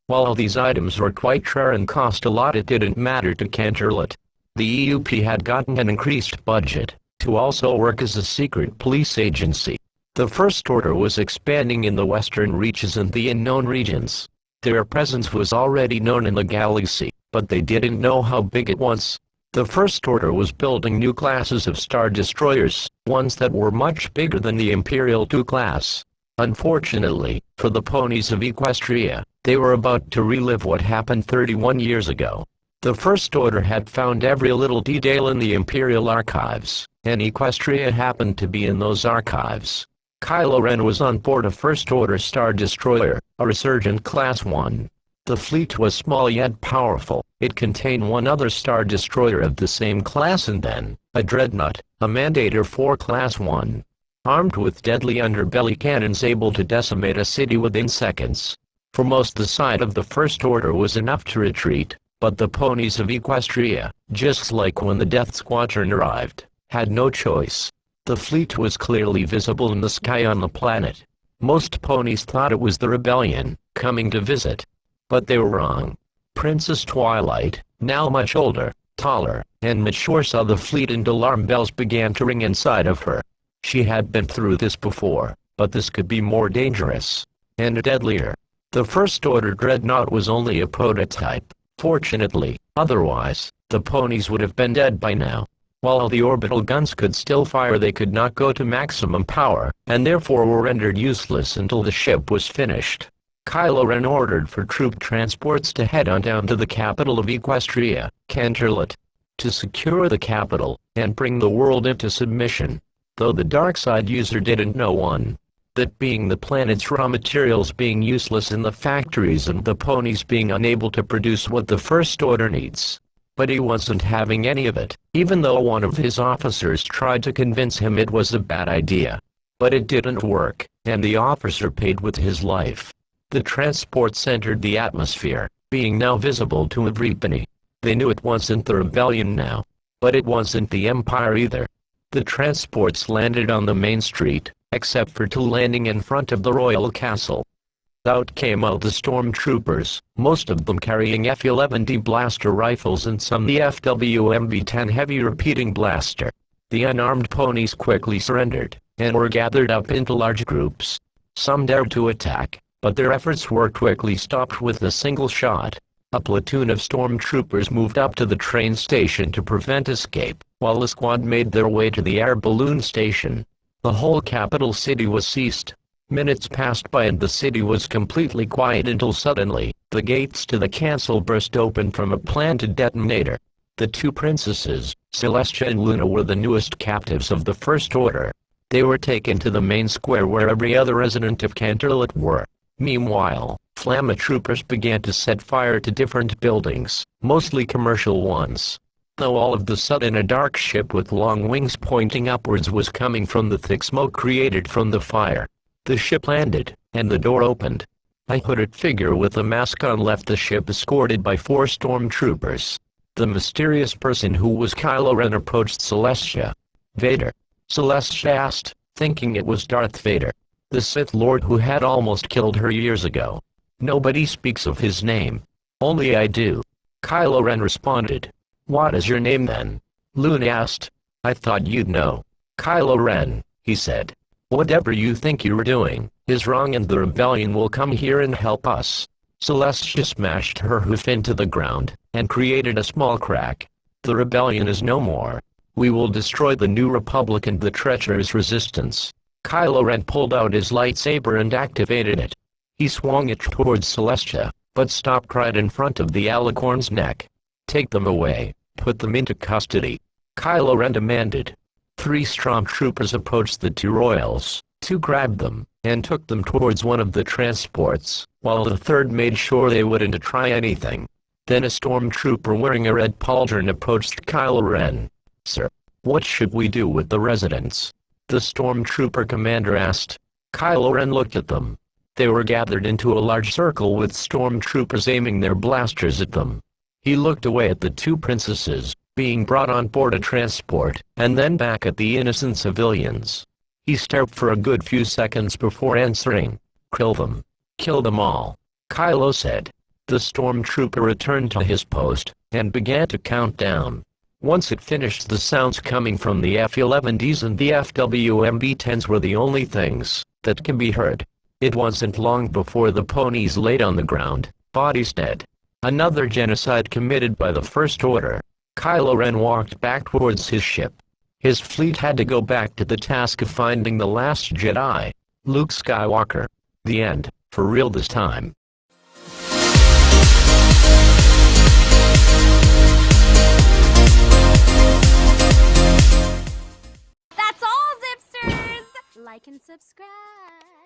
While all these items were quite rare and cost a lot, it didn't matter to Canterlot. The EUP had gotten an increased budget to also work as a secret police agency. The First Order was expanding in the western reaches and the unknown regions. Their presence was already known in the galaxy, but they didn't know how big it was. The First Order was building new classes of Star Destroyers, ones that were much bigger than the Imperial II class. Unfortunately, for the ponies of Equestria, they were about to relive what happened 31 years ago. The First Order had found every little detail in the Imperial archives, and Equestria happened to be in those archives. Kylo Ren was on board a First Order Star Destroyer, a Resurgent Class 1. The fleet was small yet powerful. It contained one other Star Destroyer of the same class and then a Dreadnought, a Mandator 4 Class 1. Armed with deadly underbelly cannons able to decimate a city within seconds. For most, the side of the First Order was enough to retreat, but the ponies of Equestria, just like when the Death Squadron arrived, had no choice. The fleet was clearly visible in the sky on the planet. Most ponies thought it was the rebellion coming to visit. But they were wrong. Princess Twilight, now much older, taller, and mature, saw the fleet and alarm bells began to ring inside of her. She had been through this before, but this could be more dangerous and deadlier. The First Order Dreadnought was only a prototype. Fortunately, otherwise, the ponies would have been dead by now. While the orbital guns could still fire, they could not go to maximum power, and therefore were rendered useless until the ship was finished. Kylo Ren ordered for troop transports to head on down to the capital of Equestria, Canterlot, to secure the capital, and bring the world into submission. Though the dark side user didn't know that being the planet's raw materials being useless in the factories and the ponies being unable to produce what the First Order needs. But he wasn't having any of it, even though one of his officers tried to convince him it was a bad idea. But it didn't work, and the officer paid with his life. The transports entered the atmosphere, being now visible to everybody. They knew it wasn't the rebellion now. But it wasn't the Empire either. The transports landed on the main street, except for two landing in front of the royal castle. Out came all the stormtroopers, most of them carrying F-11D blaster rifles and some the FWMB-10 heavy repeating blaster. The unarmed ponies quickly surrendered, and were gathered up into large groups. Some dared to attack, but their efforts were quickly stopped with a single shot. A platoon of stormtroopers moved up to the train station to prevent escape, while a squad made their way to the air balloon station. The whole capital city was seized. Minutes passed by and the city was completely quiet until suddenly, the gates to the castle burst open from a planted detonator. The two princesses, Celestia and Luna, were the newest captives of the First Order. They were taken to the main square where every other resident of Canterlot were. Meanwhile, Flamma troopers began to set fire to different buildings, mostly commercial ones. Though all of the sudden a dark ship with long wings pointing upwards was coming from the thick smoke created from the fire. The ship landed, and the door opened. A hooded figure with a mask on left the ship escorted by 4 stormtroopers. The mysterious person who was Kylo Ren approached Celestia. "Vader?" Celestia asked, thinking it was Darth Vader, the Sith Lord who had almost killed her years ago. "Nobody speaks of his name." "Only I do," Kylo Ren responded. "What is your name then?" Luna asked. "I thought you'd know." "Kylo Ren," he said. "Whatever you think you're doing is wrong and the rebellion will come here and help us." Celestia smashed her hoof into the ground, and created a small crack. "The rebellion is no more. We will destroy the New Republic and the treacherous resistance." Kylo Ren pulled out his lightsaber and activated it. He swung it towards Celestia, but stopped right in front of the alicorn's neck. "Take them away, put them into custody," Kylo Ren demanded. 3 stormtroopers approached the 2 royals. 2 grabbed them, and took them towards one of the transports, while the 3rd made sure they wouldn't try anything. Then a stormtrooper wearing a red pauldron approached Kylo Ren. "Sir, what should we do with the residents?" the stormtrooper commander asked. Kylo Ren looked at them. They were gathered into a large circle with stormtroopers aiming their blasters at them. He looked away at the 2 princesses being brought on board a transport, and then back at the innocent civilians. He stared for a good few seconds before answering. "Kill them. Kill them all," Kylo said. The stormtrooper returned to his post, and began to count down. Once it finished, the sounds coming from the F-11Ds and the FWMB-10s were the only things that can be heard. It wasn't long before the ponies laid on the ground, bodies dead. Another genocide committed by the First Order. Kylo Ren walked back towards his ship. His fleet had to go back to the task of finding the last Jedi, Luke Skywalker. The end, for real this time. That's all, Zipsters! Like and subscribe.